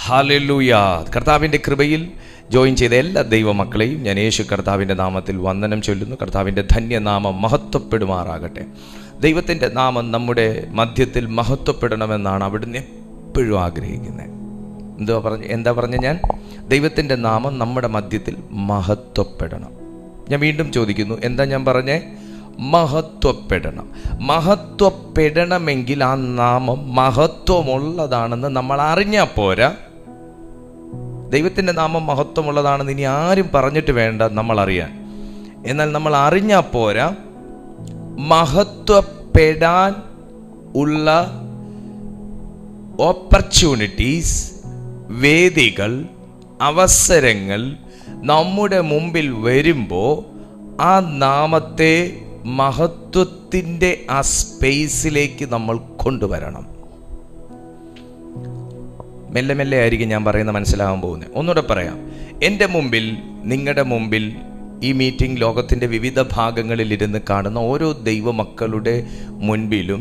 Hallelujah. കർത്താവിൻ്റെ കൃപയിൽ join ചെയ്ത എല്ലാ ദൈവമക്കളെയും ഞാൻ യേശു കർത്താവിൻ്റെ നാമത്തിൽ വന്ദനം ചൊല്ലുന്നു. കർത്താവിൻ്റെ ധന്യനാമം മഹത്വപ്പെടുമാറാകട്ടെ. ദൈവത്തിൻ്റെ നാമം നമ്മുടെ മധ്യത്തിൽ മഹത്വപ്പെടണമെന്നാണ് അവിടുന്ന് എപ്പോഴും ആഗ്രഹിക്കുന്നത്. എന്താ പറഞ്ഞ ഞാൻ ദൈവത്തിൻ്റെ നാമം നമ്മുടെ മധ്യത്തിൽ മഹത്വപ്പെടണം. ഞാൻ വീണ്ടും ചോദിക്കുന്നു, എന്താ ഞാൻ പറഞ്ഞേ? മഹത്വപ്പെടണം. മഹത്വപ്പെടണമെങ്കിൽ ആ നാമം മഹത്വമുള്ളതാണെന്ന് നമ്മൾ അറിഞ്ഞാൽ പോരാ. ദൈവത്തിൻ്റെ നാമം മഹത്വമുള്ളതാണെന്ന് ഇനി ആരും പറഞ്ഞിട്ട് വേണ്ട നമ്മൾ അറിയാൻ. എന്നാൽ നമ്മൾ അറിഞ്ഞാൽ പോരാ, മഹത്വപ്പെടാൻ ഉള്ള ഓപ്പർച്യൂണിറ്റീസ്, വേദികൾ, അവസരങ്ങൾ നമ്മുടെ മുമ്പിൽ വരുമ്പോൾ ആ നാമത്തെ മഹത്വത്തിൻ്റെ ആ സ്പേസിലേക്ക് നമ്മൾ കൊണ്ടുവരണം. മെല്ലെ മെല്ലെ ആയിരിക്കും ഞാൻ പറയുന്നത് മനസ്സിലാകാൻ പോകുന്നത്. ഒന്നുകൂടെ പറയാം. എൻ്റെ മുമ്പിൽ, നിങ്ങളുടെ മുമ്പിൽ, ഈ മീറ്റിംഗ് ലോകത്തിൻ്റെ വിവിധ ഭാഗങ്ങളിൽ ഇരുന്ന് കാണുന്ന ഓരോ ദൈവമക്കളുടെ മുൻപിലും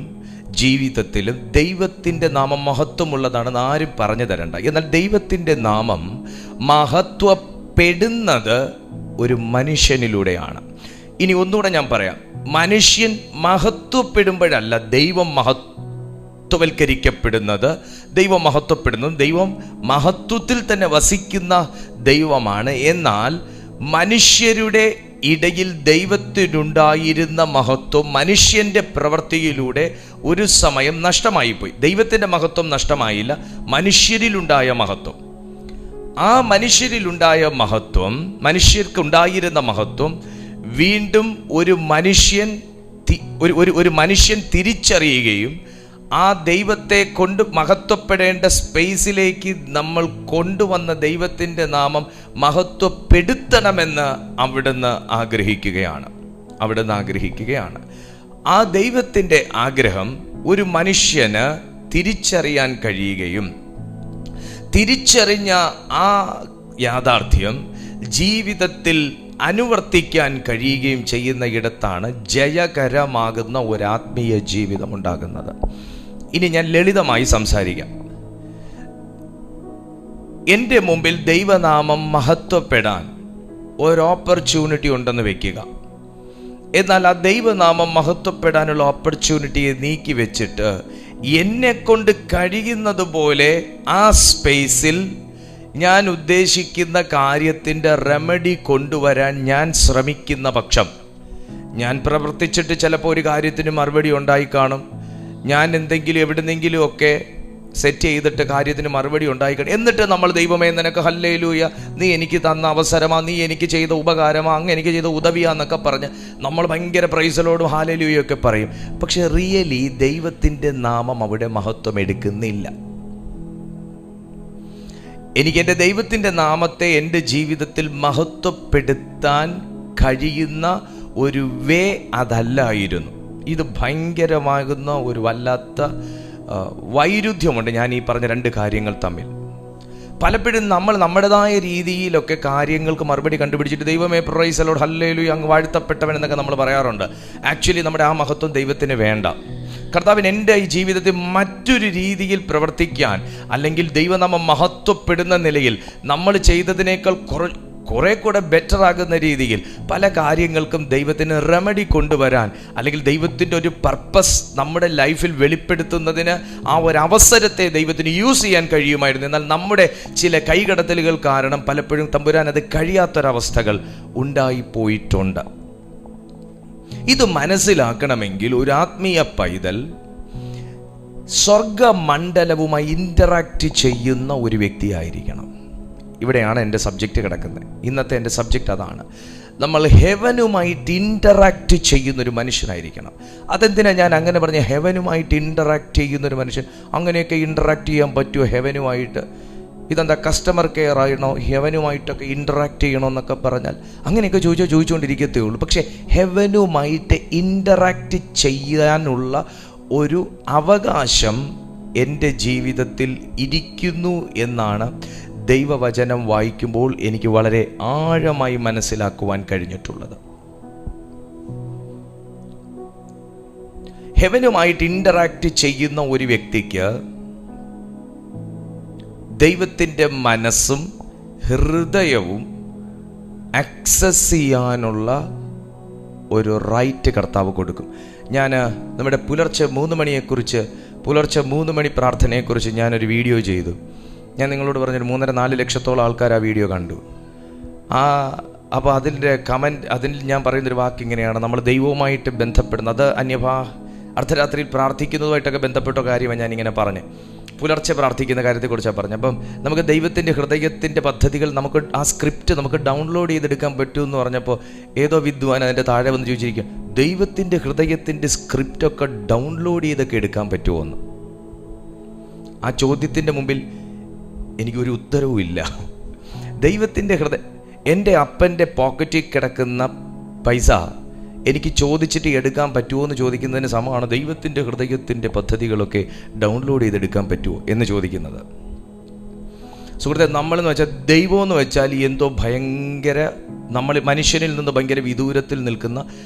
ജീവിതത്തിലും ദൈവത്തിൻ്റെ നാമം മഹത്വമുള്ളതാണെന്ന് ആരും പറഞ്ഞു തരണ്ട. എന്നാൽ ദൈവത്തിൻ്റെ നാമം മഹത്വപ്പെടുന്നത് ഒരു മനുഷ്യനിലൂടെയാണ്. ഇനി ഒന്നുകൂടെ ഞാൻ പറയാം. മനുഷ്യൻ മഹത്വപ്പെടുമ്പോഴല്ല ദൈവം മഹത്വവൽക്കരിക്കപ്പെടുന്നത്. ദൈവം മഹത്വപ്പെടുന്നത് ദൈവം മഹത്വത്തിൽ തന്നെ വസിക്കുന്ന ദൈവമാണ്. എന്നാൽ മനുഷ്യരുടെ ഇടയിൽ ദൈവത്തിനുണ്ടായിരുന്ന മഹത്വം മനുഷ്യൻ്റെ പ്രവൃത്തിയിലൂടെ ഒരു സമയം നഷ്ടമായിപ്പോയി. ദൈവത്തിൻ്റെ മഹത്വം നഷ്ടമായില്ല, മനുഷ്യരിലുണ്ടായ മഹത്വം. ആ മനുഷ്യരിലുണ്ടായ മഹത്വം, മനുഷ്യർക്കുണ്ടായിരുന്ന മഹത്വം വീണ്ടും ഒരു മനുഷ്യൻ തിരിച്ചറിയുകയും ആ ദൈവത്തെ കൊണ്ട് മഹത്വപ്പെടേണ്ട സ്പേസിലേക്ക് നമ്മൾ കൊണ്ടുവന്ന ദൈവത്തിൻ്റെ നാമം മഹത്വപ്പെടുത്തണമെന്ന് അവിടുന്ന് ആഗ്രഹിക്കുകയാണ്. ആ ദൈവത്തിൻ്റെ ആഗ്രഹം ഒരു മനുഷ്യന് തിരിച്ചറിയാൻ കഴിയുകയും തിരിച്ചറിഞ്ഞ ആ യാഥാർത്ഥ്യം ജീവിതത്തിൽ അനുവർത്തിക്കാൻ കഴിയുകയും ചെയ്യുന്ന ഇടത്താണ് ജയകരമാകുന്ന ഒരു ആത്മീയ ജീവിതം ഉണ്ടാകുന്നത്. ഇനി ഞാൻ ലളിതമായി സംസാരിക്കാം. എൻ്റെ മുമ്പിൽ ദൈവനാമം മഹത്വപ്പെടാൻ ഒരു ഓപ്പർച്യൂണിറ്റി ഉണ്ടെന്ന് വെക്കുക. എന്നാൽ ആ ദൈവനാമം മഹത്വപ്പെടാനുള്ള ഓപ്പർച്യൂണിറ്റിയെ നീക്കി വെച്ചിട്ട് എന്നെ കൊണ്ട് കഴിയുന്നത് പോലെ ആ സ്പേസിൽ ഞാൻ ഉദ്ദേശിക്കുന്ന കാര്യത്തിൻ്റെ റെമഡി കൊണ്ടുവരാൻ ഞാൻ ശ്രമിക്കുന്ന പക്ഷം, ഞാൻ പ്രവർത്തിച്ചിട്ട് ചിലപ്പോൾ ഒരു കാര്യത്തിന് മറുപടി ഉണ്ടായി കാണും. ഞാൻ എന്തെങ്കിലും എവിടെന്നെങ്കിലും ഒക്കെ സെറ്റ് ചെയ്തിട്ട് കാര്യത്തിന് മറുപടി ഉണ്ടായിക്കണം. എന്നിട്ട് നമ്മൾ ദൈവമേ നിനക്ക് ഹല്ലേലൂയ, നീ എനിക്ക് തന്ന അവസരമാ, നീ എനിക്ക് ചെയ്ത ഉപകാരമാ, അങ്ങ് എനിക്ക് ചെയ്ത ഉദവിയാന്നൊക്കെ പറഞ്ഞ് നമ്മൾ ഭയങ്കര പ്രൈസലോടും ഹാലേലൂയൊക്കെ പറയും. പക്ഷെ റിയലി ദൈവത്തിൻ്റെ നാമം അവിടെ മഹത്വം എടുക്കുന്നില്ല. എനിക്ക് എൻ്റെ ദൈവത്തിൻ്റെ നാമത്തെ എൻ്റെ ജീവിതത്തിൽ മഹത്വപ്പെടുത്താൻ കഴിയുന്ന ഒരു വേ അതല്ലായിരുന്നു. ഇത് ഭയങ്കരമാകുന്ന ഒരു വല്ലാത്ത വൈരുദ്ധ്യമുണ്ട് ഞാൻ ഈ പറഞ്ഞ രണ്ട് കാര്യങ്ങൾ തമ്മിൽ. പലപ്പോഴും നമ്മൾ നമ്മുടേതായ രീതിയിലൊക്കെ കാര്യങ്ങൾക്ക് മറുപടി കണ്ടുപിടിച്ചിട്ട് ദൈവമേ പ്രൈസ് ദി ലോർഡ് ഹല്ലേലൂയ അങ്ങ് വാഴ്ത്തപ്പെട്ടവൻ എന്നൊക്കെ നമ്മൾ പറയാറുണ്ട്. ആക്ച്വലി നമ്മുടെ ആ മഹത്വം ദൈവത്തിന് വേണ്ട. കർത്താവിന് എൻ്റെ ഈ ജീവിതത്തിൽ മറ്റൊരു രീതിയിൽ പ്രവർത്തിക്കാൻ, അല്ലെങ്കിൽ ദൈവനാമം മഹത്വപ്പെടുന്ന നിലയിൽ നമ്മൾ ചെയ്തതിനേക്കാൾ കുറെ കൂടെ ബെറ്റർ ആകുന്ന രീതിയിൽ പല കാര്യങ്ങൾക്കും ദൈവത്തിന് റെമഡി കൊണ്ടുവരാൻ, അല്ലെങ്കിൽ ദൈവത്തിൻ്റെ ഒരു പർപ്പസ് നമ്മുടെ ലൈഫിൽ വെളിപ്പെടുത്തുന്നതിന് ആ ഒരു അവസരത്തെ ദൈവത്തിന് യൂസ് ചെയ്യാൻ കഴിയുമായിരുന്നു. എന്നാൽ നമ്മുടെ ചില കൈകടത്തലുകൾ കാരണം പലപ്പോഴും തമ്പുരാൻ അത് കഴിയാത്തൊരവസ്ഥകൾ ഉണ്ടായിപ്പോയിട്ടുണ്ട്. ഇത് മനസ്സിലാക്കണമെങ്കിൽ ഒരു ആത്മീയ പൈതൽ സ്വർഗമണ്ഡലവുമായി ഇൻ്ററാക്റ്റ് ചെയ്യുന്ന ഒരു വ്യക്തിയായിരിക്കണം. ഇവിടെയാണ് എൻ്റെ സബ്ജക്റ്റ് കിടക്കുന്നത്. ഇന്നത്തെ എൻ്റെ സബ്ജക്റ്റ് അതാണ്. നമ്മൾ ഹെവനുമായിട്ട് ഇൻ്ററാക്റ്റ് ചെയ്യുന്നൊരു മനുഷ്യനായിരിക്കണം. അതെന്തിനാണ് ഞാൻ അങ്ങനെ പറഞ്ഞ ഹെവനുമായിട്ട് ഇൻ്ററാക്റ്റ് ചെയ്യുന്നൊരു മനുഷ്യൻ? അങ്ങനെയൊക്കെ ഇൻ്ററാക്റ്റ് ചെയ്യാൻ പറ്റുമോ ഹെവനുമായിട്ട്? ഇതെന്താ കസ്റ്റമർ കെയർ ആയിണോ ഹെവനുമായിട്ടൊക്കെ ഇൻ്ററാക്റ്റ് ചെയ്യണമെന്നൊക്കെ പറഞ്ഞാൽ അങ്ങനെയൊക്കെ ചോദിച്ചുകൊണ്ടിരിക്കത്തേ ഉള്ളൂ. പക്ഷേ ഹെവനുമായിട്ട് ഇൻ്ററാക്റ്റ് ചെയ്യാനുള്ള ഒരു അവകാശം എൻ്റെ ജീവിതത്തിൽ ഇരിക്കുന്നു എന്നാണ് ദൈവവചനം വായിക്കുമ്പോൾ എനിക്ക് വളരെ ആഴമായി മനസ്സിലാക്കുവാൻ കഴിഞ്ഞിട്ടുള്ളത്. ഹെവനുമായിട്ട് ഇൻ്ററാക്റ്റ് ചെയ്യുന്ന ഒരു വ്യക്തിക്ക് ദൈവത്തിൻ്റെ മനസ്സും ഹൃദയവും ആക്സസ് ചെയ്യാനുള്ള ഒരു റൈറ്റ് കർത്താവ് കൊടുക്കും. ഞാൻ നമ്മുടെ പുലർച്ചെ 3 മണി പ്രാർത്ഥനയെക്കുറിച്ച് ഞാനൊരു വീഡിയോ ചെയ്തു. ഞാൻ നിങ്ങളോട് പറഞ്ഞൊരു 3.5-4 ലക്ഷത്തോളം ആൾക്കാർ ആ വീഡിയോ കണ്ടു. അപ്പോൾ അതിൻ്റെ അതിൽ ഞാൻ പറയുന്നൊരു വാക്ക് ഇങ്ങനെയാണ്: നമ്മൾ ദൈവവുമായിട്ട് ബന്ധപ്പെടുന്നത്, അത് അർദ്ധരാത്രിയിൽ പ്രാർത്ഥിക്കുന്നതുമായിട്ടൊക്കെ ബന്ധപ്പെട്ട കാര്യമാണ് ഞാനിങ്ങനെ പറഞ്ഞ്. പുലർച്ചെ പ്രാർത്ഥിക്കുന്ന കാര്യത്തെക്കുറിച്ചാണ് പറഞ്ഞത്. അപ്പം നമുക്ക് ദൈവത്തിൻ്റെ ഹൃദയത്തിൻ്റെ പദ്ധതികൾ ആ സ്ക്രിപ്റ്റ് നമുക്ക് ഡൗൺലോഡ് ചെയ്തെടുക്കാൻ പറ്റുമെന്ന് പറഞ്ഞപ്പോൾ ഏതോ വിദ്വാൻ അതിൻ്റെ താഴെ വന്ന് ചോദിച്ചിരിക്കുക, ദൈവത്തിൻ്റെ ഹൃദയത്തിൻ്റെ സ്ക്രിപ്റ്റൊക്കെ ഡൗൺലോഡ് ചെയ്തൊക്കെ എടുക്കാൻ പറ്റുമോ എന്ന്. ആ ചോദ്യത്തിൻ്റെ മുമ്പിൽ എനിക്കൊരു ഉത്തരവും ഇല്ല. ദൈവത്തിൻ്റെ എൻ്റെ അപ്പൻ്റെ പോക്കറ്റിൽ കിടക്കുന്ന പൈസ എനിക്ക് ചോദിച്ചിട്ട് എടുക്കാൻ പറ്റുമോ എന്ന് ചോദിക്കുന്നതിന് സമമാണ് ദൈവത്തിൻ്റെ ഹൃദയത്തിൻ്റെ പദ്ധതികളൊക്കെ ഡൗൺലോഡ് ചെയ്തെടുക്കാൻ പറ്റുമോ എന്ന് ചോദിക്കുന്നത്. സുഹൃത്തെ, നമ്മളെന്ന് വെച്ചാൽ ദൈവം എന്ന് വെച്ചാൽ എന്തോ ഭയങ്കര, നമ്മൾ മനുഷ്യനിൽ നിന്ന് ഭയങ്കര വിദൂരത്തിൽ നിൽക്കുന്ന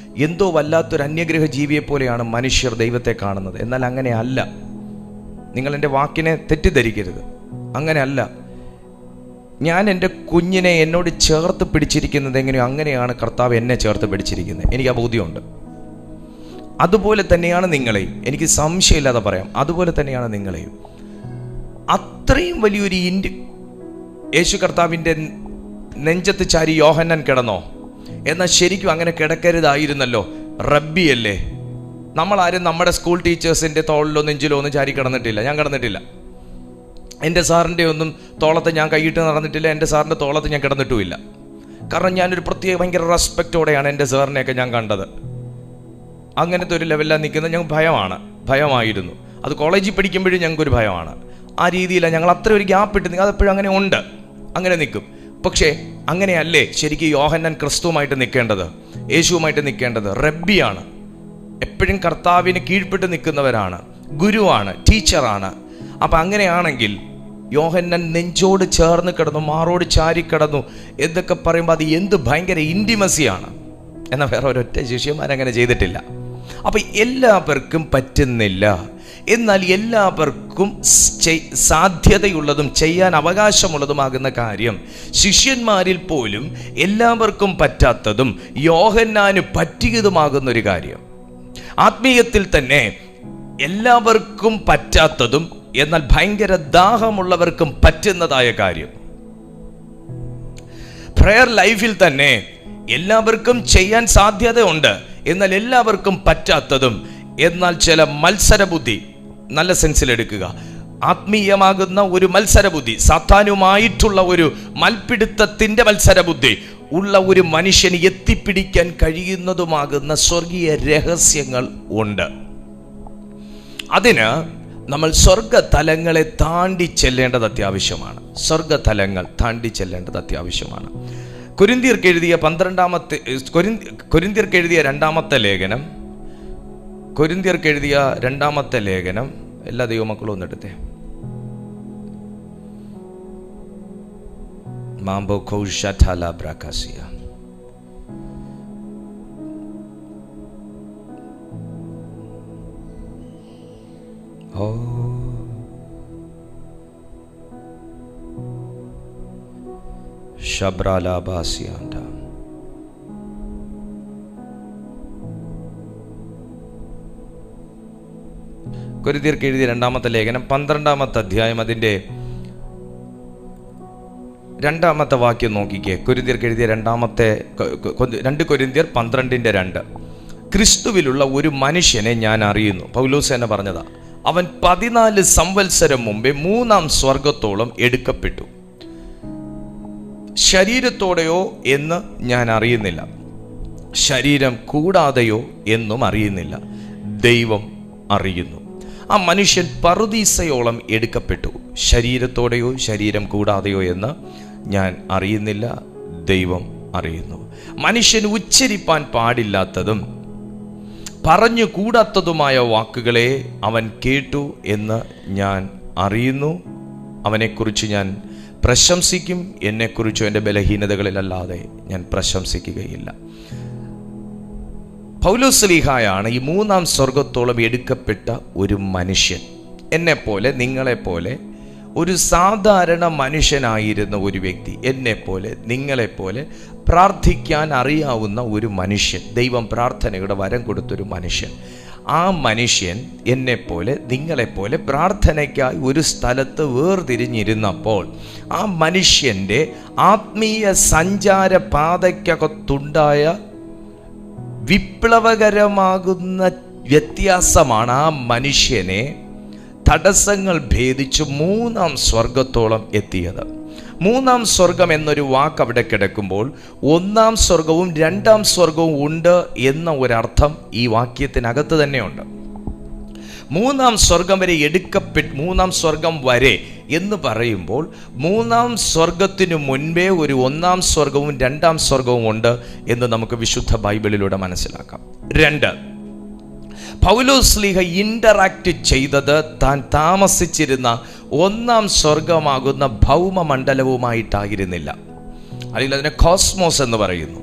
എന്തോ വല്ലാത്തൊരു അന്യഗ്രഹ ജീവിയെ പോലെയാണ് മനുഷ്യർ ദൈവത്തെ കാണുന്നത്. എന്നാൽ അങ്ങനെയല്ല. നിങ്ങൾ എൻ്റെ വാക്കിനെ തെറ്റിദ്ധരിക്കരുത്. അങ്ങനെയല്ല. ഞാൻ എൻ്റെ കുഞ്ഞിനെ എന്നോട് ചേർത്ത് പിടിച്ചിരിക്കുന്നത് എങ്ങനെയോ അങ്ങനെയാണ് കർത്താവ് എന്നെ ചേർത്ത് പിടിച്ചിരിക്കുന്നത്. എനിക്ക് ആ ബോധ്യമുണ്ട്. അതുപോലെ തന്നെയാണ് നിങ്ങളെയും. എനിക്ക് സംശയമില്ലാതെ പറയാം, അതുപോലെ തന്നെയാണ് നിങ്ങളെയും. അത്രയും വലിയൊരു യേശു കർത്താവിൻ്റെ നെഞ്ചത്ത് ചാരി യോഹന്നാൻ കിടന്നോ? എന്നാൽ ശരിക്കും അങ്ങനെ കിടക്കരുതായിരുന്നല്ലോ. റബ്ബിയല്ലേ. നമ്മളാരും നമ്മുടെ സ്കൂൾ ടീച്ചേഴ്സിൻ്റെ തോളിലോ നെഞ്ചിലോ ഒന്നും ചാരി കിടന്നിട്ടില്ല. ഞാൻ കിടന്നിട്ടില്ല. എൻ്റെ സാറിൻ്റെ ഒന്നും തോളത്ത് ഞാൻ കൈയിട്ട് നടന്നിട്ടില്ല. എൻ്റെ സാറിൻ്റെ തോളത്ത് ഞാൻ കിടന്നിട്ടുമില്ല. കാരണം ഞാനൊരു ഭയങ്കര റെസ്പെക്റ്റോടെയാണ് എൻ്റെ സാറിനെയൊക്കെ ഞാൻ കണ്ടത്. അങ്ങനത്തെ ഒരു ലെവലിലാണ് നിൽക്കുന്നത്. ഞങ്ങൾക്ക് ഭയമായിരുന്നു. അത് കോളേജിൽ പഠിക്കുമ്പോഴും ഞങ്ങൾക്കൊരു ഭയമാണ്. ആ രീതിയിലാണ് ഞങ്ങൾ അത്ര ഒരു ഗ്യാപ്പ് ഇട്ട് നിൽക്കുക. അതെപ്പോഴും അങ്ങനെ ഉണ്ട്, അങ്ങനെ നിൽക്കും. പക്ഷേ അങ്ങനെയല്ലേ ശരിക്കും യോഹന്നാൻ ക്രിസ്തുവുമായിട്ട് നിൽക്കേണ്ടത്, യേശുവുമായിട്ട് നിൽക്കേണ്ടത്. റബ്ബിയാണ്. എപ്പോഴും കർത്താവിന് കീഴ്പ്പെട്ട് നിൽക്കുന്നവരാണ്, ഗുരുവാണ്, ടീച്ചറാണ്. അപ്പം അങ്ങനെയാണെങ്കിൽ യോഹന്നാൻ നെഞ്ചോട് ചേർന്ന് കിടന്നു, മാറോട് ചാരിക്കിടന്നു എന്നൊക്കെ പറയുമ്പോൾ അത് എന്ത് ഭയങ്കര ഇൻറ്റിമസിയാണ്. എന്നാൽ വേറെ ഒരൊറ്റ ശിഷ്യന്മാരങ്ങനെ ചെയ്തിട്ടില്ല. അപ്പം എല്ലാവർക്കും പറ്റുന്നില്ല. എന്നാൽ എല്ലാവർക്കും സാധ്യതയുള്ളതും ചെയ്യാൻ അവകാശമുള്ളതുമാകുന്ന കാര്യം ശിഷ്യന്മാരിൽ പോലും എല്ലാവർക്കും പറ്റാത്തതും യോഹന്നാന് പറ്റിയതുമാകുന്നൊരു കാര്യം, ആത്മീയത്തിൽ തന്നെ എല്ലാവർക്കും പറ്റാത്തതും എന്നാൽ ഭയങ്കര ദാഹമുള്ളവർക്കും പറ്റുന്നതായ കാര്യം, പ്രയർ ലൈഫിൽ തന്നെ എല്ലാവർക്കും ചെയ്യാൻ സാധ്യതയുണ്ട് എന്നാൽ എല്ലാവർക്കും പറ്റാത്തതും, എന്നാൽ ചില മത്സരബുദ്ധി, നല്ല സെൻസിലെടുക്കുക, ആത്മീയമാകുന്ന ഒരു മത്സരബുദ്ധി, സാത്താനുമായിട്ടുള്ള ഒരു മൽപ്പിടുത്തത്തിൻ്റെ മത്സരബുദ്ധി ഉള്ള ഒരു മനുഷ്യന് എത്തിപ്പിടിക്കാൻ കഴിയുന്നതുമാകുന്ന സ്വർഗീയ രഹസ്യങ്ങൾ ഉണ്ട്. അതിന് നമ്മൾ സ്വർഗതലങ്ങളെ താണ്ടി ചെല്ലേണ്ടത് അത്യാവശ്യമാണ്. സ്വർഗതലങ്ങൾ താണ്ടി ചെല്ലേണ്ടത് അത്യാവശ്യമാണ്. കൊരിന്ത്യർക്ക് എഴുതിയ രണ്ടാമത്തെ ലേഖനം എല്ലാ ദൈവമക്കളും ഒന്നെടുത്തേ. മാംബോ കൗഷാല ബ്രാക്കാസിയ. ശബ്രാലാബാസിയാണ്ട. കൊരിന്ത്യർക്ക് എഴുതിയ രണ്ടാമത്തെ ലേഖനം 12-ാമത്തെ അധ്യായം അതിൻ്റെ 2-ാമത്തെ വാക്യം നോക്കിക്കേ. കൊരിന്ത്യർക്ക് എഴുതിയ 2 കൊരിന്ത്യർ 12:2. ക്രിസ്തുവിലുള്ള ഒരു മനുഷ്യനെ ഞാൻ അറിയുന്നു. പൗലോസ് തന്നെ പറഞ്ഞതാ. അവൻ 14 സംവത്സരം മുമ്പേ 3-ാം സ്വർഗത്തോളം എടുക്കപ്പെട്ടു. ശരീരത്തോടെയോ എന്ന് ഞാൻ അറിയുന്നില്ല, ശരീരം കൂടാതെയോ എന്നും അറിയുന്നില്ല, ദൈവം അറിയുന്നു. ആ മനുഷ്യൻ പറുദീസയോളം എടുക്കപ്പെട്ടു. ശരീരത്തോടെയോ ശരീരം കൂടാതെയോ എന്ന് ഞാൻ അറിയുന്നില്ല, ദൈവം അറിയുന്നു. മനുഷ്യന് ഉച്ചരിപ്പാൻ പാടില്ലാത്തതും പറഞ്ഞു കൂടാത്തതുമായ വാക്കുകളെ അവൻ കേട്ടു എന്ന് ഞാൻ അറിയുന്നു. അവനെക്കുറിച്ച് ഞാൻ പ്രശംസിക്കും, എന്നെക്കുറിച്ചോ എൻ്റെ ബലഹീനതകളിലല്ലാതെ ഞാൻ പ്രശംസിക്കുകയില്ല. പൗലോസ്ലീഹായാണ് ഈ 3-ാം സ്വർഗത്തോളം എടുക്കപ്പെട്ട ഒരു മനുഷ്യൻ. എന്നെപ്പോലെ നിങ്ങളെപ്പോലെ ഒരു സാധാരണ മനുഷ്യനായിരുന്ന ഒരു വ്യക്തി, എന്നെപ്പോലെ നിങ്ങളെപ്പോലെ പ്രാർത്ഥിക്കാൻ അറിയാവുന്ന ഒരു മനുഷ്യൻ, ദൈവം പ്രാർത്ഥനയുടെ വരം കൊടുത്തൊരു മനുഷ്യൻ. ആ മനുഷ്യൻ എന്നെപ്പോലെ നിങ്ങളെപ്പോലെ പ്രാർത്ഥനയ്ക്കായി ഒരു സ്ഥലത്ത് വേർതിരിഞ്ഞിരുന്നപ്പോൾ ആ മനുഷ്യൻ്റെ ആത്മീയ സഞ്ചാര പാതയ്ക്കകത്തുണ്ടായ വിപ്ലവകരമാകുന്ന വ്യത്യാസമാണ് ആ മനുഷ്യനെ തടസ്സങ്ങൾ ഭേദിച്ച് മൂന്നാം സ്വർഗത്തോളം എത്തിയത്. മൂന്നാം സ്വർഗം എന്നൊരു വാക്ക് അവിടെ കിടക്കുമ്പോൾ ഒന്നാം സ്വർഗവും രണ്ടാം സ്വർഗവും ഉണ്ട് എന്ന ഒരർത്ഥം ഈ വാക്യത്തിനകത്ത് തന്നെയുണ്ട്. മൂന്നാം സ്വർഗം വരെ മൂന്നാം സ്വർഗം വരെ എന്ന് പറയുമ്പോൾ മൂന്നാം സ്വർഗത്തിനു മുൻപേ ഒരു ഒന്നാം സ്വർഗവും രണ്ടാം സ്വർഗവും ഉണ്ട് എന്ന് നമുക്ക് വിശുദ്ധ ബൈബിളിലൂടെ മനസ്സിലാക്കാം. 2, പൗലോസ്ലീഹ ഇന്ററാക്ട് ചെയ്തത് താൻ താമസിച്ചിരുന്ന ഒന്നാം സ്വർഗമാകുന്ന ഭൗമമണ്ഡലവുമായിട്ടായിരുന്നില്ല. അല്ലെങ്കിൽ അതിനെ കോസ്മോസ് എന്ന് പറയുന്നു.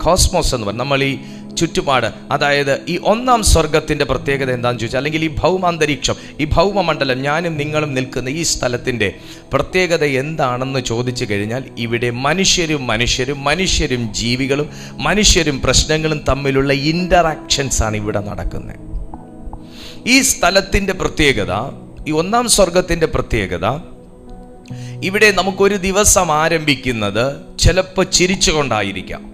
കോസ്മോസ് എന്ന് പറയും നമ്മൾ ഈ ചുറ്റുപാട്, അതായത് ഈ ഒന്നാം സ്വർഗത്തിൻ്റെ പ്രത്യേകത എന്താണെന്ന് ചോദിച്ചാൽ, അല്ലെങ്കിൽ ഈ ഭൗമാന്തരീക്ഷം, ഈ ഭൗമമണ്ഡലം, ഞാനും നിങ്ങളും നിൽക്കുന്ന ഈ സ്ഥലത്തിൻ്റെ പ്രത്യേകത എന്താണെന്ന് ചോദിച്ചു കഴിഞ്ഞാൽ, ഇവിടെ മനുഷ്യരും ജീവികളും മനുഷ്യരും പ്രശ്നങ്ങളും തമ്മിലുള്ള ഇൻ്ററാക്ഷൻസ് ആണ് ഇവിടെ നടക്കുന്നത്. ഈ സ്ഥലത്തിൻ്റെ പ്രത്യേകത, ഈ ഒന്നാം സ്വർഗത്തിൻ്റെ പ്രത്യേകത, ഇവിടെ നമുക്കൊരു ദിവസം ആരംഭിക്കുന്നത് ചിലപ്പോൾ ചിരിച്ചുകൊണ്ടായിരിക്കാം,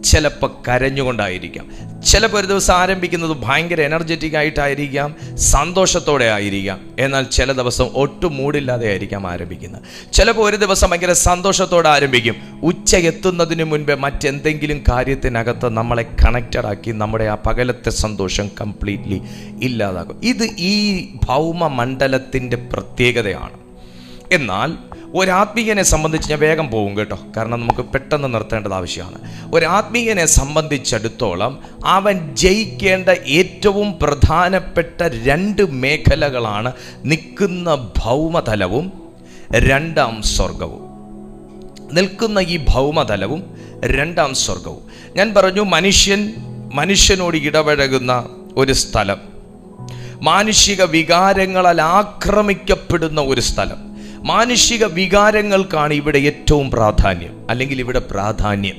ചിലപ്പോൾ കരഞ്ഞുകൊണ്ടായിരിക്കാം, ചിലപ്പോൾ ഒരു ദിവസം ആരംഭിക്കുന്നത് ഭയങ്കര എനർജറ്റിക് ആയിട്ടായിരിക്കാം, സന്തോഷത്തോടെ ആയിരിക്കാം. എന്നാൽ ചില ദിവസം ഒട്ടും മൂടില്ലാതെ ആയിരിക്കാം ആരംഭിക്കുന്നത്. ചിലപ്പോൾ ഒരു ദിവസം ഭയങ്കര സന്തോഷത്തോടെ ആരംഭിക്കും, ഉച്ച എത്തുന്നതിന് മുൻപേ മറ്റെന്തെങ്കിലും കാര്യത്തിനകത്ത് നമ്മളെ കണക്റ്റഡ് ആക്കി നമ്മുടെ ആ പകലത്തെ സന്തോഷം കംപ്ലീറ്റ്ലി ഇല്ലാതാകും. ഇത് ഈ ഭൗമമണ്ഡലത്തിൻ്റെ പ്രത്യേകതയാണ്. എന്നാൽ ഒരാത്മീയനെ സംബന്ധിച്ച്, ഞാൻ വേഗം പോകും കേട്ടോ, കാരണം നമുക്ക് പെട്ടെന്ന് നിർത്തേണ്ടത് ആവശ്യമാണ്. ഒരാത്മീയനെ സംബന്ധിച്ചിടത്തോളം അവൻ ജയിക്കേണ്ട ഏറ്റവും പ്രധാനപ്പെട്ട 2 മേഖലകളാണ് നിൽക്കുന്ന ഭൗമതലവും രണ്ടാം സ്വർഗവും. നിൽക്കുന്ന ഈ ഭൗമതലവും രണ്ടാം സ്വർഗവും. ഞാൻ പറഞ്ഞു, മനുഷ്യനോട് ഇടപഴകുന്ന ഒരു സ്ഥലം, മാനുഷിക വികാരങ്ങളാൽ ആക്രമിക്കപ്പെടുന്ന ഒരു സ്ഥലം. മാനുഷിക വികാരങ്ങൾക്കാണ് ഇവിടെ ഏറ്റവും പ്രാധാന്യം, അല്ലെങ്കിൽ ഇവിടെ പ്രാധാന്യം.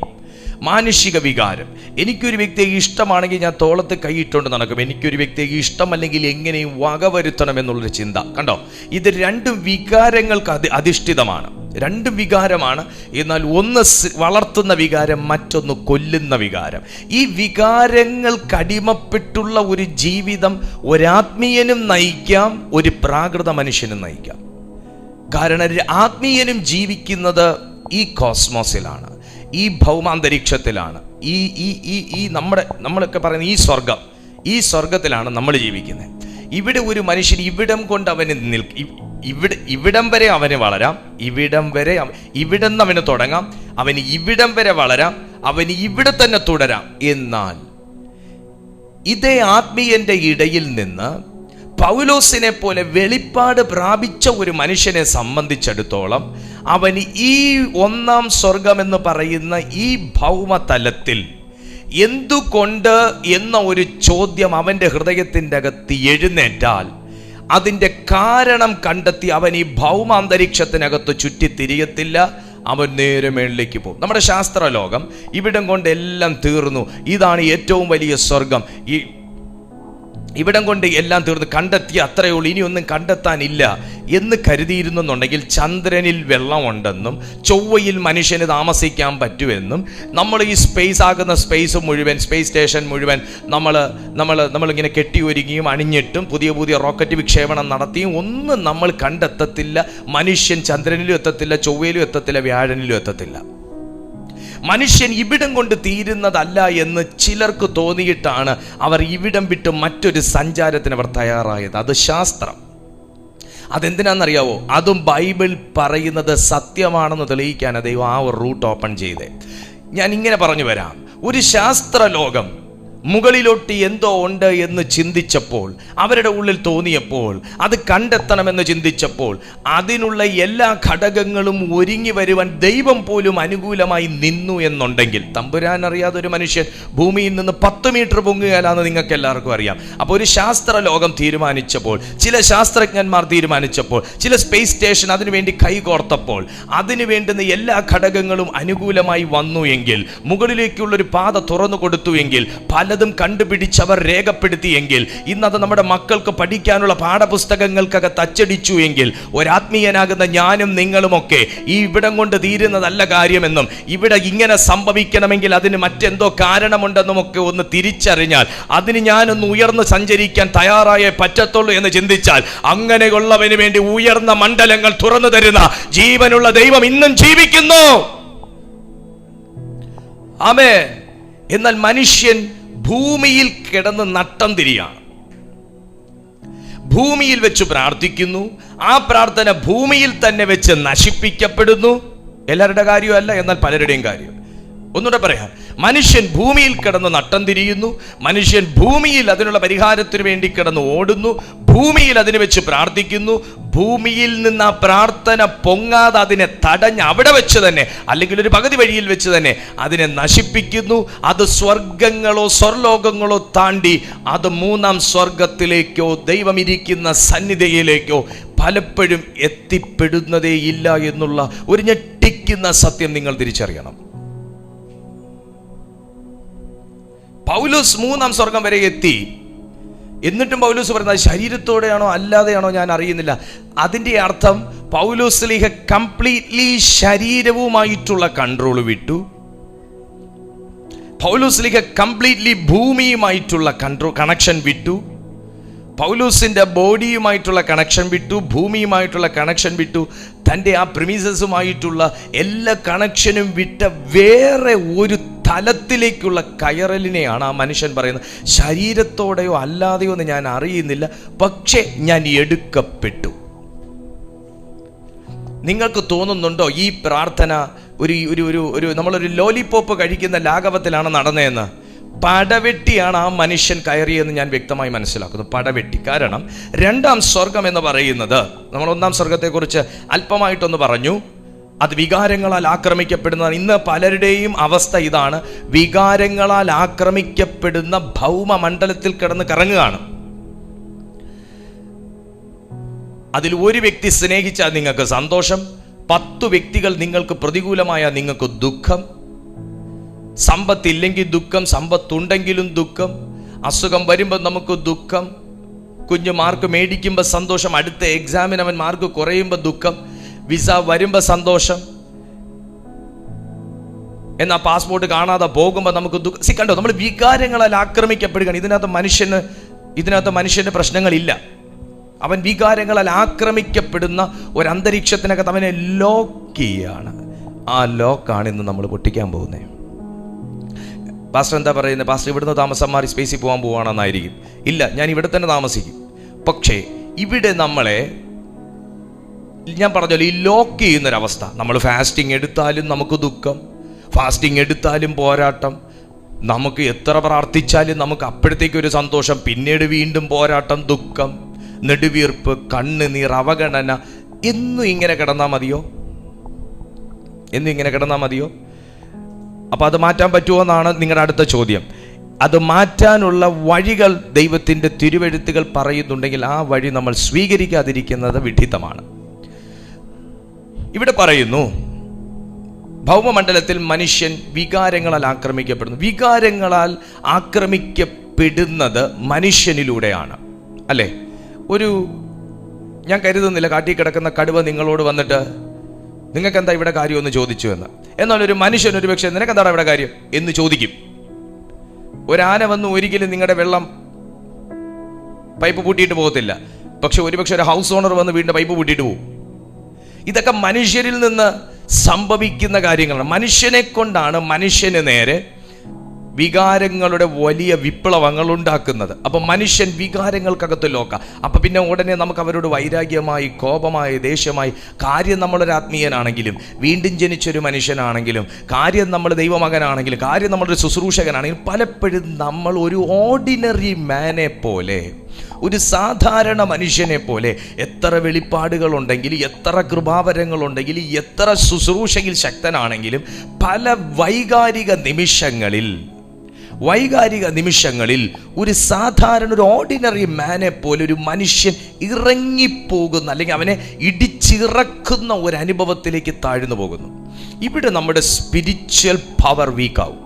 മാനുഷിക വികാരം. എനിക്കൊരു വ്യക്തിയെ ഇഷ്ടമാണെങ്കിൽ ഞാൻ തോളത്ത് കൈയിട്ടുകൊണ്ട് നടക്കും. എനിക്കൊരു വ്യക്തിയെ ഇഷ്ടമല്ലെങ്കിൽ എങ്ങനെയും വകവരുത്തണം എന്നുള്ളൊരു ചിന്ത. കണ്ടോ, ഇത് 2 വികാരങ്ങൾക്ക് അധിഷ്ഠിതമാണ്. 2 വികാരമാണ്. എന്നാൽ ഒന്ന് വളർത്തുന്ന വികാരം, മറ്റൊന്ന് കൊല്ലുന്ന വികാരം. ഈ വികാരങ്ങൾക്കടിമപ്പെട്ടുള്ള ഒരു ജീവിതം ഒരാത്മീയനും നയിക്കാം, ഒരു പ്രാകൃത മനുഷ്യനും നയിക്കാം. കാരണം ആത്മീയനും ജീവിക്കുന്നത് ഈ കോസ്മോസിലാണ്, ഈ ഭൗമാന്തരീക്ഷത്തിലാണ്, ഈ നമ്മളൊക്കെ പറയുന്ന ഈ സ്വർഗത്തിലാണ് നമ്മൾ ജീവിക്കുന്നത്. ഇവിടെ ഒരു മനുഷ്യൻ ഇവിടം കൊണ്ട് അവന് ഇവിടം വരെ അവന് വളരാം, ഇവിടം അവന് തുടങ്ങാം, അവന് ഇവിടം വരെ വളരാം, അവന് ഇവിടെ തന്നെ തുടരാം. എന്നാൽ ഇതേ ആത്മീയന്റെ ഇടയിൽ നിന്ന് പൗലോസിനെ പോലെ വെളിപ്പാട് പ്രാപിച്ച ഒരു മനുഷ്യനെ സംബന്ധിച്ചിടത്തോളം അവന് ഈ ഒന്നാം സ്വർഗം എന്ന് പറയുന്ന ഈ ഭൗമതലത്തിൽ എന്തുകൊണ്ട് എന്ന ഒരു ചോദ്യം അവൻ്റെ ഹൃദയത്തിൻ്റെ അകത്ത് എഴുന്നേറ്റാൽ അതിൻ്റെ കാരണം കണ്ടെത്തി അവൻ ഈ ഭൗമാന്തരീക്ഷത്തിനകത്ത് ചുറ്റിത്തിരിയത്തില്ല, അവൻ നേരെ മേളിലേക്ക് പോകും. നമ്മുടെ ശാസ്ത്രലോകം ഇവിടം കൊണ്ട് എല്ലാം തീർന്നു, ഇതാണ് ഏറ്റവും വലിയ സ്വർഗം, ഇവിടം കൊണ്ട് എല്ലാം തീർന്ന് കണ്ടെത്തി, അത്രയേ ഉള്ളൂ, ഇനിയൊന്നും കണ്ടെത്താനില്ല എന്ന് കരുതിയിരുന്നുണ്ടെങ്കിൽ നമ്മളിൽ വെള്ളമുണ്ടെന്നും ചൊവ്വയിൽ മനുഷ്യന് താമസിക്കാൻ പറ്റുമെന്നും നമ്മൾ ഈ സ്പേസ് ആകുന്ന സ്പേസ് സ്റ്റേഷൻ മുഴുവൻ നമ്മളിങ്ങനെ കെട്ടിയൊരുങ്ങിയും അണിഞ്ഞിട്ടും പുതിയ റോക്കറ്റ് വിക്ഷേപണം നടത്തിയും ഒന്നും നമ്മൾ കണ്ടെത്തത്തില്ല. മനുഷ്യൻ ചന്ദ്രനിലും എത്തത്തില്ല, ചൊവ്വയിലും എത്തത്തില്ല, വ്യാഴനിലും എത്തത്തില്ല. മനുഷ്യൻ ഇവിടം കൊണ്ട് തീരുന്നതല്ല എന്ന് ചിലർക്ക് തോന്നിയിട്ടാണ് അവർ ഇവിടം വിട്ട് മറ്റൊരു സഞ്ചാരത്തിന് അവർ തയ്യാറായത്. അത് ശാസ്ത്രം. അതെന്തിനാണെന്നറിയാവോ? അതും ബൈബിൾ പറയുന്നത് സത്യമാണെന്ന് തെളിയിക്കാൻ ദൈവം ആ ഒരു റൂട്ട് ഓപ്പൺ ചെയ്തേ. ഞാൻ ഇങ്ങനെ പറഞ്ഞു വരാം. ഒരു ശാസ്ത്രലോകം മുകളിലോട്ട് എന്തോ ഉണ്ട് എന്ന് ചിന്തിച്ചപ്പോൾ, അവരുടെ ഉള്ളിൽ തോന്നിയപ്പോൾ, അത് കണ്ടെത്തണമെന്ന് ചിന്തിച്ചപ്പോൾ, അതിനുള്ള എല്ലാ ഘടകങ്ങളും ഒരുങ്ങി വരുവാൻ ദൈവം പോലും അനുകൂലമായി നിന്നു എന്നുണ്ടെങ്കിൽ, തമ്പുരാൻ അറിയാതെ ഒരു മനുഷ്യൻ ഭൂമിയിൽ നിന്ന് 10 മീറ്റർ പൊങ്ങുകയാലാന്ന് നിങ്ങൾക്ക് എല്ലാവർക്കും അറിയാം. അപ്പോൾ ഒരു ശാസ്ത്ര ലോകം തീരുമാനിച്ചപ്പോൾ, ചില ശാസ്ത്രജ്ഞന്മാർ തീരുമാനിച്ചപ്പോൾ, ചില സ്പേസ് സ്റ്റേഷൻ അതിനുവേണ്ടി കൈകോർത്തപ്പോൾ, അതിനു വേണ്ടുന്ന എല്ലാ ഘടകങ്ങളും അനുകൂലമായി വന്നു എങ്കിൽ, മുകളിലേക്കുള്ളൊരു പാത തുറന്നു കൊടുത്തു എങ്കിൽ, പലതും കണ്ടുപിടിച്ചവർ രേഖപ്പെടുത്തിയെങ്കിൽ, ഇന്നത് നമ്മുടെ മക്കൾക്ക് പഠിക്കാനുള്ള പാഠപുസ്തകങ്ങൾക്കകത്ത് അച്ചടിച്ചു എങ്കിൽ, ഒരാത്മീയനാകുന്ന ഞാനും നിങ്ങളുമൊക്കെ ഈ ഇവിടം കൊണ്ട് തീരുന്നതല്ല കാര്യമെന്നും, ഇവിടെ ഇങ്ങനെ സംഭവിക്കണമെങ്കിൽ അതിന് മറ്റെന്തോ കാരണമുണ്ടെന്നുമൊക്കെ ഒന്ന് തിരിച്ചറിഞ്ഞാൽ, അതിന് ഞാനൊന്ന് ഉയർന്ന് സഞ്ചരിക്കാൻ തയ്യാറായേ പറ്റത്തുള്ളൂ എന്ന് ചിന്തിച്ചാൽ, അങ്ങനെയുള്ളവന് വേണ്ടി ഉയർന്ന മണ്ഡലങ്ങൾ തുറന്നു തരുന്ന ജീവനുള്ള ദൈവം ഇന്നും ജീവിക്കുന്നു. ആമേൻ. എന്നാൽ മനുഷ്യൻ ഭൂമിയിൽ കിടന്ന് നട്ടം തിരിയാണ്. ഭൂമിയിൽ വെച്ച് പ്രാർത്ഥിക്കുന്നു, ആ പ്രാർത്ഥന ഭൂമിയിൽ തന്നെ വെച്ച് നശിപ്പിക്കപ്പെടുന്നു. എല്ലാവരുടെ കാര്യമല്ല, എന്നാൽ പലരുടെയും കാര്യം. ഒന്നുകൂടെ പറയാം, മനുഷ്യൻ ഭൂമിയിൽ കിടന്ന് നട്ടം തിരിയുന്നു, മനുഷ്യൻ ഭൂമിയിൽ അതിനുള്ള പരിഹാരത്തിന് വേണ്ടി കിടന്ന് ഓടുന്നു, ഭൂമിയിൽ അതിനെ വെച്ച് പ്രാർത്ഥിക്കുന്നു, ഭൂമിയിൽ നിന്ന് ആ പ്രാർത്ഥന പൊങ്ങാതെ അതിനെ തടഞ്ഞ് അവിടെ വെച്ച് തന്നെ, അല്ലെങ്കിൽ ഒരു പകുതി വഴിയിൽ വെച്ച് തന്നെ അതിനെ നശിപ്പിക്കുന്നു. അത് സ്വർഗങ്ങളോ സ്വർലോകങ്ങളോ താണ്ടി അത് 3-ാം സ്വർഗത്തിലേക്കോ ദൈവം ഇരിക്കുന്ന സന്നിധിയിലേക്കോ പലപ്പോഴും എത്തിപ്പെടുന്നതേ ഇല്ല എന്നുള്ള ഒരു ഞെട്ടിക്കുന്ന സത്യം നിങ്ങൾ തിരിച്ചറിയണം. പൗലോസ് 3-ാം സ്വർഗം വരെ എത്തി. എന്നിട്ടും പൗലോസ് പറയുന്നത് ശരീരത്തോടെയാണോ അല്ലാതെയാണോ ഞാൻ അറിയുന്നില്ല. അതിൻ്റെ അർത്ഥം പൗലോസ്ലീഹ കംപ്ലീറ്റ്ലി ശരീരവുമായിട്ടുള്ള കൺട്രോൾ വിട്ടു. പൗലോസ്ലീഹ കംപ്ലീറ്റ്ലി ഭൂമിയുമായിട്ടുള്ള കണക്ഷൻ വിട്ടു. പൗലോസിൻ്റെ ബോഡിയുമായിട്ടുള്ള കണക്ഷൻ വിട്ടു, ഭൂമിയുമായിട്ടുള്ള കണക്ഷൻ വിട്ടു, തൻ്റെ ആ പ്രിമിസസുമായിട്ടുള്ള എല്ലാ കണക്ഷനും വിട്ട വേറെ ഒരു തലത്തിലേക്കുള്ള കയറലിനെയാണ് ആ മനുഷ്യൻ പറയുന്നത്. ശരീരത്തോടെയോ അല്ലാതെയോ എന്ന് ഞാൻ അറിയുന്നില്ല, പക്ഷേ ഞാൻ എടുക്കപ്പെട്ടു. നിങ്ങൾക്ക് തോന്നുന്നുണ്ടോ ഈ പ്രാർത്ഥന ഒരു നമ്മളൊരു ലോലിപോപ്പ് കഴിക്കുന്ന ലാഘവത്തിലാണ് നടന്നതെന്ന്? പടവെട്ടിയാണ് ആ മനുഷ്യൻ കയറിയെന്ന് ഞാൻ വ്യക്തമായി മനസ്സിലാക്കുന്നു. പടവെട്ടി. കാരണം 2-ാം സ്വർഗം എന്ന് പറയുന്നത്, നമ്മൾ 1-ാം സ്വർഗത്തെക്കുറിച്ച് അല്പമായിട്ടൊന്ന് പറഞ്ഞു, അത് വികാരങ്ങളാൽ ആക്രമിക്കപ്പെടുന്നതാണ്. ഇന്ന് പലരുടെയും അവസ്ഥ ഇതാണ്. വികാരങ്ങളാൽ ആക്രമിക്കപ്പെടുന്ന ഭൗമമണ്ഡലത്തിൽ കിടന്ന് കറങ്ങുകയാണ്. അതിൽ ഒരു വ്യക്തി സ്നേഹിച്ചാൽ നിങ്ങൾക്ക് സന്തോഷം, 10 വ്യക്തികൾ നിങ്ങൾക്ക് പ്രതികൂലമായ നിങ്ങൾക്ക് ദുഃഖം, സമ്പത്തില്ലെങ്കിൽ ദുഃഖം, സമ്പത്തുണ്ടെങ്കിലും ദുഃഖം, അസുഖം വരുമ്പോൾ നമുക്ക് ദുഃഖം, കുഞ്ഞു മാർക്ക് മേടിക്കുമ്പോൾ സന്തോഷം, അടുത്ത എക്സാമിന് അവൻ മാർക്ക് കുറയുമ്പോൾ ദുഃഖം, വിസ വരുമ്പോൾ സന്തോഷം, എന്നാൽ പാസ്പോർട്ട് കാണാതെ പോകുമ്പോൾ നമുക്ക് ദുഃഖം. കണ്ടോ, നമ്മൾ വികാരങ്ങളാൽ ആക്രമിക്കപ്പെടുകയാണ്. ഇതിനകത്ത് മനുഷ്യന്റെ പ്രശ്നങ്ങളില്ല. അവൻ വികാരങ്ങളാൽ ആക്രമിക്കപ്പെടുന്ന ഒരു അന്തരീക്ഷത്തിനകത്ത് അവനെ ലോക്ക് ചെയ്യാണ്. ആ ലോക്കാണ് ഇന്ന് നമ്മൾ പൊട്ടിക്കാൻ പോകുന്നത്. പാസ്റ്റർ എന്താ പറയുന്നത്? പാസ്റ്റർ ഇവിടുന്ന് താമസം മാറി സ്പേസിൽ പോകാൻ പോവാണെന്നായിരിക്കും. ഇല്ല, ഞാൻ ഇവിടെ തന്നെ താമസിക്കും. പക്ഷേ ഇവിടെ നമ്മളെ, ഞാൻ പറഞ്ഞല്ലോ, ഈ ലോക്ക് ചെയ്യുന്നൊരവസ്ഥ. നമ്മൾ ഫാസ്റ്റിംഗ് എടുത്താലും നമുക്ക് ദുഃഖം, ഫാസ്റ്റിംഗ് എടുത്താലും പോരാട്ടം, നമുക്ക് എത്ര പ്രാർത്ഥിച്ചാലും നമുക്ക് അപ്പോഴത്തേക്കൊരു സന്തോഷം, പിന്നീട് വീണ്ടും പോരാട്ടം, ദുഃഖം, നെടുവീർപ്പ്, കണ്ണുനീർ, അവഗണന. എന്നും ഇങ്ങനെ കിടന്നാൽ മതിയോ? അപ്പോൾ അത് മാറ്റാൻ പറ്റുമോ എന്നാണ് നിങ്ങളുടെ അടുത്ത ചോദ്യം. അത് മാറ്റാനുള്ള വഴികൾ ദൈവത്തിൻ്റെ തിരുവെഴുത്തുകൾ പറയുന്നുണ്ടെങ്കിൽ ആ വഴി നമ്മൾ സ്വീകരിക്കാതിരിക്കുന്നത് വിഡ്ഢിത്തമാണ്. ഇവിടെ പറയുന്നു, ഭൗമമണ്ഡലത്തിൽ മനുഷ്യൻ വികാരങ്ങളാൽ ആക്രമിക്കപ്പെടുന്നു. വികാരങ്ങളാൽ ആക്രമിക്കപ്പെടുന്നത് മനുഷ്യനിലൂടെയാണ്, അല്ലേ? ഞാൻ കരുതുന്നില്ല കാട്ടിൽ കിടക്കുന്ന കടുവ നിങ്ങളോട് വന്നിട്ട് നിങ്ങൾക്ക് എന്താ ഇവിടെ കാര്യമെന്ന് ചോദിച്ചു എന്ന്. എന്നാൽ ഒരു മനുഷ്യൻ ഒരു പക്ഷേ നിനക്കെന്താണ് ഇവിടെ കാര്യം എന്ന് ചോദിക്കും. ഒരാന വന്ന് ഒരിക്കലും നിങ്ങളുടെ വെള്ളം പൈപ്പ് പൂട്ടിയിട്ട് പോകത്തില്ല. പക്ഷെ ഒരുപക്ഷെ ഒരു ഹൗസ് ഓണർ വന്ന് വീണ്ടും പൈപ്പ് പൂട്ടിയിട്ട് പോകും. ഇതൊക്കെ മനുഷ്യരിൽ നിന്ന് സംഭവിക്കുന്ന കാര്യങ്ങളാണ്. മനുഷ്യനെ കൊണ്ടാണ് മനുഷ്യന് നേരെ വികാരങ്ങളുടെ വലിയ വിപ്ലവങ്ങൾ ഉണ്ടാക്കുന്നത്. അപ്പം മനുഷ്യൻ വികാരങ്ങൾക്കകത്ത് ലോക്ക. അപ്പം പിന്നെ ഉടനെ നമുക്ക് അവരോട് വൈരാഗ്യമായി, കോപമായി, ദേഷ്യമായി. കാര്യം നമ്മളൊരു ആത്മീയനാണെങ്കിലും, വീണ്ടും ജനിച്ചൊരു മനുഷ്യനാണെങ്കിലും, കാര്യം നമ്മൾ ദൈവമകനാണെങ്കിലും, കാര്യം നമ്മളൊരു ശുശ്രൂഷകനാണെങ്കിലും, പലപ്പോഴും നമ്മൾ ഒരു ഓർഡിനറി മാനെ പോലെ, ഒരു സാധാരണ മനുഷ്യനെ പോലെ എത്ര വെളിപ്പാടുകളുണ്ടെങ്കിലും, എത്ര കൃപാവരങ്ങളുണ്ടെങ്കിലും, എത്ര ശുശ്രൂഷയിൽ ശക്തനാണെങ്കിലും, പല വൈകാരിക നിമിഷങ്ങളിൽ ഒരു സാധാരണ, ഒരു ഓർഡിനറി മാനെ പോലെ ഒരു മനുഷ്യൻ ഇറങ്ങിപ്പോകുന്ന, അല്ലെങ്കിൽ അവനെ ഇടിച്ചിറക്കുന്ന ഒരു അനുഭവത്തിലേക്ക് താഴ്ന്നു പോകുന്നു. ഇവിടെ നമ്മുടെ സ്പിരിച്വൽ പവർ വീക്കാവും.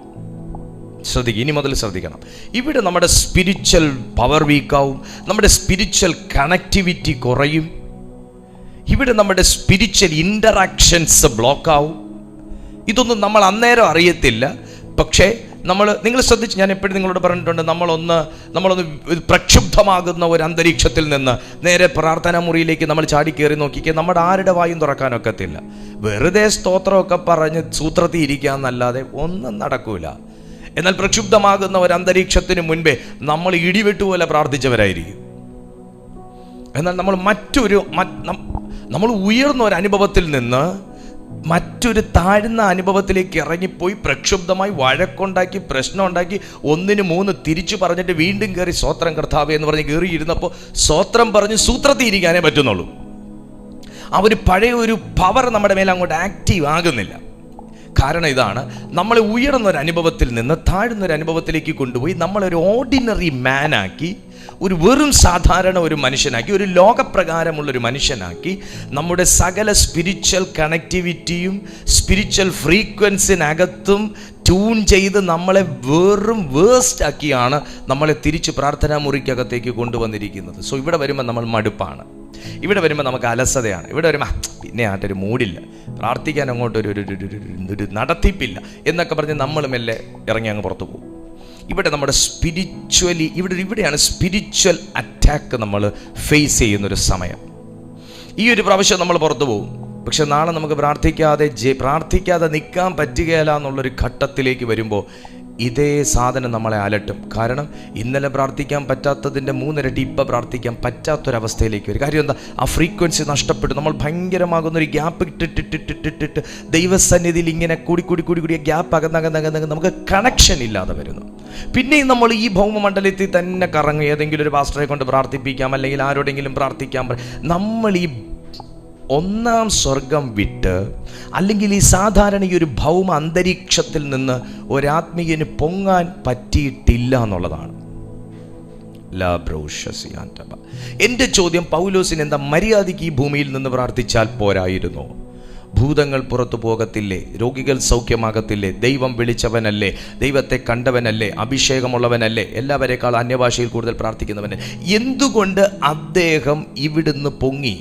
ശ്രദ്ധിക്കുക, ഇനി മുതൽ ശ്രദ്ധിക്കണം. ഇവിടെ നമ്മുടെ സ്പിരിച്വൽ പവർ വീക്കാവും, നമ്മുടെ സ്പിരിച്വൽ കണക്ടിവിറ്റി കുറയും, ഇവിടെ നമ്മുടെ സ്പിരിച്വൽ ഇൻ്ററാക്ഷൻസ് ബ്ലോക്കാവും. ഇതൊന്നും നമ്മൾ അന്നേരം അറിയത്തില്ല. പക്ഷേ നിങ്ങൾ ശ്രദ്ധിച്ച്, ഞാൻ എപ്പോഴും നിങ്ങളോട് പറഞ്ഞിട്ടുണ്ട്, നമ്മളൊന്ന് പ്രക്ഷുബ്ധമാകുന്ന ഒരു അന്തരീക്ഷത്തിൽ നിന്ന് നേരെ പ്രാർത്ഥനാ മുറിയിലേക്ക് നമ്മൾ ചാടിക്കയറി നോക്കിക്കേ, നമ്മുടെ ആരുടെ വായും തുറക്കാനൊക്കത്തില്ല. വെറുതെ സ്തോത്രമൊക്കെ പറഞ്ഞ് സൂത്രത്തിൽ ഇരിക്കാന്നല്ലാതെ ഒന്നും നടക്കൂല. എന്നാൽ പ്രക്ഷുബ്ധമാകുന്ന ഒരു അന്തരീക്ഷത്തിന് മുൻപേ നമ്മൾ ഇടിവെട്ടുപോലെ പ്രാർത്ഥിച്ചവരായിരിക്കും. എന്നാൽ നമ്മൾ ഉയർന്ന ഒരു അനുഭവത്തിൽ നിന്ന് മറ്റൊരു താഴ്ന്ന അനുഭവത്തിലേക്ക് ഇറങ്ങിപ്പോയി പ്രക്ഷുബ്ധമായി വഴക്കുണ്ടാക്കി, പ്രശ്നം ഉണ്ടാക്കി, 1 3 തിരിച്ചു പറഞ്ഞിട്ട് വീണ്ടും കയറി സ്വോത്രം കർത്താവേ എന്ന് പറഞ്ഞ് കയറിയിരുന്നപ്പോൾ സ്വോത്രം പറഞ്ഞ് സൂത്രത്തിൽ ഇരിക്കാനേ പറ്റുന്നുള്ളൂ. ആ ഒരു പഴയ ഒരു പവർ നമ്മുടെ മേലെ അങ്ങോട്ട് ആക്റ്റീവ് ആകുന്നില്ല. കാരണം ഇതാണ്, നമ്മളെ ഉയർന്നൊരു അനുഭവത്തിൽ നിന്ന് താഴ്ന്നൊരു അനുഭവത്തിലേക്ക് കൊണ്ടുപോയി നമ്മളൊരു ഓർഡിനറി മാനാക്കി, ഒരു വെറും സാധാരണ ഒരു മനുഷ്യനാക്കി, ഒരു ലോകപ്രകാരമുള്ളൊരു മനുഷ്യനാക്കി, നമ്മുടെ സകല സ്പിരിച്വൽ കണക്ടിവിറ്റിയും സ്പിരിച്വൽ ഫ്രീക്വൻസിനകത്തും ട്യൂൺ ചെയ്ത് നമ്മളെ വെറും വേസ്റ്റ് ആക്കിയാണ് നമ്മളെ തിരിച്ച് പ്രാർത്ഥനാ മുറിക്കകത്തേക്ക് കൊണ്ടുവന്നിരിക്കുന്നത്. സോ ഇവിടെ വരുമ്പോൾ നമ്മൾ മടുപ്പാണ്, ഇവിടെ വരുമ്പോൾ നമുക്ക് അലസതയാണ്, ഇവിടെ വരുമ്പോൾ പിന്നെ ആട്ടൊരു മൂടില്ല, പ്രാർത്ഥിക്കാൻ അങ്ങോട്ട് ഒരു നടത്തിപ്പില്ല എന്നൊക്കെ പറഞ്ഞ് നമ്മൾ മെല്ലെ ഇറങ്ങി അങ്ങ് പുറത്തു പോകും. ഇവിടെ നമ്മുടെ സ്പിരിച്വലി ഇവിടെയാണ് സ്പിരിച്വൽ അറ്റാക്ക് നമ്മൾ ഫേസ് ചെയ്യുന്നൊരു സമയം. ഈ ഒരു പ്രാവശ്യം നമ്മൾ പുറത്തു പോകും. പക്ഷെ നാളെ നമുക്ക് പ്രാർത്ഥിക്കാതെ നിൽക്കാൻ പറ്റുകയില്ല എന്നുള്ളൊരു ഘട്ടത്തിലേക്ക് വരുമ്പോൾ ഇതേ സാധനം നമ്മളെ അലട്ടും. കാരണം ഇന്നലെ പ്രാർത്ഥിക്കാൻ പറ്റാത്തതിൻ്റെ 3 ഇരട്ടി ഇപ്പം പ്രാർത്ഥിക്കാൻ പറ്റാത്തൊരവസ്ഥയിലേക്ക് വരും. കാര്യം എന്താ? ആ ഫ്രീക്വൻസി നഷ്ടപ്പെട്ടു. നമ്മൾ ഭയങ്കരമാകുന്നൊരു ഗ്യാപ്പ് ഇട്ടിട്ട് ദൈവസന്നിധിയിൽ ഇങ്ങനെ കൂടി ഗ്യാപ്പ് അകന്നകന്നകന്നക നമുക്ക് കണക്ഷൻ ഇല്ലാതെ വരുന്നു. പിന്നെയും നമ്മൾ ഈ ഭൗമമണ്ഡലത്തിൽ തന്നെ കറങ്ങും. ഏതെങ്കിലും ഒരു പാസ്റ്ററെ കൊണ്ട് പ്രാർത്ഥിപ്പിക്കാം, അല്ലെങ്കിൽ ആരോടെങ്കിലും പ്രാർത്ഥിക്കാം. നമ്മൾ ഈ 1ാം സ്വർഗം വിട്ട്, അല്ലെങ്കിൽ ഈ സാധാരണ ഈ ഒരു ഭൗമ അന്തരീക്ഷത്തിൽ നിന്ന് ഒരാത്മീയന് പൊങ്ങാൻ പറ്റിയിട്ടില്ല എന്നുള്ളതാണ്. എൻ്റെ ചോദ്യം, പൗലോസിന് എന്താ മര്യാദയ്ക്ക് ഈ ഭൂമിയിൽ നിന്ന് പ്രാർത്ഥിച്ചാൽ പോരായിരുന്നോ? ഭൂതങ്ങൾ പുറത്തു പോകത്തില്ലേ? രോഗികൾ സൗഖ്യമാകത്തില്ലേ? ദൈവം വിളിച്ചവനല്ലേ? ദൈവത്തെ കണ്ടവനല്ലേ? അഭിഷേകമുള്ളവനല്ലേ? എല്ലാവരെക്കാൾ അന്യഭാഷയിൽ കൂടുതൽ പ്രാർത്ഥിക്കുന്നവന്. എന്തുകൊണ്ട് അദ്ദേഹം ഇവിടുന്ന് പൊങ്ങി?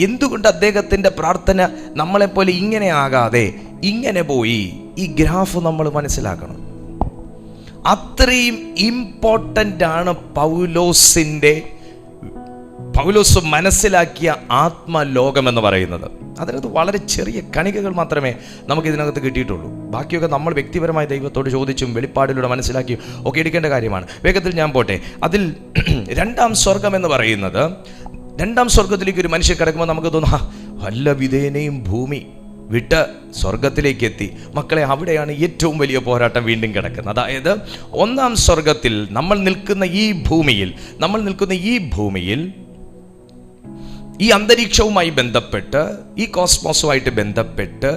എന്തുകൊണ്ട് അദ്ദേഹത്തിൻ്റെ പ്രാർത്ഥന നമ്മളെപ്പോലെ ഇങ്ങനെ ആകാതെ ഇങ്ങനെ പോയി? ഈ ഗ്രാഫ് നമ്മൾ മനസ്സിലാക്കണം. അത്രയും ഇമ്പോർട്ടൻ്റ് ആണ് പൗലോസ് മനസ്സിലാക്കിയ ആത്മലോകം എന്ന് പറയുന്നത്. അതിനകത്ത് വളരെ ചെറിയ കണികകൾ മാത്രമേ നമുക്കിതിനകത്ത് കിട്ടിയിട്ടുള്ളൂ. ബാക്കിയൊക്കെ നമ്മൾ വ്യക്തിപരമായി ദൈവത്തോട് ചോദിച്ചും വെളിപ്പാടിലൂടെ മനസ്സിലാക്കിയും ഒക്കെ എടുക്കേണ്ട കാര്യമാണ്. വേഗത്തിൽ ഞാൻ പോട്ടെ. അതിൽ 2ാം സ്വർഗം എന്ന് പറയുന്നത്, 2ാം സ്വർഗത്തിലേക്ക് ഒരു മനുഷ്യൻ കിടക്കുമ്പോൾ നമുക്ക് തോന്നുന്നു, വല്ല വിധേനയും ഭൂമി വിട്ട് സ്വർഗത്തിലേക്ക് എത്തി. മക്കളെ, അവിടെയാണ് ഏറ്റവും വലിയ പോരാട്ടം വീണ്ടും കിടക്കുന്നത്. അതായത് 1ാം സ്വർഗത്തിൽ നമ്മൾ നിൽക്കുന്ന ഈ ഭൂമിയിൽ ഈ അന്തരീക്ഷവുമായി ബന്ധപ്പെട്ട്, ഈ കോസ്മോസുമായിട്ട് ബന്ധപ്പെട്ട്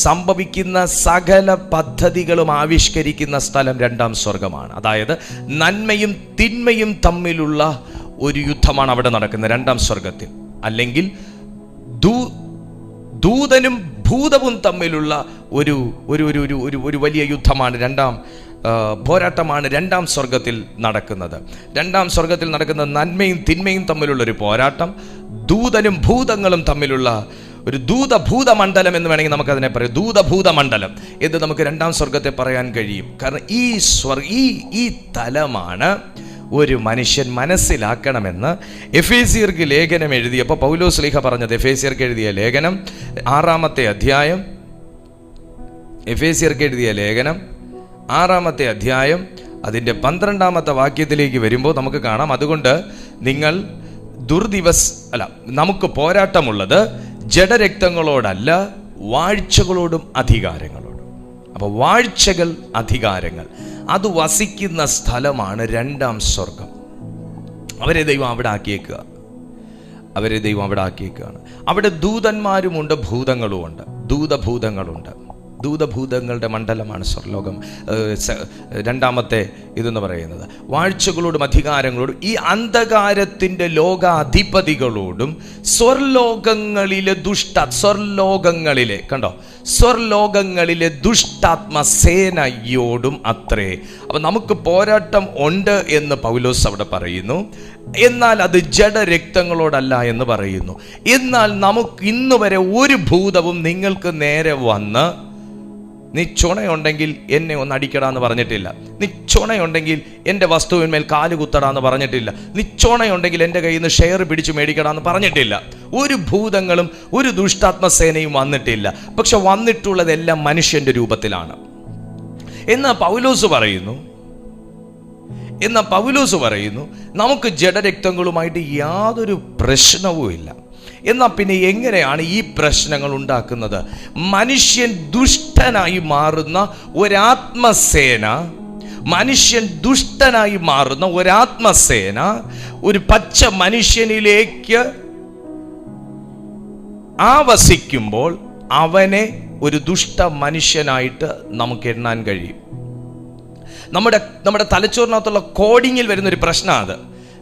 സംഭവിക്കുന്ന സകല പദ്ധതികളും ആവിഷ്കരിക്കുന്ന സ്ഥലം 2ാം സ്വർഗമാണ്. അതായത് നന്മയും തിന്മയും തമ്മിലുള്ള ഒരു യുദ്ധമാണ് അവിടെ നടക്കുന്നത് 2ാം സ്വർഗത്തിൽ. അല്ലെങ്കിൽ ദൂതനും ഭൂതവും തമ്മിലുള്ള ഒരു വലിയ യുദ്ധമാണ്, പോരാട്ടമാണ് 2ാം സ്വർഗത്തിൽ നടക്കുന്നത്. 2ാം സ്വർഗത്തിൽ നടക്കുന്ന നന്മയും തിന്മയും തമ്മിലുള്ളൊരു പോരാട്ടം, ദൂതനും ഭൂതങ്ങളും തമ്മിലുള്ള ഒരു ദൂതഭൂതമണ്ഡലം എന്ന് വേണമെങ്കിൽ നമുക്കതിനെ പറയാം. ദൂതഭൂതമണ്ഡലം എന്ന് നമുക്ക് 2ാം സ്വർഗത്തെ പറയാൻ കഴിയും. കാരണം ഈ തലമാണ് ഒരു മനുഷ്യൻ മനസ്സിലാക്കണമെന്ന് എഫേസ്യർക്ക് ലേഖനം എഴുതിയപ്പോൾ പൗലോസ് ശ്ലീഹ പറഞ്ഞത്. എഫേസ്യർക്ക് എഴുതിയ ലേഖനം 6-ാമത്തെ അധ്യായം, എഫേസ്യർക്ക് എഴുതിയ ലേഖനം 6-ാമത്തെ അധ്യായം അതിൻ്റെ 12-ാമത്തെ വാക്യത്തിലേക്ക് വരുമ്പോൾ നമുക്ക് കാണാം, അതുകൊണ്ട് നിങ്ങൾ നമുക്ക് പോരാട്ടമുള്ളത് ജഡരക്തങ്ങളോടല്ല, വാഴ്ചകളോടും അധികാരങ്ങളോടും. അപ്പോൾ വാഴ്ചകൾ, അധികാരങ്ങൾ, അത് വസിക്കുന്ന സ്ഥലമാണ് 2-ാം സ്വർഗം. അവരെ ദൈവം അവിടെ ആക്കിയേക്കുകയാണ്. അവിടെ ദൂതന്മാരുമുണ്ട്, ഭൂതങ്ങളുമുണ്ട്, ദൂതഭൂതങ്ങളുണ്ട്. ദൂതഭൂതങ്ങളുടെ മണ്ഡലമാണ് സ്വർലോകം. 2-ാമത്തെ ഇതെന്ന് പറയുന്നത് വാഴ്ചകളോടും അധികാരങ്ങളോടും ഈ അന്ധകാരത്തിൻ്റെ ലോകാധിപതികളോടും സ്വർലോകങ്ങളിലെ ദുഷ്ടാത്മസേനയോടും അത്രേ. അപ്പം നമുക്ക് പോരാട്ടം ഉണ്ട് എന്ന് പൗലോസ് അവിടെ പറയുന്നു. എന്നാൽ അത് ജഡരക്തങ്ങളോടല്ല എന്ന് പറയുന്നു. എന്നാൽ നമുക്ക് ഇന്ന് വരെ ഒരു ഭൂതവും നിങ്ങൾക്ക് നേരെ വന്ന് നീ ചുണയുണ്ടെങ്കിൽ എന്നെ ഒന്ന് അടിക്കടാന്ന് പറഞ്ഞിട്ടില്ല. നീ ചുണയുണ്ടെങ്കിൽ എൻ്റെ വസ്തുവിന്മേൽ കാല് കുത്തടാന്ന് പറഞ്ഞിട്ടില്ല. നീ ചുണയുണ്ടെങ്കിൽ എൻ്റെ കയ്യിൽ നിന്ന് ഷെയർ പിടിച്ചു മേടിക്കടാന്ന് പറഞ്ഞിട്ടില്ല. ഒരു ഭൂതങ്ങളും ഒരു ദുഷ്ടാത്മസേനയും വന്നിട്ടില്ല. പക്ഷെ വന്നിട്ടുള്ളതെല്ലാം മനുഷ്യൻ്റെ രൂപത്തിലാണ്. എന്നാൽ പൗലോസ് പറയുന്നു നമുക്ക് ജഡരക്തങ്ങളുമായിട്ട് യാതൊരു പ്രശ്നവുമില്ല. എന്നാൽ പിന്നെ എങ്ങനെയാണ് ഈ പ്രശ്നങ്ങൾ ഉണ്ടാക്കുന്നത്? മനുഷ്യൻ ദുഷ്ടനായി മാറുന്ന ഒരാത്മസേന ഒരു പച്ച മനുഷ്യനിലേക്ക് ആവസിക്കുമ്പോൾ അവനെ ഒരു ദുഷ്ട മനുഷ്യനായിട്ട് നമുക്ക് എണ്ണാൻ കഴിയും. നമ്മുടെ തലച്ചോറിനകത്തുള്ള കോഡിങ്ങിൽ വരുന്നൊരു പ്രശ്നമാണ് അത്.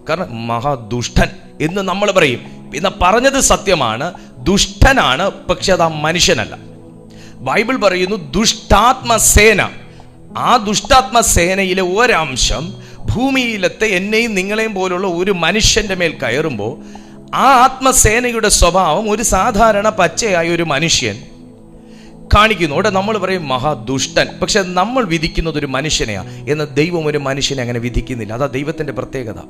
കാരണം മഹാദുഷ്ടൻ എന്ന് നമ്മൾ പറയും. ഇന്ന് പറഞ്ഞത് സത്യമാണ്, ദുഷ്ടനാണ്, പക്ഷെ അത് ആ മനുഷ്യനല്ല. ബൈബിൾ പറയുന്നു ദുഷ്ടാത്മസേന. ആ ദുഷ്ടാത്മസേനയിലെ ഒരംശം ഭൂമിയിലത്തെ എന്നെയും നിങ്ങളെയും പോലുള്ള ഒരു മനുഷ്യന്റെ മേൽ കയറുമ്പോൾ ആ ആത്മസേനയുടെ സ്വഭാവം ഒരു സാധാരണ പച്ചയായ ഒരു മനുഷ്യൻ കാണിക്കുന്നു. അവിടെ നമ്മൾ പറയും മഹാദുഷ്ടൻ, പക്ഷെ നമ്മൾ വിധിക്കുന്നത് ഒരു മനുഷ്യനെയാണ്. എന്നാൽ ദൈവം ഒരു മനുഷ്യനെ അങ്ങനെ വിധിക്കുന്നില്ല. അതാ ദൈവത്തിന്റെ പ്രത്യേകത.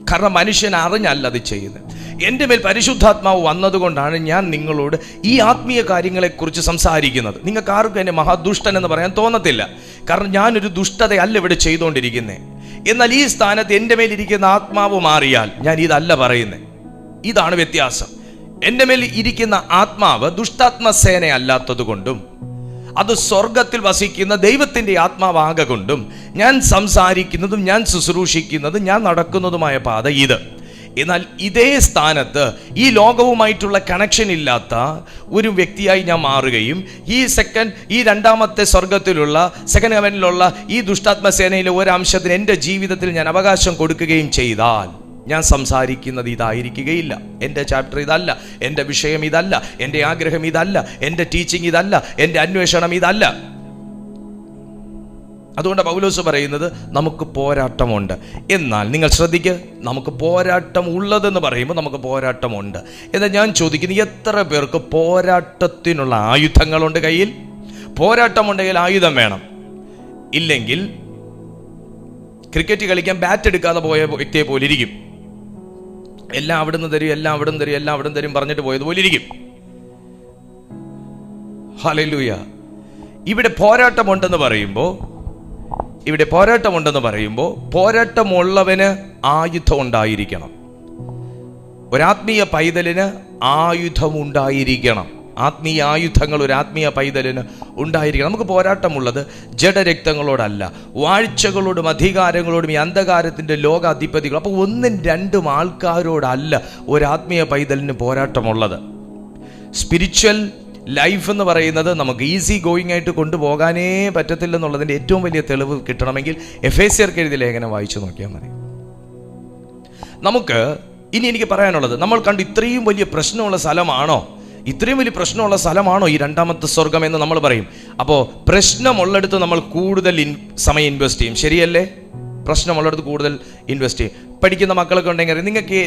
കാരണം മനുഷ്യൻ അറിഞ്ഞല്ല അത് ചെയ്യുന്നത്. എൻ്റെ മേൽ പരിശുദ്ധാത്മാവ് വന്നതുകൊണ്ടാണ് ഞാൻ നിങ്ങളോട് ഈ ആത്മീയ കാര്യങ്ങളെക്കുറിച്ച് സംസാരിക്കുന്നത്. നിങ്ങൾക്ക് ആർക്കും എന്നെ മഹാദുഷ്ടൻ എന്ന് പറയാൻ തോന്നത്തില്ല. കാരണം ഞാനൊരു ദുഷ്ടതയല്ല ഇവിടെ ചെയ്തുകൊണ്ടിരിക്കുന്നത്. എന്നാൽ ഈ സ്ഥാനത്ത് എൻ്റെ മേലിരിക്കുന്ന ആത്മാവ് മാറിയാൽ ഞാൻ ഇതല്ല പറയുന്നത്. ഇതാണ് വ്യത്യാസം. എൻ്റെ മേൽ ഇരിക്കുന്ന ആത്മാവ് ദുഷ്ടാത്മസേന അല്ലാത്തത് കൊണ്ടും അത് സ്വർഗത്തിൽ വസിക്കുന്ന ദൈവത്തിൻ്റെ ആത്മാവാകെ കൊണ്ടും ഞാൻ സംസാരിക്കുന്നതും ഞാൻ ശുശ്രൂഷിക്കുന്നതും ഞാൻ നടക്കുന്നതുമായ പാത ഇത്. എന്നാൽ ഇതേ സ്ഥാനത്ത് ഈ ലോകവുമായിട്ടുള്ള കണക്ഷൻ ഇല്ലാത്ത ഒരു വ്യക്തിയായി ഞാൻ മാറുകയും ഈ 2-ാമത്തെ സ്വർഗത്തിലുള്ള സെക്കൻഡ് ഹെവനിലുള്ള ഈ ദുഷ്ടാത്മസേനയിലെ ഒരംശത്തിന് എൻ്റെ ജീവിതത്തിൽ ഞാൻ അവകാശം കൊടുക്കുകയും ചെയ്താൽ ഞാൻ സംസാരിക്കുന്നത് ഇതായിരിക്കുകയില്ല. എൻ്റെ ചാപ്റ്റർ ഇതല്ല, എൻ്റെ വിഷയം ഇതല്ല, എൻ്റെ ആഗ്രഹം ഇതല്ല, എൻ്റെ ടീച്ചിങ് ഇതല്ല, എൻ്റെ അന്വേഷണം ഇതല്ല. അതുകൊണ്ട് പൗലോസ് പറയുന്നത് നമുക്ക് പോരാട്ടമുണ്ട്. എന്നാൽ നിങ്ങൾ ശ്രദ്ധിക്കുക, നമുക്ക് പോരാട്ടം ഉള്ളതെന്ന് പറയുമ്പോൾ നമുക്ക് പോരാട്ടമുണ്ട്. എന്നാൽ ഞാൻ ചോദിക്കുന്നത്, എത്ര പേർക്ക് പോരാട്ടത്തിനുള്ള ആയുധങ്ങളുണ്ട് കയ്യിൽ? പോരാട്ടമുണ്ടെങ്കിൽ ആയുധം വേണം. ഇല്ലെങ്കിൽ ക്രിക്കറ്റ് കളിക്കാൻ ബാറ്റ് എടുക്കാതെ പോയ വ്യക്തിയെ പോലെ ഇരിക്കും. എല്ലാം അവിടുന്ന് തരും, എല്ലാം അവിടുന്ന് തരും പറഞ്ഞിട്ട് പോയതുപോലെ ഇരിക്കും. ഹല്ലേലൂയ. ഇവിടെ പോരാട്ടമുണ്ടെന്ന് പറയുമ്പോൾ പോരാട്ടമുള്ളവന് ആയുധം ഉണ്ടായിരിക്കണം. ഒരാത്മീയ പൈതലിന് ആയുധമുണ്ടായിരിക്കണം. ആത്മീയ ആയുധങ്ങൾ ഒരു ആത്മീയ പൈതലിന് ഉണ്ടായിരിക്കണം. നമുക്ക് പോരാട്ടമുള്ളത് ജഡരക്തങ്ങളോടല്ല, വാഴ്ചകളോടും അധികാരങ്ങളോടും ഈ അന്ധകാരത്തിൻ്റെ ലോകാധിപതികൾ. അപ്പോൾ 1-2 ആൾക്കാരോടല്ല ഒരാത്മീയ പൈതലിന് പോരാട്ടമുള്ളത്. സ്പിരിച്വൽ ലൈഫ് എന്ന് പറയുന്നത് നമുക്ക് ഈസി ഗോയിങ് ആയിട്ട് കൊണ്ടുപോകാനേ പറ്റത്തില്ലെന്നുള്ളതിൻ്റെ ഏറ്റവും വലിയ തെളിവ് കിട്ടണമെങ്കിൽ എഫേസ്യർക്ക് എഴുതിയ ലേഖനം വായിച്ചു നോക്കിയാൽ മതി. എനിക്ക് പറയാനുള്ളത്, നമ്മൾ കണ്ട് ഇത്രയും വലിയ പ്രശ്നമുള്ള സ്ഥലമാണോ ഈ 2-ാമത്തെ സ്വർഗം എന്ന് നമ്മൾ പറയും. അപ്പോൾ പ്രശ്നമുള്ളിടത്ത് നമ്മൾ കൂടുതൽ സമയം ഇൻവെസ്റ്റ് ചെയ്യും, ശരിയല്ലേ? പ്രശ്നമുള്ളിടത്ത് കൂടുതൽ ഇൻവെസ്റ്റ് ചെയ്യും. പഠിക്കുന്ന മക്കളൊക്കെ ഉണ്ടെങ്കിൽ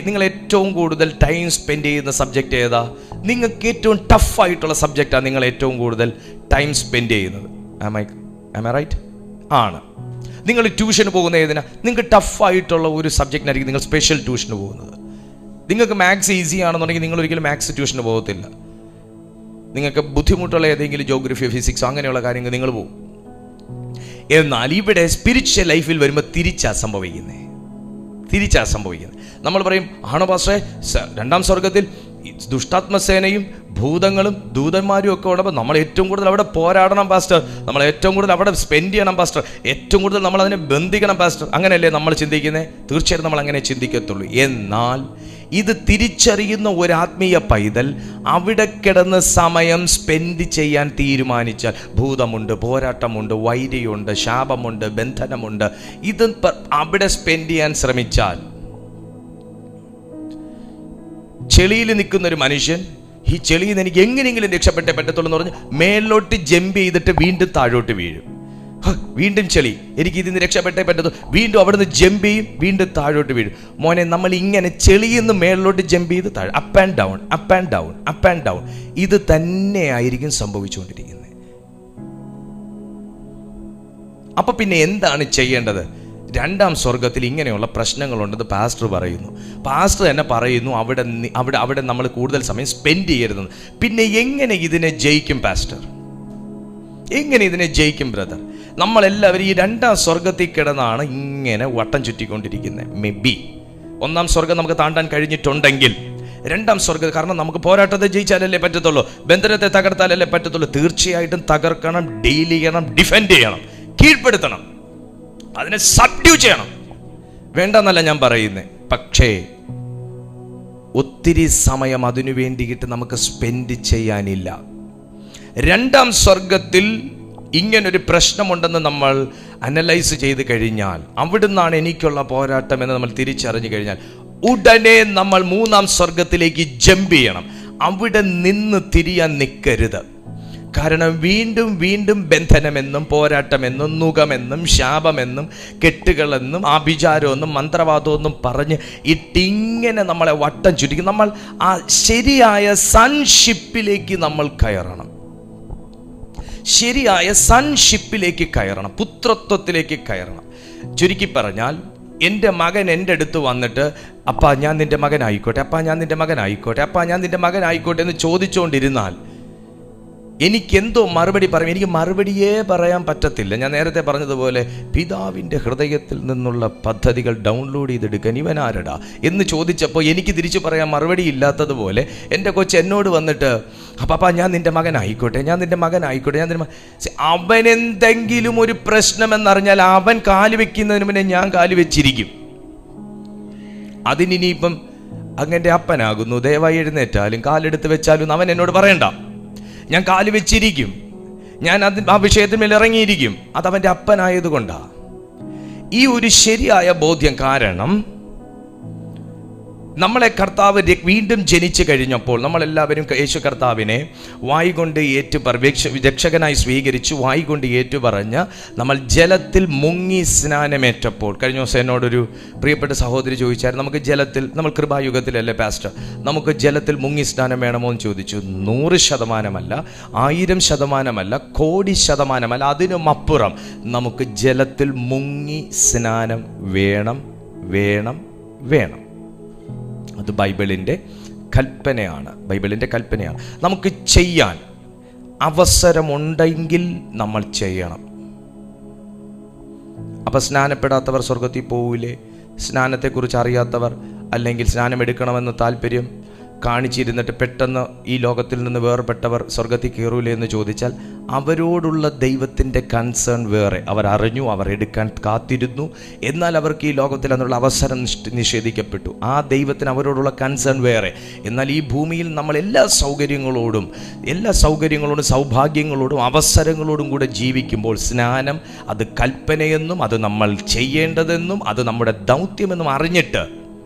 നിങ്ങൾ ഏറ്റവും കൂടുതൽ ടൈം സ്പെൻഡ് ചെയ്യുന്ന സബ്ജക്റ്റ് ഏതാ? നിങ്ങൾക്ക് ഏറ്റവും ടഫായിട്ടുള്ള സബ്ജക്റ്റാണ് നിങ്ങൾ ഏറ്റവും കൂടുതൽ ടൈം സ്പെൻഡ് ചെയ്യുന്നത്. Am I right? ആണ്. നിങ്ങൾ ട്യൂഷന് പോകുന്ന ഏതിനാ? നിങ്ങൾക്ക് ടഫായിട്ടുള്ള ഒരു സബ്ജക്റ്റിനായിരിക്കും നിങ്ങൾ സ്പെഷ്യൽ ട്യൂഷന് പോകുന്നത്. നിങ്ങൾക്ക് മാത്സ് ഈസി ആണെന്നുണ്ടെങ്കിൽ നിങ്ങൾ ഒരിക്കലും മാത്സ് ട്യൂഷന് പോകത്തില്ല. നിങ്ങൾക്ക് ബുദ്ധിമുട്ടുള്ള ഏതെങ്കിലും ജോഗ്രഫിയോ ഫിസിക്സോ അങ്ങനെയുള്ള കാര്യങ്ങൾ നിങ്ങൾ പോകും. എന്നാൽ ഇവിടെ സ്പിരിച്വൽ ലൈഫിൽ വരുമ്പോൾ തിരിച്ചാ സംഭവിക്കുന്നത്. നമ്മൾ പറയും, ആണോ പാസ്റ്ററെ, രണ്ടാം സ്വർഗത്തിൽ ദുഷ്ടാത്മസേനയും ഭൂതങ്ങളും ദൂതന്മാരും ഒക്കെ ഉള്ളപ്പോൾ നമ്മൾ ഏറ്റവും കൂടുതൽ അവിടെ പോരാടണം പാസ്റ്റർ, നമ്മൾ ഏറ്റവും കൂടുതൽ അവിടെ സ്പെൻഡ് ചെയ്യണം പാസ്റ്റർ, ഏറ്റവും കൂടുതൽ നമ്മൾ അതിനെ ബന്ധിക്കണം പാസ്റ്റർ. അങ്ങനെയല്ലേ നമ്മൾ ചിന്തിക്കുന്നത്? തീർച്ചയായിട്ടും നമ്മൾ അങ്ങനെ ചിന്തിക്കത്തുള്ളൂ. എന്നാൽ ഇത് തിരിച്ചറിയുന്ന ഒരു ആത്മീയ പൈതൽ അവിടെ കിടന്ന് സമയം സ്പെൻഡ് ചെയ്യാൻ തീരുമാനിച്ചാൽ, ഭൂതമുണ്ട്, പോരാട്ടമുണ്ട്, വൈരിയുണ്ട്, ശാപമുണ്ട്, ബന്ധനമുണ്ട്, ഇത് അവിടെ സ്പെൻഡ് ചെയ്യാൻ ശ്രമിച്ചാൽ, ചെളിയിൽ നിൽക്കുന്ന ഒരു മനുഷ്യൻ ഈ ചെളിയിൽ നിന്ന് എനിക്ക് എങ്ങനെയെങ്കിലും രക്ഷപ്പെട്ടേ പറ്റത്തുള്ളൂ എന്ന് പറഞ്ഞ് മേലോട്ട് ജമ്പ് ചെയ്തിട്ട് വീണ്ടും താഴോട്ട് വീഴും. വീണ്ടും ചെളി, എനിക്ക് ഇതിൽ നിന്ന് രക്ഷപ്പെട്ടേ പറ്റത്തു, വീണ്ടും അവിടെ നിന്ന് ജമ്പ് ചെയ്യും, വീണ്ടും താഴോട്ട് വീഴും. മോനെ, നമ്മൾ ഇങ്ങനെ ചെളിയിൽ നിന്ന് മേളിലോട്ട് ജമ്പ് ചെയ്ത് താഴെ, up and down, up and down, up and down, ഇത് തന്നെയായിരിക്കും സംഭവിച്ചുകൊണ്ടിരിക്കുന്നത്. അപ്പൊ പിന്നെ എന്താണ് ചെയ്യേണ്ടത്? രണ്ടാം സ്വർഗത്തിൽ ഇങ്ങനെയുള്ള പ്രശ്നങ്ങളുണ്ടെന്ന് പാസ്റ്റർ പറയുന്നു. പാസ്റ്റർ തന്നെ പറയുന്നു അവിടെ നമ്മൾ കൂടുതൽ സമയം സ്പെൻഡ് ചെയ്യരുതെന്ന്. പിന്നെ എങ്ങനെ ഇതിനെ ജയിക്കും പാസ്റ്റർ? എങ്ങനെ ഇതിനെ ജയിക്കും ബ്രദർ? നമ്മളെല്ലാവരും ഈ രണ്ടാം സ്വർഗത്തിൽ കിടന്നാണ് ഇങ്ങനെ വട്ടം ചുറ്റിക്കൊണ്ടിരിക്കുന്നത്. മേ ബി ഒന്നാം സ്വർഗം നമുക്ക് താണ്ടാൻ കഴിഞ്ഞിട്ടുണ്ടെങ്കിൽ രണ്ടാം സ്വർഗം, കാരണം നമുക്ക് പോരാട്ടത്തെ ജയിച്ചാലല്ലേ പറ്റത്തുള്ളൂ, ബന്ധനത്തെ തകർത്താലല്ലേ പറ്റത്തുള്ളൂ. തീർച്ചയായിട്ടും തകർക്കണം, ഡീൽ ചെയ്യണം, ഡിഫെൻഡ് ചെയ്യണം, കീഴ്പ്പെടുത്തണം, അതിനെ സബ്ഡ്യൂ ചെയ്യണം. വേണ്ടെന്നല്ല ഞാൻ പറയുന്നത്. പക്ഷേ ഒത്തിരി സമയം അതിനു വേണ്ടിയിട്ട് നമുക്ക് സ്പെൻഡ് ചെയ്യാനില്ല. രണ്ടാം സ്വർഗത്തിൽ ഇങ്ങനൊരു പ്രശ്നമുണ്ടെന്ന് നമ്മൾ അനലൈസ് ചെയ്ത് കഴിഞ്ഞാൽ, അവിടുന്നാണ് എനിക്കുള്ള പോരാട്ടം എന്ന് നമ്മൾ തിരിച്ചറിഞ്ഞു കഴിഞ്ഞാൽ, ഉടനെ നമ്മൾ മൂന്നാം സ്വർഗത്തിലേക്ക് ജമ്പ് ചെയ്യണം. അവിടെ നിന്ന് തിരിയാൻ നിൽക്കരുത്. കാരണം വീണ്ടും വീണ്ടും ബന്ധനമെന്നും പോരാട്ടമെന്നും നുകമെന്നും ശാപമെന്നും കെട്ടുകളെന്നും ആഭിചാരമെന്നും മന്ത്രവാദമെന്നും പറഞ്ഞ് ഇട്ടിങ്ങനെ നമ്മളെ വട്ടം ചുറ്റിക്കും. നമ്മൾ ആ ശരിയായ സൺഷിപ്പിലേക്ക് നമ്മൾ കയറണം. ശരിയായ സൺഷിപ്പിലേക്ക് കയറണം, പുത്രത്വത്തിലേക്ക് കയറണം. ചുരുക്കി പറഞ്ഞാൽ, എൻ്റെ മകൻ എൻ്റെ അടുത്ത് വന്നിട്ട്, അപ്പാ ഞാൻ നിൻ്റെ മകനായിക്കോട്ടെ, അപ്പാ ഞാൻ നിൻ്റെ മകനായിക്കോട്ടെ, അപ്പാ ഞാൻ നിൻ്റെ മകനായിക്കോട്ടെ എന്ന് ചോദിച്ചുകൊണ്ടിരുന്നാൽ എനിക്കെന്തോ മറുപടി പറയും. എനിക്ക് മറുപടിയേ പറയാൻ പറ്റത്തില്ല. ഞാൻ നേരത്തെ പറഞ്ഞതുപോലെ, പിതാവിൻ്റെ ഹൃദയത്തിൽ നിന്നുള്ള പദ്ധതികൾ ഡൗൺലോഡ് ചെയ്തെടുക്കാൻ ഇവനാരടാ എന്ന് ചോദിച്ചപ്പോൾ എനിക്ക് തിരിച്ചു പറയാൻ മറുപടി ഇല്ലാത്തതുപോലെ എൻ്റെ കൊച്ച് എന്നോട് വന്നിട്ട്, അപ്പാ ഞാൻ നിൻ്റെ മകനായിക്കോട്ടെ, ഞാൻ നിൻ്റെ മകനായിക്കോട്ടെ, ഞാൻ നിൻ്റെ അവനെന്തെങ്കിലും ഒരു പ്രശ്നമെന്നറിഞ്ഞാൽ അവൻ കാല് വെക്കുന്നതിന് മുന്നേ ഞാൻ കാല് വെച്ചിരിക്കും. അതിനിപ്പം അങ്ങൻ്റെ അപ്പനാകുന്നു, ദയവായി എഴുന്നേറ്റാലും കാലെടുത്ത് വെച്ചാലും അവൻ എന്നോട് പറയണ്ട. ഞാൻ കാല് വെച്ചിരിക്കും, ഞാൻ ആ വിഷയത്തിന്മേൽ ഇറങ്ങിയിരിക്കും. അതവൻ്റെ അപ്പനായതുകൊണ്ടാണ്. ഈ ഒരു ശരിയായ ബോധ്യം, കാരണം നമ്മളെ കർത്താവ് വീണ്ടും ജനിച്ചു കഴിഞ്ഞപ്പോൾ നമ്മളെല്ലാവരും യേശു കർത്താവിനെ വായികൊണ്ട് രക്ഷകനായി സ്വീകരിച്ചു, വായികൊണ്ട് ഏറ്റുപറഞ്ഞ് നമ്മൾ ജലത്തിൽ മുങ്ങി സ്നാനമേറ്റപ്പോൾ, കഴിഞ്ഞ ദിവസം എന്നോടൊരു പ്രിയപ്പെട്ട സഹോദരി ചോദിച്ചായിരുന്നു, നമുക്ക് ജലത്തിൽ, നമ്മൾ കൃപായുഗത്തിലല്ലേ പാസ്റ്റർ, നമുക്ക് ജലത്തിൽ മുങ്ങി സ്നാനം വേണമോ എന്ന് ചോദിച്ചു. 100% 1000% കോടി ശതമാനമല്ല, അതിനുമപ്പുറം നമുക്ക് ജലത്തിൽ മുങ്ങി സ്നാനം വേണം, വേണം, വേണം. അത് ബൈബിളിൻ്റെ കൽപ്പനയാണ്. നമുക്ക് ചെയ്യാൻ അവസരമുണ്ടെങ്കിൽ നമ്മൾ ചെയ്യണം. അപ്പം സ്നാനപ്പെടാത്തവർ സ്വർഗത്തിൽ പോവില്ലേ? സ്നാനത്തെക്കുറിച്ച് അറിയാത്തവർ, അല്ലെങ്കിൽ സ്നാനം എടുക്കണമെന്ന് താല്പര്യം കാണിച്ചിരുന്നിട്ട് പെട്ടെന്ന് ഈ ലോകത്തിൽ നിന്ന് വേർപെട്ടവർ സ്വർഗത്തിൽ കയറൂലേ എന്ന് ചോദിച്ചാൽ, അവരോടുള്ള ദൈവത്തിൻ്റെ കൺസേൺ വേറെ. അവർ അറിഞ്ഞു, അവർ എടുക്കാൻ കാത്തിരുന്നു, എന്നാൽ അവർക്ക് ഈ ലോകത്തിൽ അതിനുള്ള അവസരം നിഷേധിക്കപ്പെട്ടു. ആ ദൈവത്തിന് അവരോടുള്ള കൺസേൺ വേറെ. എന്നാൽ ഈ ഭൂമിയിൽ നമ്മൾ എല്ലാ സൗകര്യങ്ങളോടും സൗഭാഗ്യങ്ങളോടും അവസരങ്ങളോടും കൂടെ ജീവിക്കുമ്പോൾ, സ്നാനം അത് കൽപ്പനയെന്നും അത് നമ്മൾ ചെയ്യേണ്ടതെന്നും അത് നമ്മുടെ ദൗത്യമെന്നും അറിഞ്ഞിട്ട്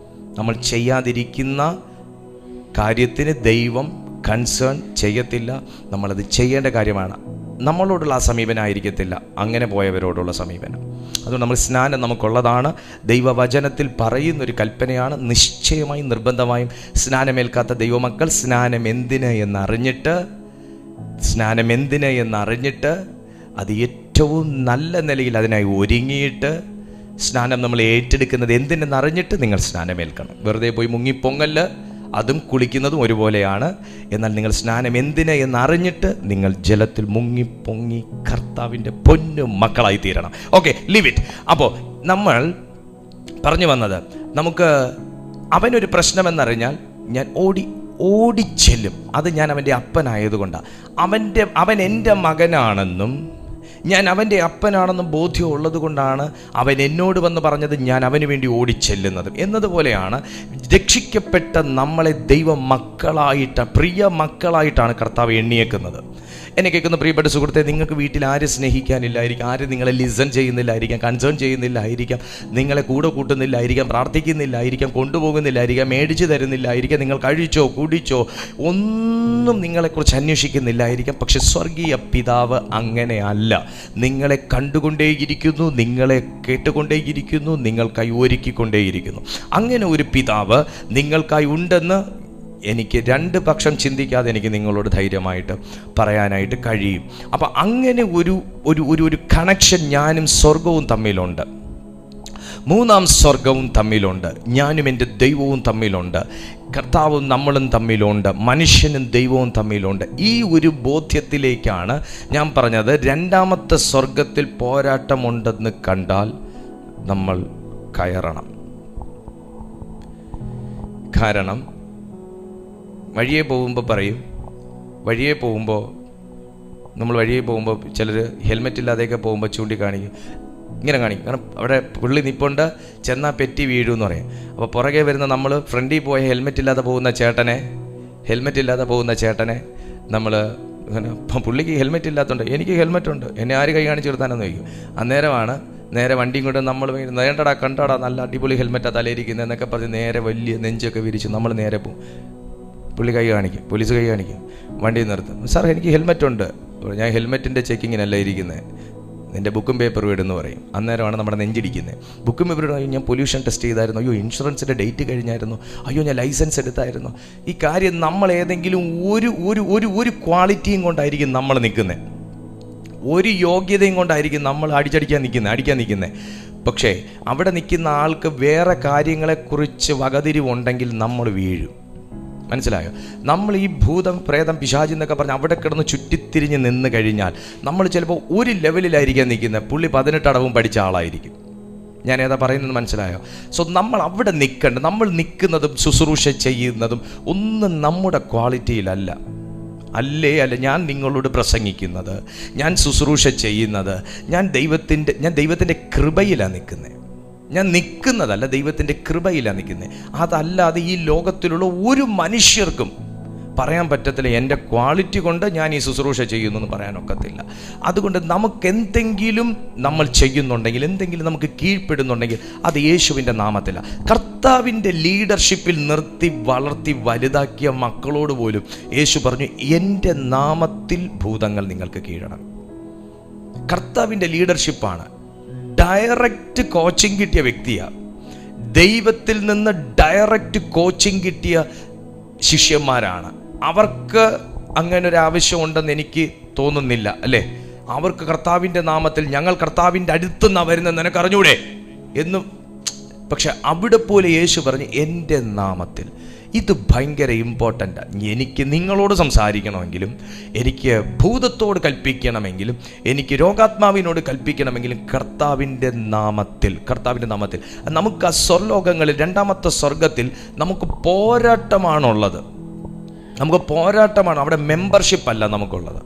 നമ്മൾ ചെയ്യാതിരിക്കുന്ന കാര്യത്തിന് ദൈവം കൺസേൺ ചെയ്യത്തില്ല. നമ്മളത് ചെയ്യേണ്ട കാര്യമാണ്. നമ്മളോടുള്ള ആ സമീപനമായിരിക്കത്തില്ല അങ്ങനെ പോയവരോടുള്ള സമീപനം. അതുകൊണ്ട് നമ്മൾ സ്നാനം നമുക്കുള്ളതാണ്. ദൈവവചനത്തിൽ പറയുന്നൊരു കൽപ്പനയാണ്. നിശ്ചയമായും നിർബന്ധമായും സ്നാനമേൽക്കാത്ത ദൈവമക്കൾ സ്നാനം എന്തിന് എന്നറിഞ്ഞിട്ട് അത് ഏറ്റവും നല്ല നിലയിൽ അതിനായി ഒരുങ്ങിയിട്ട്, സ്നാനം നമ്മൾ ഏറ്റെടുക്കുന്നത് എന്തിനെന്നറിഞ്ഞിട്ട് നിങ്ങൾ സ്നാനമേൽക്കണം. വെറുതെ പോയി മുങ്ങിപ്പൊങ്ങല്, അതും കുളിക്കുന്നതും ഒരുപോലെയാണ്. എന്നാൽ നിങ്ങൾ സ്നാനം എന്തിന് എന്നറിഞ്ഞിട്ട് നിങ്ങൾ ജലത്തിൽ മുങ്ങി പൊങ്ങി കർത്താവിൻ്റെ പൊന്നു മക്കളായി തീരണം. Okay, leave it. അപ്പോൾ നമ്മൾ പറഞ്ഞു വന്നത്, നമുക്ക് അവനൊരു പ്രശ്നമെന്നറിഞ്ഞാൽ ഞാൻ ഓടിച്ചെല്ലും. അത് ഞാൻ അവൻ്റെ അപ്പനായതുകൊണ്ടാണ്. അവൻ എൻ്റെ മകനാണെന്നും ഞാൻ അവൻ്റെ അപ്പനാണെന്നും ബോധ്യമുള്ളത് കൊണ്ടാണ് അവൻ എന്നോട് വന്ന് പറഞ്ഞത് ഞാൻ അവന് വേണ്ടി ഓടിച്ചെല്ലുന്നതും. എന്നതുപോലെയാണ് രക്ഷിക്കപ്പെട്ട നമ്മളെ ദൈവ മക്കളായിട്ട്, പ്രിയ മക്കളായിട്ടാണ് കർത്താവ് എണ്ണിയേക്കുന്നത്. എന്നെ കേൾക്കുന്ന പ്രിയപ്പെട്ട സുഹൃത്തെ, നിങ്ങൾക്ക് വീട്ടിൽ ആരും സ്നേഹിക്കാനില്ലായിരിക്കാം, ആരും നിങ്ങളെ ലിസൺ ചെയ്യുന്നില്ലായിരിക്കാം, കൺസേൺ ചെയ്യുന്നില്ലായിരിക്കാം, നിങ്ങളെ കൂടെ കൂട്ടുന്നില്ലായിരിക്കാം, പ്രാർത്ഥിക്കുന്നില്ലായിരിക്കാം, കൊണ്ടുപോകുന്നില്ലായിരിക്കാം, മേടിച്ചു തരുന്നില്ലായിരിക്കാം, നിങ്ങൾ കഴിച്ചോ കുടിച്ചോ ഒന്നും നിങ്ങളെക്കുറിച്ച് അന്വേഷിക്കുന്നില്ലായിരിക്കാം. പക്ഷെ സ്വർഗീയ പിതാവ് അങ്ങനെയല്ല. നിങ്ങളെ കണ്ടുകൊണ്ടേയിരിക്കുന്നു, നിങ്ങളെ കേട്ടുകൊണ്ടേയിരിക്കുന്നു, നിങ്ങൾക്കായി ഒരുക്കിക്കൊണ്ടേയിരിക്കുന്നു. അങ്ങനെ ഒരു പിതാവ് നിങ്ങൾക്കായി ഉണ്ടെന്ന് എനിക്ക് രണ്ട് പക്ഷം ചിന്തിക്കാതെ എനിക്ക് നിങ്ങളോട് ധൈര്യമായിട്ട് പറയാനായിട്ട് കഴിയും. അപ്പം അങ്ങനെ ഒരു കണക്ഷൻ ഞാനും സ്വർഗവും തമ്മിലുണ്ട്, മൂന്നാം സ്വർഗവും തമ്മിലുണ്ട്, ഞാനും എൻ്റെ ദൈവവും തമ്മിലുണ്ട്, കർത്താവും നമ്മളും തമ്മിലുണ്ട്, മനുഷ്യനും ദൈവവും തമ്മിലുണ്ട്. ഈ ഒരു ബോധ്യത്തിലേക്കാണ് ഞാൻ പറഞ്ഞത്, രണ്ടാമത്തെ സ്വർഗത്തിൽ പോരാട്ടമുണ്ടെന്ന് കണ്ടാൽ നമ്മൾ കയറണം. കാരണം വഴിയെ പോകുമ്പോൾ പറയും, നമ്മൾ വഴിയെ പോകുമ്പോൾ ചിലർ ഹെൽമെറ്റ് ഇല്ലാതെയൊക്കെ പോകുമ്പോൾ ചൂണ്ടിക്കാണിക്കും, ഇങ്ങനെ കാണിക്കും. കാരണം അവിടെ പുള്ളി നിപ്പുണ്ട്, ചെന്നാൽ പെറ്റി വീഴുമെന്ന് പറയും. അപ്പോൾ പുറകെ വരുന്ന നമ്മൾ ഫ്രണ്ടിൽ പോയ ഹെൽമെറ്റ് ഇല്ലാതെ പോകുന്ന ചേട്ടനെ നമ്മൾ അങ്ങനെ, പുള്ളിക്ക് ഹെൽമെറ്റ് ഇല്ലാത്തതുകൊണ്ട് എനിക്ക് ഹെൽമെറ്റ് ഉണ്ട്, എന്നെ ആര് കൈ കാണിച്ച് നിർത്താനെന്ന് ചോദിക്കും. അന്നേരമാണ് നേരെ വണ്ടിയും കൊണ്ട് നമ്മൾ നേണ്ടടാ കണ്ടാടാ നല്ല അടിപൊളി ഹെൽമെറ്റാണ് തലയിരിക്കുന്നത് എന്നൊക്കെ പറഞ്ഞ് നേരെ വലിയ നെഞ്ചൊക്കെ വിരിച്ച് നമ്മൾ നേരെ പോകും. പുള്ളി കൈ കാണിക്കും, പോലീസ് കൈ കാണിക്കും, വണ്ടി നിർത്തും. സാർ എനിക്ക് ഹെൽമെറ്റ് ഉണ്ട്. ഞാൻ ഹെൽമെറ്റിൻ്റെ ചെക്കിങ്ങിനല്ല ഇരിക്കുന്നത്, നിൻ്റെ ബുക്കും പേപ്പറും ഇടുന്നു പറയും. അന്നേരമാണ് നമ്മുടെ നെഞ്ചിടിക്കുന്നത്. ബുക്കും പേപ്പർ ഇടും, ഞാൻ പൊല്യൂഷൻ ടെസ്റ്റ് ചെയ്തായിരുന്നു, അയ്യോ ഇൻഷുറൻസിൻ്റെ ഡേറ്റ് കഴിഞ്ഞായിരുന്നു, അയ്യോ ഞാൻ ലൈസൻസ് എടുത്തായിരുന്നു. ഈ കാര്യം നമ്മൾ ഏതെങ്കിലും ഒരു ക്വാളിറ്റിയും കൊണ്ടായിരിക്കും നമ്മൾ നിൽക്കുന്നത്, ഒരു യോഗ്യതയും കൊണ്ടായിരിക്കും നമ്മൾ അടിക്കാൻ നിൽക്കുന്നത്. പക്ഷേ അവിടെ നിൽക്കുന്ന ആൾക്ക് വേറെ കാര്യങ്ങളെക്കുറിച്ച് വകതിരിവുണ്ടെങ്കിൽ നമ്മൾ വീഴും. മനസ്സിലായോ? നമ്മൾ ഈ ഭൂതം പ്രേതം പിശാചി എന്നൊക്കെ പറഞ്ഞ് അവിടെ കിടന്ന് ചുറ്റിത്തിരിഞ്ഞ് നിന്ന് കഴിഞ്ഞാൽ നമ്മൾ ചിലപ്പോൾ ഒരു ലെവലിലായിരിക്കാൻ നിൽക്കുന്നത്, പുള്ളി 18 അടവും പഠിച്ച ആളായിരിക്കും. ഞാൻ ഏതാ പറയുന്നത് മനസ്സിലായോ? സോ നമ്മൾ അവിടെ നിൽക്കേണ്ട, നമ്മൾ നിൽക്കുന്നതും ശുശ്രൂഷ ചെയ്യുന്നതും ഒന്നും നമ്മുടെ ക്വാളിറ്റിയിലല്ല. അല്ല ഞാൻ നിങ്ങളോട് പ്രസംഗിക്കുന്നത്, ഞാൻ ശുശ്രൂഷ ചെയ്യുന്നത്, ഞാൻ ദൈവത്തിൻ്റെ കൃപയിലാണ് നിൽക്കുന്നത്. ഞാൻ നിൽക്കുന്നതല്ല, ദൈവത്തിൻ്റെ കൃപയിലാണ് നിൽക്കുന്നത്. അതല്ലാതെ ഈ ലോകത്തിലുള്ള ഒരു മനുഷ്യർക്കും പറയാൻ പറ്റത്തില്ല എൻ്റെ ക്വാളിറ്റി കൊണ്ട് ഞാൻ ഈ ശുശ്രൂഷ ചെയ്യുന്നു എന്ന് പറയാനൊക്കത്തില്ല. അതുകൊണ്ട് നമുക്കെന്തെങ്കിലും നമ്മൾ ചെയ്യുന്നുണ്ടെങ്കിൽ, എന്തെങ്കിലും നമുക്ക് കീഴ്പ്പെടുന്നുണ്ടെങ്കിൽ അത് യേശുവിൻ്റെ നാമത്തിലാണ്. കർത്താവിൻ്റെ ലീഡർഷിപ്പിൽ നിർത്തി വളർത്തി വലുതാക്കിയ മക്കളോട് പോലും യേശു പറഞ്ഞു, എൻ്റെ നാമത്തിൽ ഭൂതങ്ങൾ നിങ്ങൾക്ക് കീഴടങ്ങും. കർത്താവിൻ്റെ ലീഡർഷിപ്പാണ്. ഡയറക്റ്റ് കോച്ചിങ് കിട്ടിയ വ്യക്തിയാണ്, ദൈവത്തിൽ നിന്ന് ഡയറക്റ്റ് കോച്ചിങ് കിട്ടിയ ശിഷ്യന്മാരാണ്. അവർക്ക് അങ്ങനെ ഒരു ആവശ്യമുണ്ടെന്ന് എനിക്ക് തോന്നുന്നില്ല, അല്ലേ? അവർക്ക് കർത്താവിൻ്റെ നാമത്തിൽ ഞങ്ങൾ കർത്താവിൻ്റെ അടുത്തുനിന്നാണ് വരുന്നത് നിനക്ക് അറിഞ്ഞൂടെ എന്ന്. പക്ഷെ അവിടെ പോലെ യേശു പറഞ്ഞു എൻ്റെ നാമത്തിൽ. ഇത് ഭയങ്കര ഇമ്പോർട്ടൻ്റാണ്. എനിക്ക് നിങ്ങളോട് സംസാരിക്കണമെങ്കിലും, എനിക്ക് ഭൂതത്തോട് കൽപ്പിക്കണമെങ്കിലും, എനിക്ക് രോഗാത്മാവിനോട് കൽപ്പിക്കണമെങ്കിലും കർത്താവിൻ്റെ നാമത്തിൽ നമുക്ക് ആ സ്വർലോകങ്ങളിൽ രണ്ടാമത്തെ സ്വർഗത്തിൽ നമുക്ക് പോരാട്ടമാണുള്ളത്. അവിടെ മെമ്പർഷിപ്പ് അല്ല നമുക്കുള്ളത്.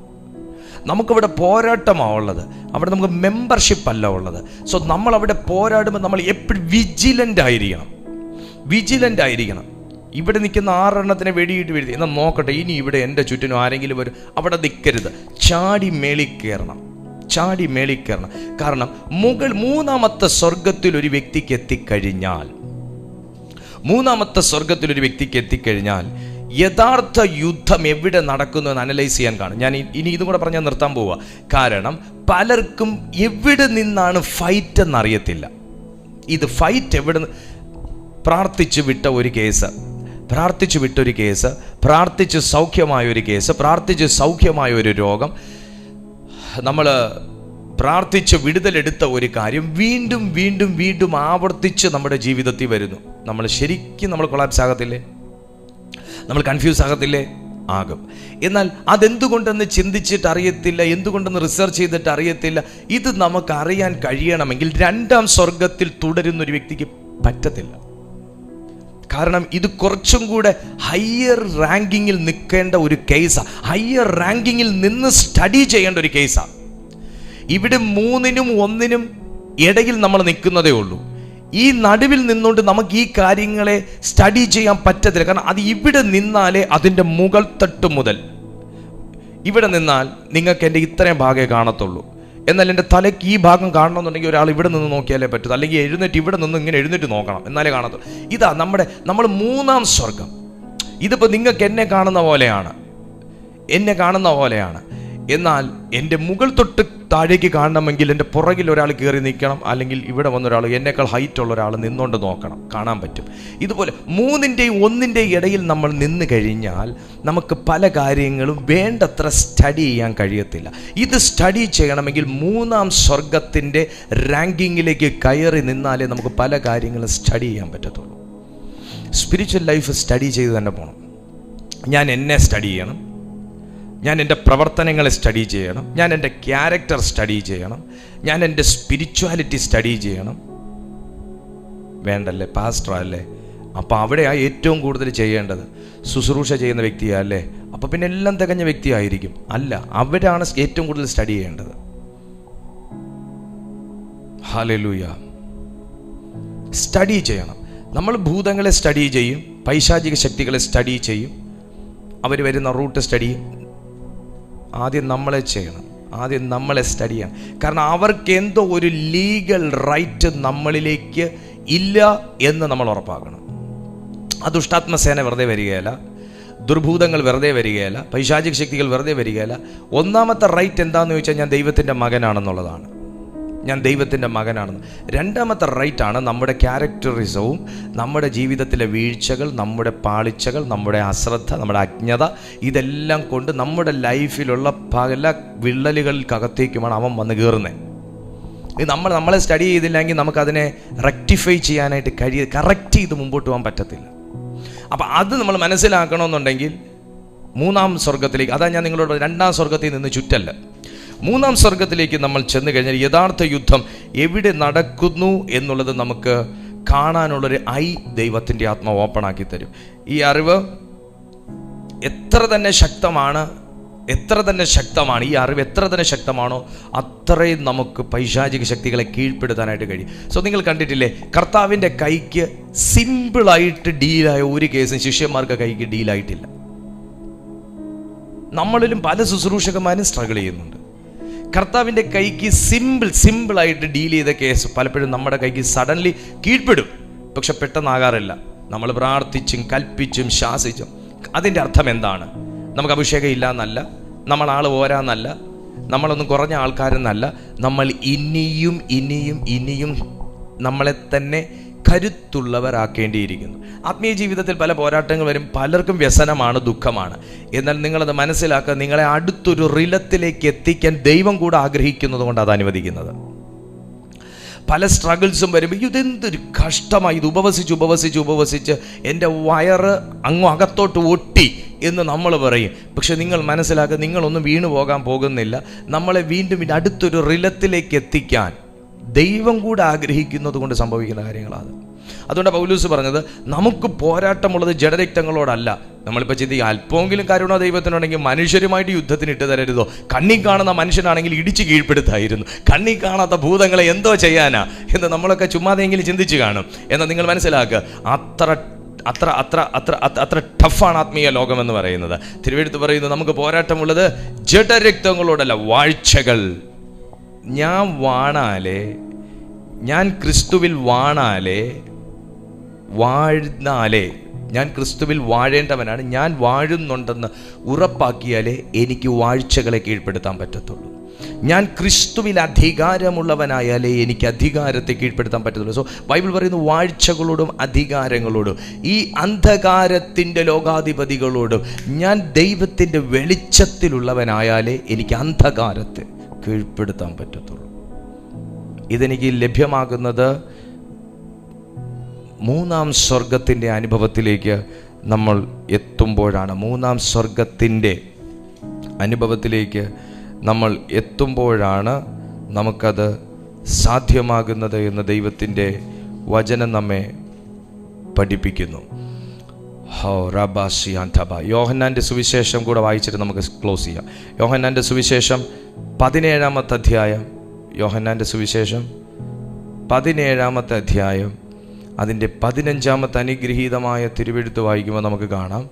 നമുക്കിവിടെ പോരാട്ടമാണുള്ളത്, അവിടെ നമുക്ക് മെമ്പർഷിപ്പ് അല്ല ഉള്ളത്. സോ നമ്മളവിടെ പോരാടുമ്പോൾ നമ്മൾ എപ്പോഴും വിജിലൻ്റ് ആയിരിക്കണം. ഇവിടെ നിൽക്കുന്ന 6 എണ്ണത്തിനെ വെടിയിട്ട് വീഴ്ത്തി എന്നാൽ നോക്കട്ടെ, ഇനി ഇവിടെ എൻ്റെ ചുറ്റിനും ആരെങ്കിലും വരും, അവിടെ നിൽക്കരുത്, ചാടി മേളിൽ കയറണം. കാരണം മൂന്നാമത്തെ സ്വർഗത്തിൽ ഒരു വ്യക്തിക്ക് എത്തിക്കഴിഞ്ഞാൽ യഥാർത്ഥ യുദ്ധം എവിടെ നടക്കുന്നു എന്ന് അനലൈസ് ചെയ്യാൻ കാണും. ഞാൻ ഇനി ഇതും കൂടെ പറഞ്ഞാൽ നിർത്താൻ പോവുക. കാരണം പലർക്കും എവിടെ നിന്നാണ് ഫൈറ്റ് എന്നറിയത്തില്ല. ഇത് ഫൈറ്റ് എവിടെ പ്രാർത്ഥിച്ചു വിട്ട ഒരു കേസ്, പ്രാർത്ഥിച്ച് സൗഖ്യമായ ഒരു രോഗം, നമ്മൾ പ്രാർത്ഥിച്ച് വിടുതലെടുത്ത ഒരു കാര്യം വീണ്ടും ആവർത്തിച്ച് നമ്മുടെ ജീവിതത്തിൽ വരുന്നു. നമ്മൾ കൊളാപ്സ് ആകത്തില്ലേ? നമ്മൾ കൺഫ്യൂസ് ആകത്തില്ലേ? ആകും. എന്നാൽ അതെന്തുകൊണ്ടെന്ന് ചിന്തിച്ചിട്ട് അറിയത്തില്ല, എന്തുകൊണ്ടെന്ന് റിസർച്ച് ചെയ്തിട്ട് അറിയത്തില്ല. ഇത് നമുക്ക് അറിയാൻ കഴിയണമെങ്കിൽ രണ്ടാം സ്വർഗത്തിൽ തുടരുന്നൊരു വ്യക്തിക്ക് പറ്റത്തില്ല. കാരണം ഇത് കുറച്ചും കൂടെ ഹയർ റാങ്കിങ്ങിൽ നിൽക്കേണ്ട ഒരു കേസാണ്. ഹയർ റാങ്കിങ്ങിൽ നിന്ന് സ്റ്റഡി ചെയ്യേണ്ട ഒരു കേസാണ്. ഇവിടെ 3നും 1നും ഇടയിൽ നമ്മൾ നിൽക്കുന്നതേ ഉള്ളൂ. ഈ നടുവിൽ നിന്നുകൊണ്ട് നമുക്ക് ഈ കാര്യങ്ങളെ സ്റ്റഡി ചെയ്യാൻ പറ്റത്തില്ല. കാരണം അത് ഇവിടെ നിന്നാലേ അതിൻ്റെ മുകൾ തട്ട് മുതൽ ഇവിടെ നിന്നാൽ നിങ്ങൾക്ക് എൻ്റെ ഇത്രയും ഭാഗമേ കാണത്തുള്ളൂ. എന്നാൽ എൻ്റെ തലയ്ക്ക് ഈ ഭാഗം കാണണമെന്നുണ്ടെങ്കിൽ ഒരാൾ ഇവിടെ നിന്ന് നോക്കിയാലേ പറ്റൂ. അല്ലെങ്കിൽ എഴുന്നേറ്റ് ഇവിടെ നിന്ന് ഇങ്ങനെ എഴുന്നേറ്റ് നോക്കണം, എന്നാലേ കാണത്തുള്ളൂ. ഇതാ നമ്മൾ 3-ാം സ്വർഗം. ഇതിപ്പോൾ നിങ്ങൾക്ക് എന്നെ കാണുന്ന പോലെയാണ്. എന്നാൽ എൻ്റെ മുകൾ തൊട്ട് താഴേക്ക് കാണണമെങ്കിൽ എൻ്റെ പുറകിൽ ഒരാൾ കയറി നിൽക്കണം, അല്ലെങ്കിൽ ഇവിടെ വന്നൊരാൾ എന്നേക്കാൾ ഹൈറ്റ് ഉള്ള ഒരാൾ നിന്നുകൊണ്ട് നോക്കണം, കാണാൻ പറ്റും. ഇതുപോലെ 3ൻ്റെയും 1ൻ്റെയും ഇടയിൽ നമ്മൾ നിന്ന് കഴിഞ്ഞാൽ നമുക്ക് പല കാര്യങ്ങളും വേണ്ടത്ര സ്റ്റഡി ചെയ്യാൻ കഴിയത്തില്ല. ഇത് സ്റ്റഡി ചെയ്യണമെങ്കിൽ 3-ാം സ്വർഗത്തിൻ്റെ റാങ്കിങ്ങിലേക്ക് കയറി നിന്നാലേ നമുക്ക് പല കാര്യങ്ങളും സ്റ്റഡി ചെയ്യാൻ പറ്റത്തുള്ളൂ. സ്പിരിച്വൽ ലൈഫ് സ്റ്റഡി ചെയ്ത് തന്നെ പോകണം. ഞാൻ എന്നെ സ്റ്റഡി ചെയ്യണം, ഞാൻ എൻ്റെ പ്രവർത്തനങ്ങളെ സ്റ്റഡി ചെയ്യണം, ഞാൻ എൻ്റെ ക്യാരക്ടർ സ്റ്റഡി ചെയ്യണം, ഞാൻ എൻ്റെ സ്പിരിച്വാലിറ്റി സ്റ്റഡി ചെയ്യണം. വേണ്ടല്ലേ? പാസ്റ്ററല്ലേ? അപ്പോൾ അവിടെയാണ് ഏറ്റവും കൂടുതൽ ചെയ്യേണ്ടത്. ശുശ്രൂഷ ചെയ്യുന്ന വ്യക്തിയല്ലേ? അപ്പോൾ പിന്നെ എല്ലാം തികഞ്ഞ വ്യക്തിയായിരിക്കും? അല്ല, അവിടെയാണ് ഏറ്റവും കൂടുതൽ സ്റ്റഡി ചെയ്യേണ്ടത്. ഹല്ലേലൂയ. സ്റ്റഡി ചെയ്യണം. നമ്മൾ ഭൂതങ്ങളെ സ്റ്റഡി ചെയ്യും, പൈശാചിക ശക്തികളെ സ്റ്റഡി ചെയ്യും, അവർ വരുന്ന റൂട്ട് സ്റ്റഡി ചെയ്യും. ആദ്യം നമ്മളെ ചെയ്യണം, ആദ്യം നമ്മളെ സ്റ്റഡി ചെയ്യണം. കാരണം അവർക്ക് എന്തോ ഒരു ലീഗൽ റൈറ്റ് നമ്മളിലേക്ക് ഇല്ല എന്ന് നമ്മൾ ഉറപ്പാക്കണം. ആ ദുഷ്ടാത്മസേന വെറുതെ വരികയല്ല, ദുർഭൂതങ്ങൾ വെറുതെ വരികയല്ല, പൈശാചിക ശക്തികൾ വെറുതെ വരികയല്ല. ഒന്നാമത്തെ റൈറ്റ് എന്താണെന്ന് ചോദിച്ചാൽ ഞാൻ ദൈവത്തിൻ്റെ മകനാണെന്നുള്ളതാണ്. ഞാൻ ദൈവത്തിൻ്റെ മകനാണെന്ന്. രണ്ടാമത്തെ റൈറ്റാണ് നമ്മുടെ ക്യാരക്ടറിസവും, നമ്മുടെ ജീവിതത്തിലെ വീഴ്ചകൾ, നമ്മുടെ പാളിച്ചകൾ, നമ്മുടെ അശ്രദ്ധ, നമ്മുടെ അജ്ഞത, ഇതെല്ലാം കൊണ്ട് നമ്മുടെ ലൈഫിലുള്ള പല വിള്ളലുകൾക്കകത്തേക്കുമാണ് അവൻ വന്ന് കയറുന്നത്. ഇത് നമ്മളെ സ്റ്റഡി ചെയ്തില്ലെങ്കിൽ നമുക്കതിനെ റെക്ടിഫൈ ചെയ്യാനായിട്ട് കറക്റ്റ് ചെയ്ത് മുമ്പോട്ട് പോകാൻ പറ്റത്തില്ല. അപ്പം അത് നമ്മൾ മനസ്സിലാക്കണമെന്നുണ്ടെങ്കിൽ 3-ാം സ്വർഗത്തിലേക്ക്, അതാ ഞാൻ നിങ്ങളോട് 2-ാം സ്വർഗത്തിൽ നിന്ന് ചുറ്റല്ല, 3-ാം സ്വർഗത്തിലേക്ക് നമ്മൾ ചെന്ന് കഴിഞ്ഞാൽ യഥാർത്ഥ യുദ്ധം എവിടെ നടക്കുന്നു എന്നുള്ളത് നമുക്ക് കാണാനുള്ളൊരു ദൈവത്തിൻ്റെ ആത്മാവ് ഓപ്പണാക്കി തരും. ഈ അറിവ് എത്ര തന്നെ ശക്തമാണ്, ഈ അറിവ് എത്ര തന്നെ ശക്തമാണോ അത്രയും നമുക്ക് പൈശാചിക ശക്തികളെ കീഴ്പ്പെടുത്താനായിട്ട് കഴിയും. സോ നിങ്ങൾ കണ്ടിട്ടില്ലേ, കർത്താവിൻ്റെ കൈക്ക് സിമ്പിളായിട്ട് ഡീലായ ഒരു കേസും ശിഷ്യന്മാർക്ക് കൈക്ക് ഡീലായിട്ടില്ല. നമ്മളിലും പല ശുശ്രൂഷകന്മാരും സ്ട്രഗിൾ ചെയ്യുന്നുണ്ട്. കർത്താവിൻ്റെ കൈക്ക് സിമ്പിളായിട്ട് ഡീൽ ചെയ്ത കേസ് പലപ്പോഴും നമ്മുടെ കൈക്ക് സഡൻലി കീഴ്പ്പെടും, പക്ഷെ പെട്ടെന്നാകാറില്ല. നമ്മൾ പ്രാർത്ഥിച്ചും കൽപ്പിച്ചും ശാസിച്ചും. അതിൻ്റെ അർത്ഥം എന്താണ്? നമുക്ക് അഭിഷേകം ഇല്ല എന്നല്ല, നമ്മൾ ആൾ പോരാന്നല്ല, നമ്മളൊന്നും കുറഞ്ഞ ആൾക്കാരെന്നല്ല. നമ്മൾ ഇനിയും നമ്മളെ തന്നെ കരുത്തുള്ളവരാക്കേണ്ടിയിരിക്കുന്നു. ആത്മീയ ജീവിതത്തിൽ പല പോരാട്ടങ്ങൾ വരും, പലർക്കും വ്യസനമാണ്, ദുഃഖമാണ്. എന്നാൽ നിങ്ങളത് മനസ്സിലാക്കുക, നിങ്ങളെ അടുത്തൊരു റിലത്തിലേക്ക് എത്തിക്കാൻ ദൈവം കൂടെ ആഗ്രഹിക്കുന്നത് കൊണ്ട് അത് അനുവദിക്കുന്നത്. പല സ്ട്രഗിൾസും വരുമ്പോൾ ഇതെന്തൊരു കഷ്ടമായി, ഇത് ഉപവസിച്ച് എൻ്റെ വയറ് അങ്ങ് അകത്തോട്ട് ഒട്ടി എന്ന് നമ്മൾ പറയും. പക്ഷെ നിങ്ങൾ മനസ്സിലാക്കുക, നിങ്ങളൊന്നും വീണു പോകാൻ പോകുന്നില്ല. നമ്മളെ വീണ്ടും അടുത്തൊരു റിലത്തിലേക്ക് എത്തിക്കാൻ ദൈവം കൂടെ ആഗ്രഹിക്കുന്നത് കൊണ്ട് സംഭവിക്കുന്ന കാര്യങ്ങളാണ്. അതുകൊണ്ട് പൗലോസ് പറഞ്ഞത്, നമുക്ക് പോരാട്ടമുള്ളത് ജഡരക്തങ്ങളോടല്ല. നമ്മളിപ്പോൾ ചിന്തിക്കുക, അല്പമെങ്കിലും കരുണ ദൈവത്തിനുണ്ടെങ്കിൽ മനുഷ്യരുമായിട്ട് യുദ്ധത്തിന് ഇട്ട് തരരുതോ? കണ്ണി കാണുന്ന മനുഷ്യനാണെങ്കിൽ ഇടിച്ച് കീഴ്പ്പെടുത്തായിരുന്നു, കണ്ണി കാണാത്ത ഭൂതങ്ങളെ എന്തോ ചെയ്യാനാ എന്ന് നമ്മളൊക്കെ ചുമ്മാതെങ്കിലും ചിന്തിച്ച് കാണും. എന്നാൽ നിങ്ങൾ മനസ്സിലാക്കുക, അത്ര ടഫാണ് ആത്മീയ ലോകമെന്ന് പറയുന്നത്. തിരുവെഴുത്ത് പറയുന്നത്, നമുക്ക് പോരാട്ടമുള്ളത് ജഡരക്തങ്ങളോടല്ല, വാഴ്ചകൾ. ഞാൻ ക്രിസ്തുവിൽ വാഴേണ്ടവനാണ്. ഞാൻ വാഴുന്നുണ്ടെന്ന് ഉറപ്പാക്കിയാലേ എനിക്ക് വാഴ്ചകളെ കീഴ്പ്പെടുത്താൻ പറ്റത്തുള്ളൂ. ഞാൻ ക്രിസ്തുവിൽ അധികാരമുള്ളവനായാലേ എനിക്ക് അധികാരത്തെ കീഴ്പ്പെടുത്താൻ പറ്റത്തുള്ളൂ. സോ ബൈബിൾ പറയുന്നു, വാഴ്ചകളോടും അധികാരങ്ങളോടും ഈ അന്ധകാരത്തിൻ്റെ ലോകാധിപതികളോടും ഞാൻ ദൈവത്തിൻ്റെ വെളിച്ചത്തിലുള്ളവനായാലേ എനിക്ക് അന്ധകാരത്തെ കീഴ്പ്പെടുത്താൻ പറ്റത്തുള്ളൂ. ഇതെനിക്ക് ലഭ്യമാകുന്നത് 3-ാം സ്വർഗത്തിൻ്റെ അനുഭവത്തിലേക്ക് നമ്മൾ എത്തുമ്പോഴാണ്, മൂന്നാം സ്വർഗത്തിൻ്റെ അനുഭവത്തിലേക്ക് നമ്മൾ എത്തുമ്പോഴാണ് നമുക്കത് സാധ്യമാകുന്നത് എന്ന് ദൈവത്തിൻ്റെ വചനം നമ്മെ പഠിപ്പിക്കുന്നു. യോഹന്നാൻ്റെ സുവിശേഷം കൂടെ വായിച്ചിട്ട് നമുക്ക് ക്ലോസ് ചെയ്യാം. യോഹന്നാൻ്റെ സുവിശേഷം 17-ാമത്തെ അധ്യായം, യോഹന്നാൻ്റെ സുവിശേഷം 17-ാമത്തെ അധ്യായം, അതിൻ്റെ 15-ാമത്തെ അനുഗ്രഹീതമായ തിരുവെഴുത്ത് വായിക്കുമ്പോൾ നമുക്ക് കാണാം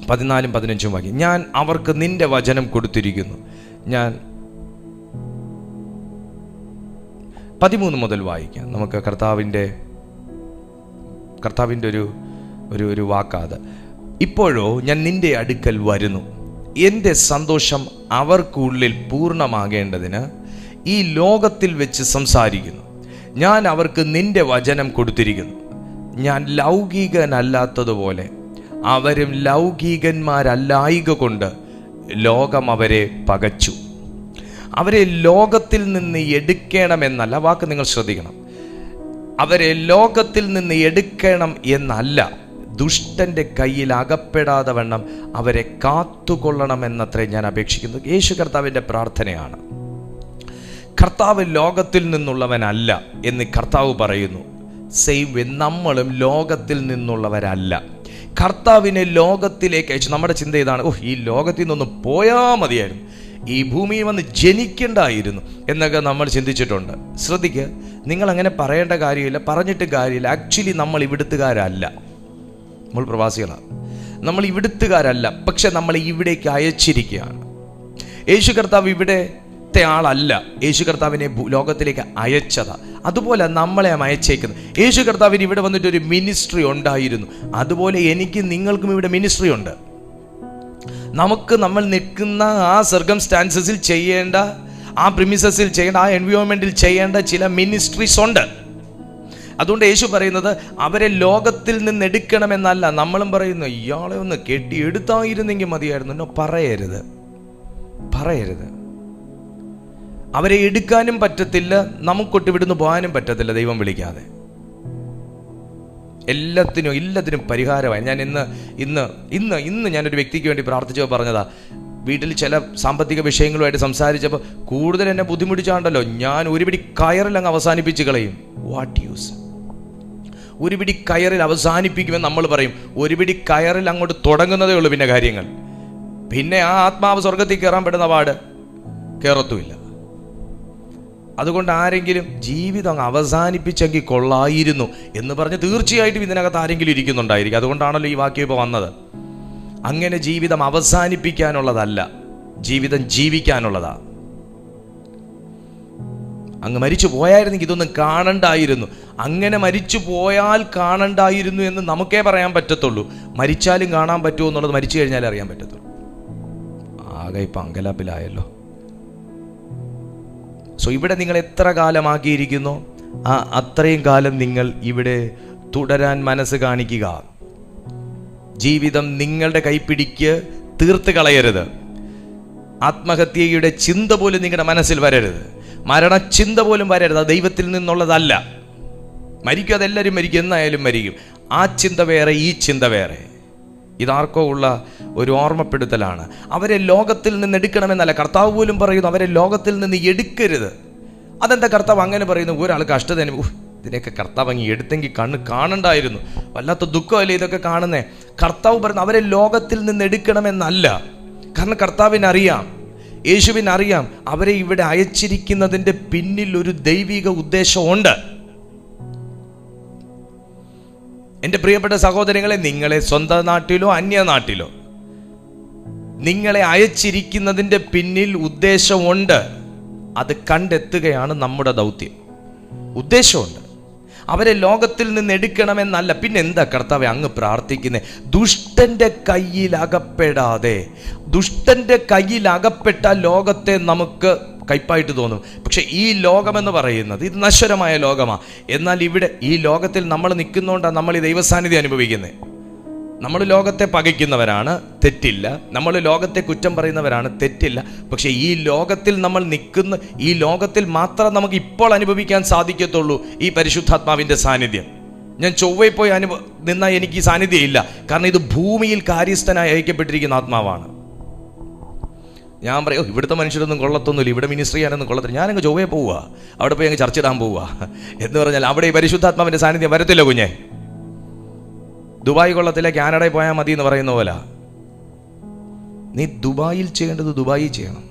14-ഉം 15-ഉം വാക്യം. ഞാൻ അവർക്ക് നിന്റെ വചനം കൊടുത്തിരിക്കുന്നു. ഞാൻ 13 മുതൽ വായിക്കാം. നമുക്ക് കർത്താവിൻ്റെ ഒരു വാക്കാത്. ഇപ്പോഴോ ഞാൻ നിന്റെ അടുക്കൽ വരുന്നു, എൻ്റെ സന്തോഷം അവർക്കുള്ളിൽ പൂർണ്ണമാകേണ്ടതിന് ഈ ലോകത്തിൽ വെച്ച് സംസാരിക്കുന്നു. ഞാൻ അവർക്ക് നിന്റെ വചനം കൊടുത്തിരിക്കുന്നു. ഞാൻ ലൗകികനല്ലാത്തതുപോലെ അവരും ലൗകികന്മാരല്ലായിക കൊണ്ട് ലോകം അവരെ പകച്ചു. അവരെ ലോകത്തിൽ നിന്ന് എടുക്കണമെന്നല്ല, വാക്ക് നിങ്ങൾ ശ്രദ്ധിക്കണം, അവരെ ലോകത്തിൽ നിന്ന് എടുക്കണം എന്നല്ല, ദുഷ്ടൻ്റെ കയ്യിൽ അകപ്പെടാതെ വണ്ണം അവരെ കാത്തുകൊള്ളണമെന്നത്രേ ഞാൻ അപേക്ഷിക്കുന്നു. യേശു കർത്താവിൻ്റെ പ്രാർത്ഥനയാണ്. കർത്താവ് ലോകത്തിൽ നിന്നുള്ളവനല്ല എന്ന് കർത്താവ് പറയുന്നു. സെയിം വേ നമ്മളും ലോകത്തിൽ നിന്നുള്ളവരല്ല. കർത്താവിനെ ലോകത്തിലേക്ക് അയച്ചു. നമ്മുടെ ചിന്ത ഇതാണ്, ഈ ലോകത്തിൽ നിന്നൊന്ന് പോയാൽ മതിയായിരുന്നു, ഈ ഭൂമിയിൽ വന്ന് ജനിക്കേണ്ടായിരുന്നു എന്നൊക്കെ നമ്മൾ ചിന്തിച്ചിട്ടുണ്ട്. ശ്രദ്ധിക്കുക, നിങ്ങൾ അങ്ങനെ പറയേണ്ട കാര്യമില്ല, പറഞ്ഞിട്ട് കാര്യമില്ല. ആക്ച്വലി നമ്മൾ ഇവിടുത്തുകാരല്ല, നമ്മൾ പ്രവാസികളാണ്. നമ്മൾ ഇവിടുത്തുകാരല്ല, പക്ഷെ നമ്മൾ ഇവിടേക്ക് അയച്ചിരിക്കുകയാണ്. യേശു കർത്താവ് ഇവിടത്തെ ആളല്ല, യേശു കർത്താവിനെ ലോകത്തിലേക്ക് അയച്ചതാ. അതുപോലെ നമ്മളെ അയച്ചേക്കുന്നത്. യേശു കർത്താവിന് ഇവിടെ വന്നിട്ടൊരു മിനിസ്ട്രി ഉണ്ടായിരുന്നു. അതുപോലെ എനിക്കും നിങ്ങൾക്കും ഇവിടെ മിനിസ്ട്രി ഉണ്ട്. നമുക്ക് നമ്മൾ നിൽക്കുന്ന ആ സർക്കംസ്റ്റാൻസസിൽ ചെയ്യേണ്ട, ആ പ്രിമിസസിൽ ചെയ്യേണ്ട, ആ എൻവയോൺമെൻറ്റിൽ ചെയ്യേണ്ട ചില മിനിസ്ട്രീസ് ഉണ്ട്. അതുകൊണ്ട് യേശു പറയുന്നത് അവരെ ലോകത്തിൽ നിന്ന് എടുക്കണമെന്നല്ല. നമ്മളും പറയുന്നു, ഇയാളെ ഒന്ന് കെട്ടി എടുത്തായിരുന്നെങ്കിൽ മതിയായിരുന്നു. പറയരുത്. അവരെ എടുക്കാനും പറ്റത്തില്ല, നമുക്കൊട്ട് ഇവിടുന്ന് പോകാനും പറ്റത്തില്ല ദൈവം വിളിക്കാതെ. എല്ലാത്തിനും പരിഹാരമായി. ഞാൻ ഇന്ന് ഞാനൊരു വ്യക്തിക്ക് വേണ്ടി പ്രാർത്ഥിച്ചപ്പോൾ പറഞ്ഞതാ, വീട്ടിൽ ചില സാമ്പത്തിക വിഷയങ്ങളുമായിട്ട് സംസാരിച്ചപ്പോൾ കൂടുതൽ എന്നെ ബുദ്ധിമുട്ടിച്ചാണ്ടല്ലോ, ഞാൻ ഒരു പിടി കയറിൽ അങ്ങ് അവസാനിപ്പിച്ച് കളയും. What use? ഒരു പിടി കയറിൽ അവസാനിപ്പിക്കുമെന്ന് നമ്മൾ പറയും. ഒരു പിടി കയറിൽ അങ്ങോട്ട് തുടങ്ങുന്നതേ ഉള്ളൂ. പിന്നെ കാര്യങ്ങൾ, പിന്നെ ആ ആത്മാവ് സ്വർഗത്തിൽ കയറാൻ പെടുന്ന പാട് കയറത്തുമില്ല. അതുകൊണ്ട് ആരെങ്കിലും ജീവിതം അങ്ങ് അവസാനിപ്പിച്ചെങ്കിൽ കൊള്ളായിരുന്നു എന്ന് പറഞ്ഞ് തീർച്ചയായിട്ടും ഇതിനകത്ത് ആരെങ്കിലും ഇരിക്കുന്നുണ്ടായിരിക്കും. അതുകൊണ്ടാണല്ലോ ഈ വാക്യം ഇപ്പോൾ വന്നത്. അങ്ങനെ ജീവിതം അവസാനിപ്പിക്കാനുള്ളതല്ല, ജീവിതം ജീവിക്കാനുള്ളതാ. അങ്ങ് മരിച്ചു പോയായിരുന്നെങ്കിൽ ഇതൊന്നും കാണണ്ടായിരുന്നു. അങ്ങനെ മരിച്ചു പോയാൽ കാണണ്ടായിരുന്നു എന്ന് നമുക്കേ പറയാൻ പറ്റത്തുള്ളൂ. മരിച്ചാലും കാണാൻ പറ്റുമോ എന്നുള്ളത് മരിച്ചു കഴിഞ്ഞാലേ അറിയാൻ പറ്റത്തുള്ളൂ. ആകെ ഇപ്പം അങ്കലാപ്പിലായല്ലോ. ഇവിടെ നിങ്ങൾ എത്ര കാലമാക്കിയിരിക്കുന്നോ അത്രയും കാലം നിങ്ങൾ ഇവിടെ തുടരാൻ മനസ്സ് കാണിക്കുക. ജീവിതം നിങ്ങളുടെ കൈപ്പിടിക്ക് തീർത്ത് കളയരുത്. ആത്മഹത്യയുടെ ചിന്ത പോലും നിങ്ങളുടെ മനസ്സിൽ വരരുത്. മരണചിന്ത പോലും വരരുത്. അത് ദൈവത്തിൽ നിന്നുള്ളതല്ല. മരിക്കും, അതെല്ലാവരും മരിക്കും, എന്നായാലും മരിക്കും. ആ ചിന്ത വേറെ, ഈ ചിന്ത വേറെ. ഇതാർക്കോ ഉള്ള ഒരു ഓർമ്മപ്പെടുത്തലാണ്. അവരെ ലോകത്തിൽ നിന്ന് എടുക്കണമെന്നല്ല, കർത്താവ് പോലും പറയുന്നു അവരെ ലോകത്തിൽ നിന്ന് എടുക്കരുത്. അതെന്താ കർത്താവ് അങ്ങനെ പറയുന്നു? ഒരാൾ കഷ്ടത, ഇതിനെയൊക്കെ കർത്താവ് അങ്ങ് എടുത്തെങ്കിൽ കണ്ണ് കാണണ്ടായിരുന്നു. വല്ലാത്ത ദുഃഖമല്ലേ ഇതൊക്കെ കാണുന്നേ. കർത്താവ് പറയുന്നു അവരെ ലോകത്തിൽ നിന്ന് എടുക്കണമെന്നല്ല. കാരണം കർത്താവിനറിയാം, യേശുവിനറിയാം അവരെ ഇവിടെ അയച്ചിരിക്കുന്നതിൻ്റെ പിന്നിൽ ഒരു ദൈവിക ഉദ്ദേശമുണ്ട്. എൻ്റെ പ്രിയപ്പെട്ട സഹോദരങ്ങളെ, നിങ്ങളെ സ്വന്തം നാട്ടിലോ അന്യനാട്ടിലോ നിങ്ങളെ അയച്ചിരിക്കുന്നതിൻ്റെ പിന്നിൽ ഉദ്ദേശമുണ്ട്. അത് കണ്ടെത്തുകയാണ് നമ്മുടെ ദൗത്യം. ഉദ്ദേശമുണ്ട്. അവരെ ലോകത്തിൽ നിന്ന് എടുക്കണമെന്നല്ല. പിന്നെ എന്താ കർത്താവേ അങ്ങ് പ്രാർത്ഥിക്കുന്നേ? ദുഷ്ടന്റെ കയ്യിൽ അകപ്പെടാതെ. ദുഷ്ടന്റെ കയ്യിൽ അകപ്പെട്ട ലോകത്തെ നമുക്ക് കയ്പായിട്ട് തോന്നും. പക്ഷെ ഈ ലോകമെന്ന് പറയുന്നത് ഇത് നശ്വരമായ ലോകമാണ്. എന്നാൽ ഇവിടെ ഈ ലോകത്തിൽ നമ്മൾ നിൽക്കുന്നതുകൊണ്ടാണ് നമ്മൾ ഈ ദൈവസാന്നിധ്യം അനുഭവിക്കുന്നത്. നമ്മൾ ലോകത്തെ പകയ്ക്കുന്നവരാണ്, തെറ്റില്ല. നമ്മൾ ലോകത്തെ കുറ്റം പറയുന്നവരാണ്, തെറ്റില്ല. പക്ഷെ ഈ ലോകത്തിൽ നമ്മൾ നിൽക്കുന്ന, ഈ ലോകത്തിൽ മാത്രം നമുക്ക് ഇപ്പോൾ അനുഭവിക്കാൻ സാധിക്കത്തുള്ളൂ ഈ പരിശുദ്ധാത്മാവിൻ്റെ സാന്നിധ്യം. ഞാൻ ചൊവ്വയിൽ പോയി നിന്നാൽ എനിക്ക് ഈ സാന്നിധ്യം ഇല്ല. കാരണം ഇത് ഭൂമിയിൽ കാര്യസ്ഥനായി അയക്കപ്പെട്ടിരിക്കുന്ന ആത്മാവാണ്. ഞാൻ പറയോ ഇവിടുത്തെ മനുഷ്യരൊന്നും കൊള്ളത്തൊന്നുമില്ല, ഇവിടെ മിനിസ്ട്രി ചെയ്യാനൊന്നും കൊള്ളത്തില്ല, ഞാനങ്ങ് ചൊവ്വയിൽ പോവുക, അവിടെ പോയി അങ്ങ് ചർച്ച ഇടാൻ പോവുക എന്ന് പറഞ്ഞാൽ അവിടെ ഈ പരിശുദ്ധാത്മാവിൻ്റെ സാന്നിധ്യം വരത്തില്ല കുഞ്ഞെ. ദുബായ് കൊള്ളത്തില്ല, കാനഡയിൽ പോയാൽ മതി എന്ന് പറയുന്ന പോലെ. നീ ദുബായിൽ ചെയ്യേണ്ടത് ദുബായിൽ ചെയ്യണം,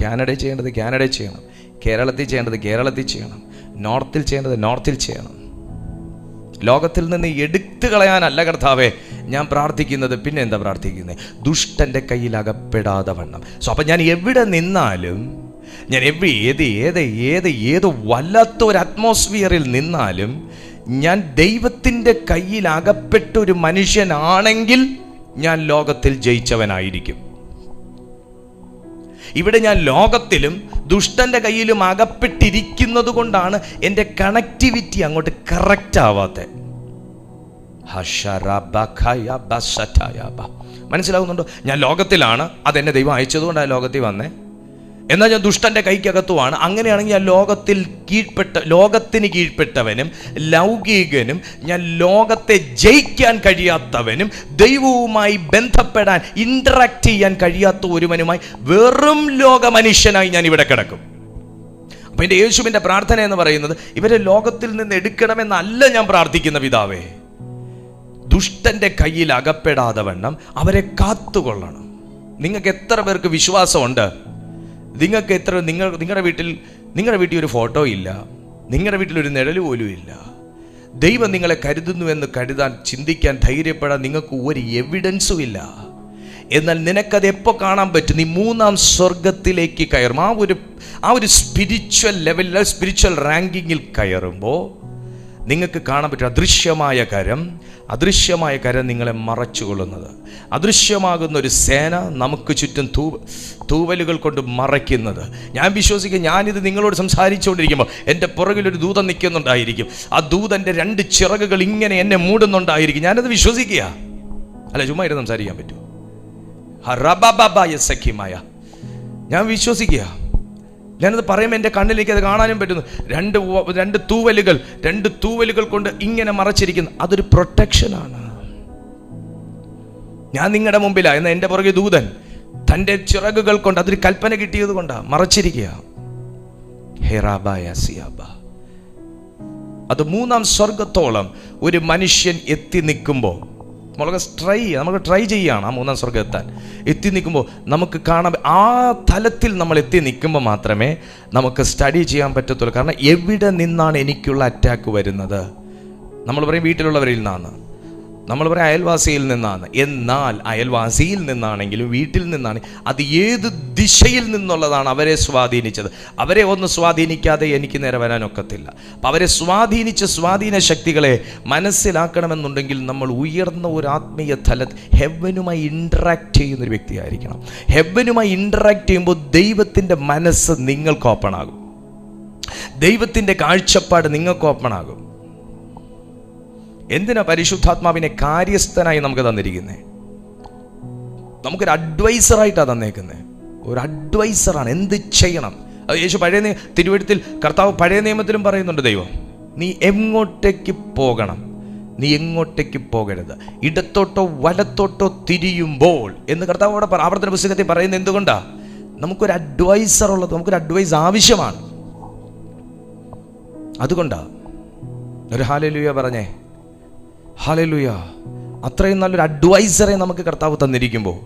കാനഡയിൽ ചെയ്യേണ്ടത് കാനഡയിൽ ചെയ്യണം, കേരളത്തിൽ ചെയ്യേണ്ടത് കേരളത്തിൽ ചെയ്യണം, നോർത്തിൽ ചെയ്യേണ്ടത് നോർത്തിൽ ചെയ്യണം. ലോകത്തിൽ നിന്ന് എടുത്തു കളയാനല്ല കർത്താവേ ഞാൻ പ്രാർത്ഥിക്കുന്നത്. പിന്നെ എന്താ പ്രാർത്ഥിക്കുന്നത്? ദുഷ്ടൻ്റെ കയ്യിൽ അകപ്പെടാതെ വണ്ണം. അപ്പം ഞാൻ എവിടെ നിന്നാലും, ഞാൻ ഏത് വല്ലാത്ത ഒരു അറ്റ്മോസ്ഫിയറിൽ നിന്നാലും, ഞാൻ ദൈവത്തിൻ്റെ കയ്യിൽ അകപ്പെട്ട ഒരു മനുഷ്യനാണെങ്കിൽ ഞാൻ ലോകത്തിൽ ജയിച്ചവനായിരിക്കും. ഇവിടെ ഞാൻ ലോകത്തിലും ദുഷ്ടൻ്റെ കയ്യിലും അകപ്പെട്ടിരിക്കുന്നത് കൊണ്ടാണ് എൻ്റെ കണക്ടിവിറ്റി അങ്ങോട്ട് കറക്റ്റ് ആവാത്തത്. മനസ്സിലാകുന്നുണ്ടോ? ഞാൻ ലോകത്തിലാണ്, അതെന്നെ ദൈവം അയച്ചതുകൊണ്ടാണ് ലോകത്തിൽ വന്നേ. എന്നാൽ ഞാൻ ദുഷ്ടൻ്റെ കൈക്കകത്തുമാണ്. അങ്ങനെയാണെങ്കിൽ ഞാൻ ലോകത്തിന് കീഴ്പ്പെട്ടവനും ലൗകികനും, ഞാൻ ലോകത്തെ ജയിക്കാൻ കഴിയാത്തവനും, ദൈവവുമായി ബന്ധപ്പെടാൻ ഇന്ററാക്ട് ചെയ്യാൻ കഴിയാത്ത ഒരുവനുമായി വെറും ലോക മനുഷ്യനായി ഞാൻ ഇവിടെ കിടക്കും. അപ്പം എൻ്റെ യേശുവിൻ്റെ പ്രാർത്ഥന എന്ന് പറയുന്നത് ഇവരെ ലോകത്തിൽ നിന്ന് എടുക്കണമെന്നല്ല ഞാൻ പ്രാർത്ഥിക്കുന്ന പിതാവേ, ദുഷ്ടൻ്റെ കയ്യിൽ അകപ്പെടാതെ വണ്ണം അവരെ കാത്തുകൊള്ളണം. നിങ്ങൾക്ക് എത്ര പേർക്ക് വിശ്വാസമുണ്ട്? നിങ്ങളുടെ വീട്ടിൽ ഒരു ഫോട്ടോ ഇല്ല, നിങ്ങളുടെ വീട്ടിലൊരു നിഴൽ പോലും ഇല്ല. ദൈവം നിങ്ങളെ കരുതുന്നുവെന്ന് കരുതാൻ, ചിന്തിക്കാൻ, ധൈര്യപ്പെടാൻ നിങ്ങൾക്ക് ഒരു എവിഡൻസും ഇല്ല. എന്നാൽ നിനക്കത് എപ്പോൾ കാണാൻ പറ്റും? നീ മൂന്നാം സ്വർഗത്തിലേക്ക് കയറും. ആ ഒരു സ്പിരിച്വൽ ലെവലിൽ, സ്പിരിച്വൽ റാങ്കിങ്ങിൽ കയറുമ്പോൾ നിങ്ങൾക്ക് കാണാൻ പറ്റും അദൃശ്യമായ കരം നിങ്ങളെ മറച്ചുകൊള്ളുന്നത്. അദൃശ്യമാകുന്ന ഒരു സേന നമുക്ക് ചുറ്റും തൂവലുകൾ കൊണ്ട് മറയ്ക്കുന്നത്. ഞാൻ വിശ്വസിക്കുക, ഞാനിത് നിങ്ങളോട് സംസാരിച്ചുകൊണ്ടിരിക്കുമ്പോൾ എൻ്റെ പുറകിലൊരു ദൂതൻ നിൽക്കുന്നുണ്ടായിരിക്കും. ആ ദൂതൻ്റെ 2 ചിറകുകൾ ഇങ്ങനെ എന്നെ മൂടുന്നുണ്ടായിരിക്കും. ഞാനത് വിശ്വസിക്കുക. അല്ല, ചുമ്മാ ഇരുന്ന് സംസാരിക്കാൻ പറ്റൂ. ഞാൻ വിശ്വസിക്കുക. ഞാനത് പറയുമ്പോൾ എൻ്റെ കണ്ണിലേക്ക് അത് കാണാനും പറ്റുന്നു. രണ്ട് തൂവലുകൾ കൊണ്ട് ഇങ്ങനെ മറച്ചിരിക്കുന്നു. അതൊരു പ്രൊട്ടക്ഷനാണ്. ഞാൻ നിങ്ങളുടെ മുമ്പിലാണ്, എന്നാൽ എൻ്റെ പുറകെ ദൂതൻ തൻ്റെ ചിറകുകൾ കൊണ്ട്, അതൊരു കൽപ്പന കിട്ടിയത് കൊണ്ടാണ് മറച്ചിരിക്കുക. അത് മൂന്നാം സ്വർഗത്തോളം ഒരു മനുഷ്യൻ എത്തി നിൽക്കുമ്പോൾ, നമുക്ക് ട്രൈ ചെയ്യുകയാണ് ആ മൂന്നാം സ്വർഗം എത്തി നിൽക്കുമ്പോൾ നമുക്ക് കാണാൻ, ആ തലത്തിൽ നമ്മൾ എത്തി നിൽക്കുമ്പോൾ മാത്രമേ നമുക്ക് സ്റ്റഡി ചെയ്യാൻ പറ്റത്തുള്ളൂ. കാരണം എവിടെ നിന്നാണ് എനിക്കുള്ള അറ്റാക്ക് വരുന്നത്? നമ്മൾ പറയും വീട്ടിലുള്ളവരിൽ നിന്നാണ്, നമ്മൾ പറയും അയൽവാസിയിൽ നിന്നാണ്. എന്നാൽ അയൽവാസിയിൽ നിന്നാണെങ്കിലും വീട്ടിൽ നിന്നാണ്, അത് ഏത് ദിശയിൽ നിന്നുള്ളതാണ് അവരെ സ്വാധീനിച്ചത്? അവരെ ഒന്ന് സ്വാധീനിക്കാതെ എനിക്ക് നേരെ വരാനൊക്കത്തില്ല. അപ്പം അവരെ സ്വാധീനിച്ച സ്വാധീന ശക്തികളെ മനസ്സിലാക്കണമെന്നുണ്ടെങ്കിൽ നമ്മൾ ഉയർന്ന ഒരു ആത്മീയ തലത്തിൽ ഹെവനുമായി ഇൻറ്ററാക്ട് ചെയ്യുന്നൊരു വ്യക്തിയായിരിക്കണം. ഹെവനുമായി ഇൻറ്ററാക്ട് ചെയ്യുമ്പോൾ ദൈവത്തിൻ്റെ മനസ്സ് നിങ്ങൾക്ക് ഓപ്പണാകും, ദൈവത്തിൻ്റെ കാഴ്ചപ്പാട് നിങ്ങൾക്ക് ഓപ്പണാകും. എന്തിനാ പരിശുദ്ധാത്മാവിനെ കാര്യസ്ഥനായി നമുക്ക് തന്നിരിക്കുന്നത്? നമുക്കൊരു അഡ്വൈസറായിട്ടാണ് തന്നേക്കുന്നത്. ഒരു അഡ്വൈസറാണ്. എന്ത് ചെയ്യണം? അത് യേശു തിരുവെഴുത്തിൽ കർത്താവ് പഴയ നിയമത്തിലും പറയുന്നുണ്ട്. ദൈവം, നീ എങ്ങോട്ടേക്ക് പോകണം, നീ എങ്ങോട്ടേക്ക് പോകരുത്, ഇടത്തോട്ടോ വലത്തോട്ടോ തിരിയുമ്പോൾ എന്ന് കർത്താവ് അവിടെ ആവർത്തന പുസ്തകത്തിൽ പറയുന്നത് എന്തുകൊണ്ടാ? നമുക്കൊരു അഡ്വൈസർ ഉള്ളത്, നമുക്കൊരു അഡ്വൈസ് ആവശ്യമാണ്. അതുകൊണ്ടാ. ഒരു ഹല്ലേലൂയ പറഞ്ഞേ. ഹല്ലേലൂയ. അത്രയും നല്ലൊരു അഡ്വൈസറെ നമുക്ക് കർത്താവ് തന്നിരിക്കുമ്പോൾ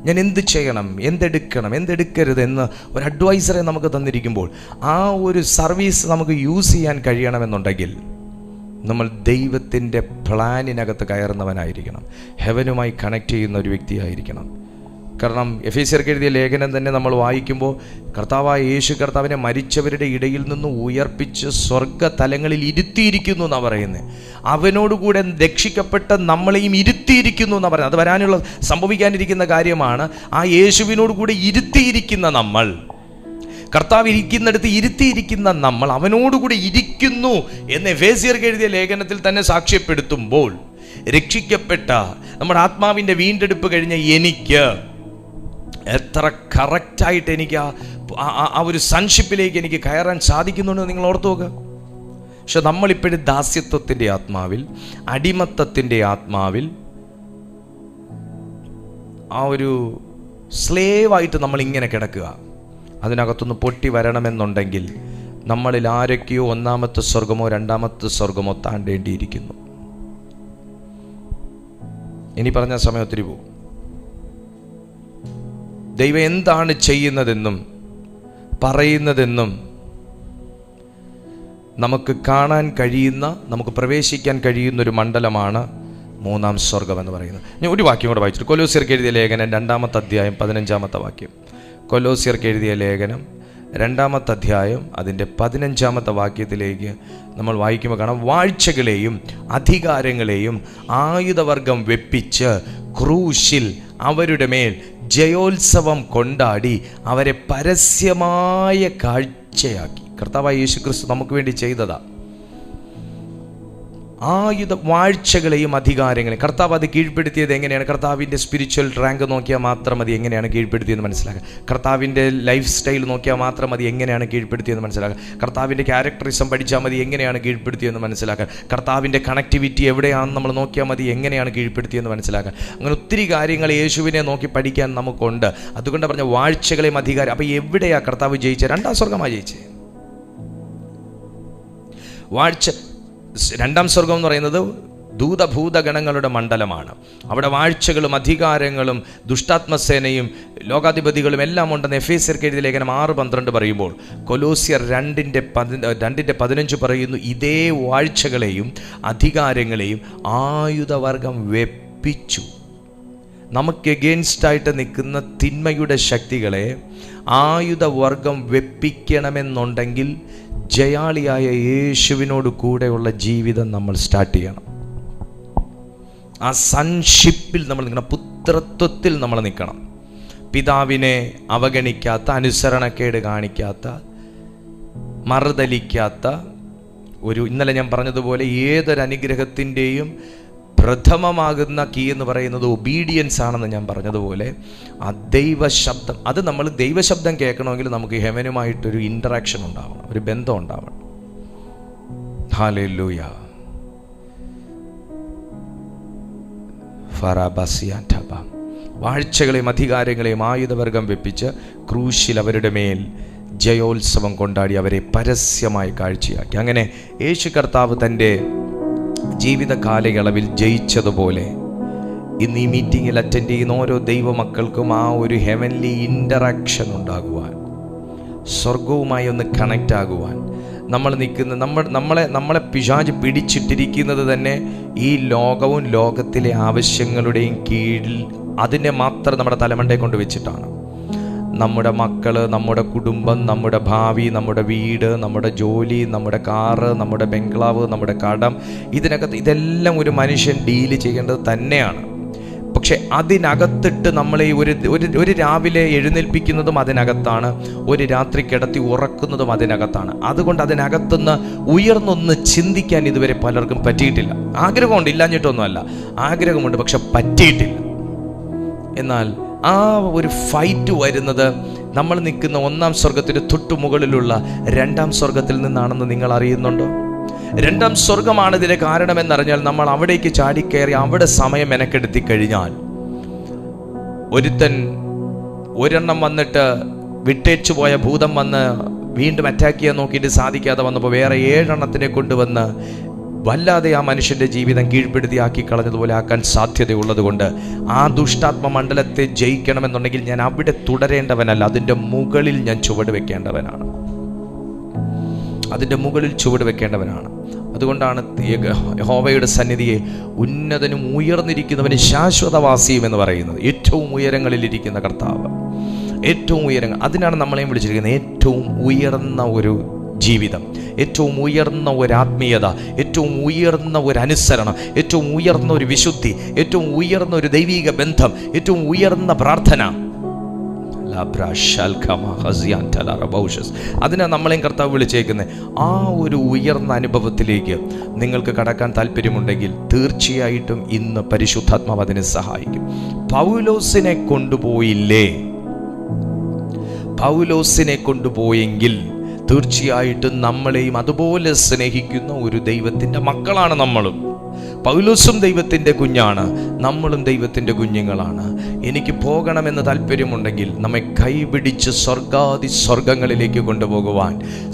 ഞാൻ എന്ത് ചെയ്യണം, എന്തെടുക്കരുത് എന്ന് ഒരു അഡ്വൈസറെ നമുക്ക് തന്നിരിക്കുമ്പോൾ ആ ഒരു സർവീസ് നമുക്ക് യൂസ് ചെയ്യാൻ കഴിയണമെന്നുണ്ടെങ്കിൽ നമ്മൾ ദൈവത്തിൻ്റെ പ്ലാനിനകത്ത് കയറുന്നവനായിരിക്കണം. ഹെവനുമായി കണക്ട് ചെയ്യുന്ന ഒരു വ്യക്തിയായിരിക്കണം. കാരണം എഫേസ്യർക്ക് എഴുതിയ ലേഖനം തന്നെ നമ്മൾ വായിക്കുമ്പോൾ കർത്താവായ യേശു കർത്താവിനെ മരിച്ചവരുടെ ഇടയിൽ നിന്ന് ഉയർപ്പിച്ച് സ്വർഗ്ഗതലങ്ങളിൽ ഇരുത്തിയിരിക്കുന്നു എന്നാണ് പറയുന്നത്. അവനോടുകൂടെ രക്ഷിക്കപ്പെട്ട നമ്മളെയും ഇരുത്തിയിരിക്കുന്നു എന്നാണ് പറയുന്നത്. അത് വരാനുള്ള സംഭവിക്കാനിരിക്കുന്ന കാര്യമാണ്. ആ യേശുവിനോട് കൂടെ ഇരുത്തിയിരിക്കുന്ന നമ്മൾ, കർത്താവ് ഇരിക്കുന്നിടത്ത് ഇരുത്തിയിരിക്കുന്ന നമ്മൾ അവനോടുകൂടി ഇരിക്കുന്നു എന്ന് എഫേസ്യർക്ക് എഴുതിയ ലേഖനത്തിൽ തന്നെ സാക്ഷ്യപ്പെടുത്തുമ്പോൾ, രക്ഷിക്കപ്പെട്ട നമ്മുടെ ആത്മാവിൻ്റെ വീണ്ടെടുപ്പ് കഴിഞ്ഞ എനിക്ക് എത്ര കറക്റ്റായിട്ട് എനിക്ക് ആ ഒരു സൺഷിപ്പിലേക്ക് എനിക്ക് കയറാൻ സാധിക്കുന്നുണ്ട് നിങ്ങൾ ഓർത്തു നോക്കുക. പക്ഷെ നമ്മളിപ്പോഴും ദാസ്യത്വത്തിൻ്റെ ആത്മാവിൽ, അടിമത്തത്തിൻ്റെ ആത്മാവിൽ, ആ ഒരു സ്ലേവായിട്ട് നമ്മളിങ്ങനെ കിടക്കുക. അതിനകത്തുനിന്ന് പൊട്ടി വരണമെന്നുണ്ടെങ്കിൽ നമ്മളിൽ ആരൊക്കെയോ ഒന്നാമത്തെ സ്വർഗമോ രണ്ടാമത്തെ സ്വർഗമോ താണ്ടേണ്ടിയിരിക്കുന്നു. ഇനി പറഞ്ഞ സമയം ഒത്തിരി പോകും. ദൈവം എന്താണ് ചെയ്യുന്നതെന്നും പറയുന്നതെന്നും നമുക്ക് കാണാൻ കഴിയുന്ന, നമുക്ക് പ്രവേശിക്കാൻ കഴിയുന്ന ഒരു മണ്ഡലമാണ് മൂന്നാം സ്വർഗം എന്ന് പറയുന്നത്. ഞാൻ ഒരു വാക്യം കൂടെ വായിച്ചിട്ട്, കൊലോസ്യർക്ക് എഴുതിയ ലേഖനം 2-ാമത്തെ അധ്യായം 15-ാമത്തെ വാക്യം. കൊലോസ്യർക്ക് എഴുതിയ ലേഖനം 2-ാമത്തെ അധ്യായം അതിൻ്റെ 15-ാമത്തെ വാക്യത്തിലേക്ക് നമ്മൾ വായിക്കുമ്പോൾ കാണാം, വാഴ്ചകളെയും അധികാരങ്ങളെയും ആയുധവർഗം വെപ്പിച്ച് ക്രൂശിൽ അവരുടെ മേൽ ജയോത്സവം കൊണ്ടാടി അവരെ പരസ്യമായ കാഴ്ചയാക്കി. കർത്താവായ യേശു ക്രിസ്തു നമുക്ക് വേണ്ടി ചെയ്തതാ. വാഴ്ചകളെയും അധികാരങ്ങളെയും കർത്താവ് അത് കീഴ്പ്പെടുത്തിയത് എങ്ങനെയാണ്? കർത്താവിൻ്റെ സ്പിരിച്വൽ റാങ്ക് നോക്കിയാൽ മാത്രം മതി എങ്ങനെയാണ് കീഴ്പ്പെടുത്തിയെന്ന് മനസ്സിലാക്കുക. കർത്താവിൻ്റെ ലൈഫ് സ്റ്റൈൽ നോക്കിയാൽ മാത്രം മതി എങ്ങനെയാണ് കീഴ്പ്പെടുത്തിയെന്ന് മനസ്സിലാക്കുക. കർത്താവിൻ്റെ ക്യാരക്ടറിസം പഠിച്ചാൽ മതി എങ്ങനെയാണ് കീഴ്പ്പെടുത്തിയെന്ന് മനസ്സിലാക്കുക. കർത്താവിൻ്റെ കണക്ടിവിറ്റി എവിടെയാണെന്ന് നമ്മൾ നോക്കിയാൽ മതി എങ്ങനെയാണ് കീഴ്പ്പെടുത്തിയെന്ന് മനസ്സിലാക്കുക. അങ്ങനെ ഒത്തിരി കാര്യങ്ങൾ യേശുവിനെ നോക്കി പഠിക്കാൻ നമുക്കുണ്ട്. അതുകൊണ്ട് പറഞ്ഞ വാഴ്ചകളെയും അധികാരം. അപ്പോൾ എവിടെയാണ് കർത്താവ് ജയിച്ചത്? 2-ാം സ്വർഗമാണ് ജയിച്ചത്. രണ്ടാം സ്വർഗം എന്ന് പറയുന്നത് ദൂതഭൂതഗണങ്ങളുടെ മണ്ഡലമാണ്. അവിടെ വാഴ്ചകളും അധികാരങ്ങളും ദുഷ്ടാത്മസേനയും ലോകാധിപതികളും എല്ലാം ഉണ്ടെന്ന് എഫേസ്യർക്ക് എഴുതിയ ലേഖനം 6:12 പറയുമ്പോൾ, കൊലോസ്യർ 2:15 പറയുന്നു, ഇതേ വാഴ്ചകളെയും അധികാരങ്ങളെയും ആയുധവർഗം വെപ്പിച്ചു. നമുക്ക് എഗെയിൻസ്റ്റായിട്ട് നിൽക്കുന്ന തിന്മയുടെ ശക്തികളെ ആയുധവർഗം വെപ്പിക്കണമെന്നുണ്ടെങ്കിൽ ജയാളിയായ യേശുവിനോട് കൂടെയുള്ള ജീവിതം നമ്മൾ സ്റ്റാർട്ട് ചെയ്യണം. ആ സൺഷിപ്പിൽ നമ്മൾ നിൽക്കണം, പുത്രത്വത്തിൽ നമ്മൾ നിൽക്കണം. പിതാവിനെ അവഗണിക്കാത്ത, അനുസരണക്കേട് കാണിക്കാത്ത, മറുതലിക്കാത്ത ഒരു, ഇന്നലെ ഞാൻ പറഞ്ഞതുപോലെ ഏതൊരു അനുഗ്രഹത്തിൻ്റെയും പ്രഥമമാകുന്ന കീ എന്ന് പറയുന്നത് ഒബീഡിയൻസ് ആണെന്ന് ഞാൻ പറഞ്ഞതുപോലെ, ആ ദൈവശബ്ദം, അത് നമ്മൾ ദൈവശബ്ദം കേൾക്കണമെങ്കിൽ നമുക്ക് ഹെവനുമായിട്ടൊരു ഇൻറ്ററാക്ഷൻ ഉണ്ടാവണം, ഒരു ബന്ധം ഉണ്ടാവണം. ഹല്ലേലൂയ. വാഴ്ചകളെയും അധികാരങ്ങളെയും ആയുധവർഗം വെപ്പിച്ച് ക്രൂശിൽ അവരുടെ മേൽ ജയോത്സവം കൊണ്ടാടി അവരെ പരസ്യമായി കാഴ്ചയാക്കി. അങ്ങനെ യേശു കർത്താവ് തൻ്റെ ജീവിത കാലയളവിൽ ജയിച്ചതുപോലെ ഇന്ന് ഈ മീറ്റിങ്ങിൽ അറ്റൻഡ് ചെയ്യുന്ന ഓരോ ദൈവമക്കൾക്കും ആ ഒരു ഹെവൻലി ഇൻ്ററാക്ഷൻ ഉണ്ടാകുവാൻ, സ്വർഗവുമായി ഒന്ന് കണക്റ്റ് ആകുവാൻ, നമ്മൾ നിൽക്കുന്ന നമ്മളെ പിശാച് പിടിച്ചിട്ടിരിക്കുന്നത് തന്നെ ഈ ലോകവും ലോകത്തിലെ ആവശ്യങ്ങളുടെയും കീഴിൽ അതിനെ മാത്രം നമ്മുടെ തലമണ്ടയെ കൊണ്ട് വെച്ചിട്ടാണ്. നമ്മുടെ മക്കൾ, നമ്മുടെ കുടുംബം, നമ്മുടെ ഭാവി, നമ്മുടെ വീട്, നമ്മുടെ ജോലി, നമ്മുടെ കാറ്, നമ്മുടെ ബംഗ്ലാവ്, നമ്മുടെ കടം, ഇതിനകത്ത് ഇതെല്ലാം ഒരു മനുഷ്യൻ ഡീല് ചെയ്യേണ്ടത് തന്നെയാണ്. പക്ഷെ അതിനകത്തിട്ട് നമ്മളെ ഒരു രാവിലെ എഴുന്നേൽപ്പിക്കുന്നതും അതിനകത്താണ്, ഒരു രാത്രി കിടത്തി ഉറക്കുന്നതും അതിനകത്താണ്. അതുകൊണ്ട് അതിനകത്തുനിന്ന് ഉയർന്നൊന്ന് ചിന്തിക്കാൻ ഇതുവരെ പലർക്കും പറ്റിയിട്ടില്ല. ആഗ്രഹമുണ്ട്, ഇല്ലാഞ്ഞിട്ടൊന്നുമല്ല, ആഗ്രഹമുണ്ട്, പക്ഷെ പറ്റിയിട്ടില്ല. എന്നാൽ ആ ഒരു ഫൈറ്റ് വരുന്നത് നമ്മൾ നിൽക്കുന്ന ഒന്നാം സ്വർഗത്തിന് തൊട്ടുമുകളിലുള്ള രണ്ടാം സ്വർഗത്തിൽ നിന്നാണെന്ന് നിങ്ങൾ അറിയുന്നുണ്ടോ? രണ്ടാം സ്വർഗമാണ് ഇതിന് കാരണമെന്നറിഞ്ഞാൽ നമ്മൾ അവിടേക്ക് ചാടിക്കയറി അവിടെ സമയം മെനക്കെടുത്തി കഴിഞ്ഞാൽ, ഒരെണ്ണം വന്നിട്ട് വിട്ടേച്ചു പോയ ഭൂതം വന്ന് വീണ്ടും അറ്റാക്ക് ചെയ്യാൻ നോക്കിയിട്ട് സാധിക്കാതെ വന്നപ്പോൾ വേറെ 7 എണ്ണത്തിനെ കൊണ്ടുവന്ന് വല്ലാതെ ആ മനുഷ്യൻ്റെ ജീവിതം കീഴ്പ്പെടുത്തിയാക്കി കളഞ്ഞതുപോലെ ആക്കാൻ സാധ്യതയുള്ളത് കൊണ്ട് ആ ദുഷ്ടാത്മ മണ്ഡലത്തെ ജയിക്കണമെന്നുണ്ടെങ്കിൽ ഞാൻ അവിടെ തുടരേണ്ടവനല്ല, അതിൻ്റെ മുകളിൽ ഞാൻ ചുവട് വെക്കേണ്ടവനാണ്. അതിൻ്റെ മുകളിൽ ചുവട് വെക്കേണ്ടവനാണ്. അതുകൊണ്ടാണ് യഹോവയുടെ സന്നിധിയെ ഉന്നതനും ഉയർന്നിരിക്കുന്നവനും ശാശ്വതവാസിയും എന്ന് പറയുന്നത്. ഏറ്റവും ഉയരങ്ങളിലിരിക്കുന്ന കർത്താവ്, ഏറ്റവും ഉയരങ്ങൾ. അതിനാണ് നമ്മളെയും വിളിച്ചിരിക്കുന്നത് ഏറ്റവും ഉയർന്ന ഒരു ജീവിതം, ഏറ്റവും ഉയർന്ന ഒരു ആത്മീയത, ഏറ്റവും ഉയർന്ന ഒരു അനുസരണം, ഏറ്റവും ഉയർന്ന ഒരു വിശുദ്ധി, ഏറ്റവും ഉയർന്ന ഒരു ദൈവിക ബന്ധം, ഏറ്റവും ഉയർന്ന പ്രാർത്ഥന. അതിനാണ് നമ്മളെയും കർത്താവ് വിളിച്ചേക്കുന്നത്. ആ ഒരു ഉയർന്ന അനുഭവത്തിലേക്ക് നിങ്ങൾക്ക് കടക്കാൻ താല്പര്യമുണ്ടെങ്കിൽ തീർച്ചയായിട്ടും ഇന്ന് പരിശുദ്ധാത്മാവ് അതിനെ സഹായിക്കും. പൗലോസിനെ കൊണ്ടുപോയില്ലേ? പൗലോസിനെ കൊണ്ടുപോയെങ്കിൽ തീർച്ചയായിട്ടും നമ്മളെയും അതുപോലെ സ്നേഹിക്കുന്ന ഒരു ദൈവത്തിൻ്റെ മക്കളാണ് നമ്മളും. പൗലോസും ദൈവത്തിൻ്റെ കുഞ്ഞാണ്, നമ്മളും ദൈവത്തിൻ്റെ കുഞ്ഞുങ്ങളാണ്. എനിക്ക് പോകണമെന്ന് താല്പര്യമുണ്ടെങ്കിൽ നമ്മെ കൈപിടിച്ച് സ്വർഗങ്ങളിലേക്ക് കൊണ്ടുപോകുവാൻ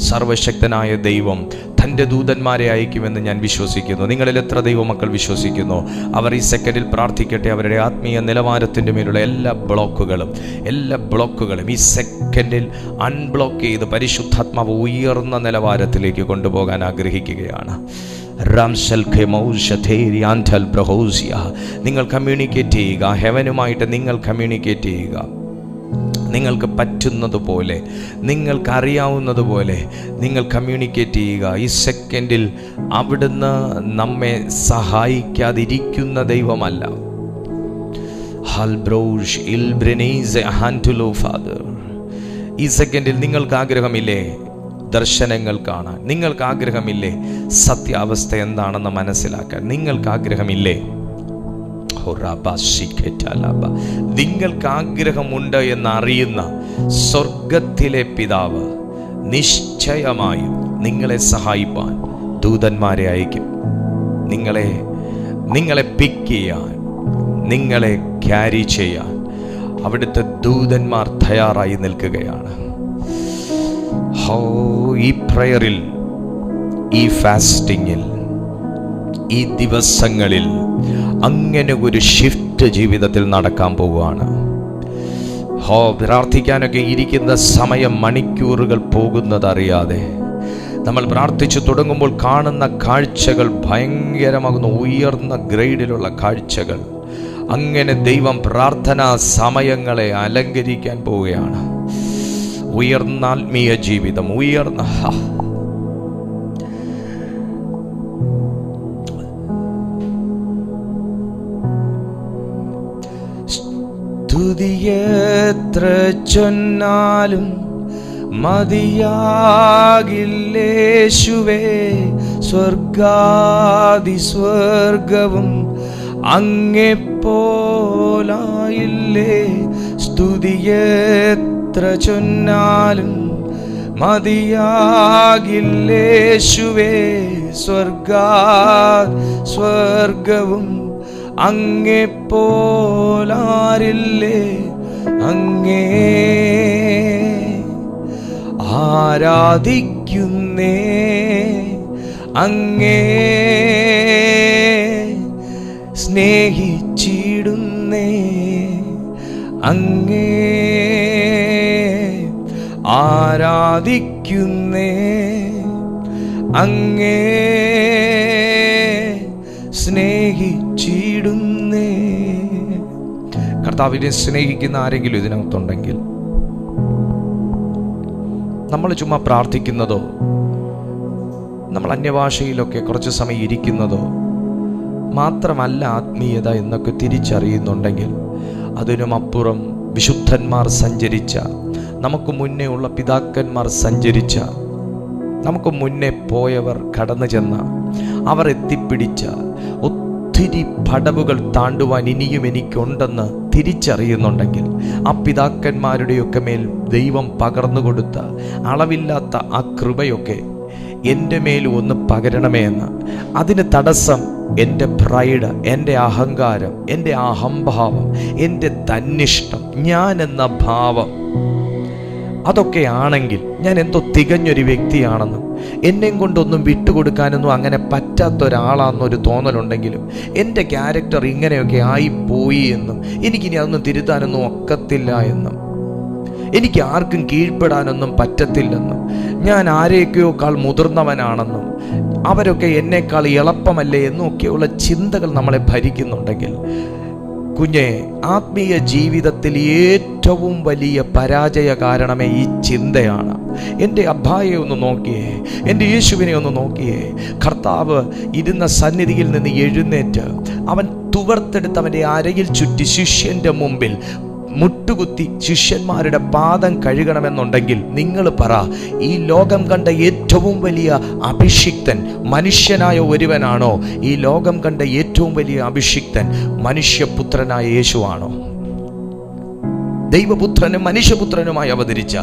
സർവശക്തനായ ദൈവം തൻ്റെ ദൂതന്മാരെ അയക്കുമെന്ന് ഞാൻ വിശ്വസിക്കുന്നു. നിങ്ങളിൽ എത്ര ദൈവമക്കൾ വിശ്വസിക്കുന്നു? അവർ ഈ സെക്കൻഡിൽ പ്രാർത്ഥിക്കട്ടെ. അവരുടെ ആത്മീയ നിലവാരത്തിൻ്റെ മേലുള്ള എല്ലാ ബ്ലോക്കുകളും ഈ സെക്കൻഡിൽ അൺബ്ലോക്ക് ചെയ്ത് പരിശുദ്ധാത്മാവ് ഉയർന്ന നിലവാരത്തിലേക്ക് കൊണ്ടുപോകാൻ ആഗ്രഹിക്കുകയാണ്. നിങ്ങൾ കമ്മ്യൂണിക്കേറ്റ് ചെയ്യുക, ഹെവനുമായിട്ട് നിങ്ങൾ കമ്മ്യൂണിക്കേറ്റ് ചെയ്യുക. നിങ്ങൾക്ക് പറ്റുന്നതുപോലെ, നിങ്ങൾക്കറിയാവുന്നതുപോലെ നിങ്ങൾ കമ്മ്യൂണിക്കേറ്റ് ചെയ്യുക. ഈ സെക്കൻഡിൽ അവിടുന്ന് നമ്മെ സഹായിക്കാതിരിക്കുന്ന ദൈവമല്ല. ഈ സെക്കൻഡിൽ നിങ്ങൾക്ക് ആഗ്രഹമില്ലേ ദർശനങ്ങൾ കാണാൻ? നിങ്ങൾക്ക് ആഗ്രഹമില്ലേ സത്യാവസ്ഥ എന്താണെന്ന് മനസ്സിലാക്കാൻ? നിങ്ങൾക്ക് ആഗ്രഹമില്ലേ? നിങ്ങൾക്ക് ആഗ്രഹമുണ്ട് എന്നറിയുന്ന സ്വർഗത്തിലെ പിതാവ് നിശ്ചയമായും നിങ്ങളെ സഹായിപ്പാൻ ദൂതന്മാരെ അയക്കും. നിങ്ങളെ പിക്ക് ചെയ്യാൻ, നിങ്ങളെ ക്യാരി ചെയ്യാൻ അവിടുത്തെ ദൂതന്മാർ തയ്യാറായി നിൽക്കുകയാണ്. ഈ പ്രയറിൽ, ഈ ഫാസ്റ്റിങ്ങിൽ, ഈ ദിവസങ്ങളിൽ അങ്ങനെ ഒരു ഷിഫ്റ്റ് ജീവിതത്തിൽ നടക്കാൻ പോവുകയാണ്. പ്രാർത്ഥിക്കാനൊക്കെ ഇരിക്കുന്ന സമയം മണിക്കൂറുകൾ പോകുന്നതറിയാതെ നമ്മൾ പ്രാർത്ഥിച്ചു തുടങ്ങുമ്പോൾ കാണുന്ന കാഴ്ചകൾ ഭയങ്കരമാകുന്ന ഉയർന്ന ഗ്രേഡിലുള്ള കാഴ്ചകൾ. അങ്ങനെ ദൈവം പ്രാർത്ഥനാ സമയങ്ങളെ അലങ്കരിക്കാൻ പോവുകയാണ്. ഉയർന്ന ആത്മീയ ജീവിതം, ഉയർന്ന സ്തുതിയെത്ര ചൊന്നാലും മതിയാകില്ലേശുവേ, സ്വർഗവും അങ്ങെപ്പോലായില്ലേ. സ്തുതിയെത്ര ചൊന്നാലും മതിയാകില്ലേശുവേ, സ്വർഗവും അങ്ങെപ്പോലാരില്ലേ. അങ്ങേ ആരാധിക്കുന്നേ, അങ്ങേ സ്നേഹിച്ചിടുന്നേ, അങ്ങേ ആരാധിക്കുന്നേ, അങ്ങേ സ്നേഹിച്ചിടുന്നേ. കർത്താവിനെ സ്നേഹിക്കുന്ന ആരെങ്കിലും ഇതിനകത്തുണ്ടെങ്കിൽ, നമ്മൾ ചുമ്മാ പ്രാർത്ഥിക്കുന്നതോ നമ്മൾ അന്യഭാഷയിലൊക്കെ കുറച്ച് സമയം ഇരിക്കുന്നതോ മാത്രമല്ല ആത്മീയത എന്നൊക്കെ തിരിച്ചറിയുന്നുണ്ടെങ്കിൽ, അതിനുമപ്പുറം വിശുദ്ധന്മാർ സഞ്ചരിച്ച, നമുക്ക് മുന്നേ ഉള്ള പിതാക്കന്മാർ സഞ്ചരിച്ച, നമുക്ക് മുന്നേ പോയവർ കടന്നു ചെന്ന, അവർ എത്തിപ്പിടിച്ച ഒത്തിരി പടവുകൾ താണ്ടുവാൻ ഇനിയും എനിക്കുണ്ടെന്ന് തിരിച്ചറിയുന്നുണ്ടെങ്കിൽ, ആ പിതാക്കന്മാരുടെയൊക്കെ മേൽ ദൈവം പകർന്നു കൊടുത്ത അളവില്ലാത്ത ആ കൃപയൊക്കെ എൻ്റെ മേൽ ഒന്ന് പകരണമേ എന്ന്. അതിന് തടസ്സം എൻ്റെ പ്രൈഡ്, എൻ്റെ അഹങ്കാരം, എൻ്റെ അഹംഭാവം, എൻ്റെ തന്നിഷ്ടം, ഞാൻ എന്ന ഭാവം, അതൊക്കെ ആണെങ്കിൽ ഞാൻ എന്തോ തികഞ്ഞൊരു വ്യക്തിയാണെന്നും എന്നെയും കൊണ്ടൊന്നും വിട്ടുകൊടുക്കാനൊന്നും അങ്ങനെ പറ്റാത്ത ഒരാളാണെന്നൊരു തോന്നലുണ്ടെങ്കിലും, എൻ്റെ ക്യാരക്ടർ ഇങ്ങനെയൊക്കെ ആയിപ്പോയി എന്നും എനിക്കിനി അതൊന്നും തിരുത്താനൊന്നും ഒക്കത്തില്ല എന്നും, എനിക്ക് ആർക്കും കീഴ്പ്പെടാനൊന്നും പറ്റത്തില്ലെന്നും, ഞാൻ ആരെയൊക്കെയോക്കാൾ മുതിർന്നവനാണെന്നും, അവരൊക്കെ എന്നേക്കാൾ എളുപ്പമല്ലേ എന്നൊക്കെയുള്ള ചിന്തകൾ നമ്മളെ ഭരിക്കുന്നുണ്ടെങ്കിൽ, കുഞ്ഞെ, ആത്മീയ ജീവിതത്തിൽ ഏറ്റവും വലിയ പരാജയ കാരണമേ ഈ ചിന്തയാണ്. എൻ്റെ അബ്ബായെ ഒന്ന് നോക്കിയേ, എൻ്റെ യേശുവിനെ ഒന്ന് നോക്കിയേ. കർത്താവ് ഇരുന്ന സന്നിധിയിൽ നിന്ന് എഴുന്നേറ്റ് അവൻ തുവർത്തെടുത്ത് അവൻ്റെ അരയിൽ ചുറ്റി ശിഷ്യൻ്റെ മുമ്പിൽ മുട്ടുകുത്തി ശിഷ്യന്മാരുടെ പാദം കഴുകണമെന്നുണ്ടെങ്കിൽ നിങ്ങൾ പറ, ഈ ലോകം കണ്ട ഏറ്റവും വലിയ അഭിഷിക്തൻ മനുഷ്യനായ ഒരുവനാണോ? ഈ ലോകം കണ്ട ഏറ്റവും വലിയ അഭിഷിക്തൻ മനുഷ്യപുത്രനായ യേശുവാണോ? ദൈവപുത്രനും മനുഷ്യപുത്രനുമായി അവതരിച്ച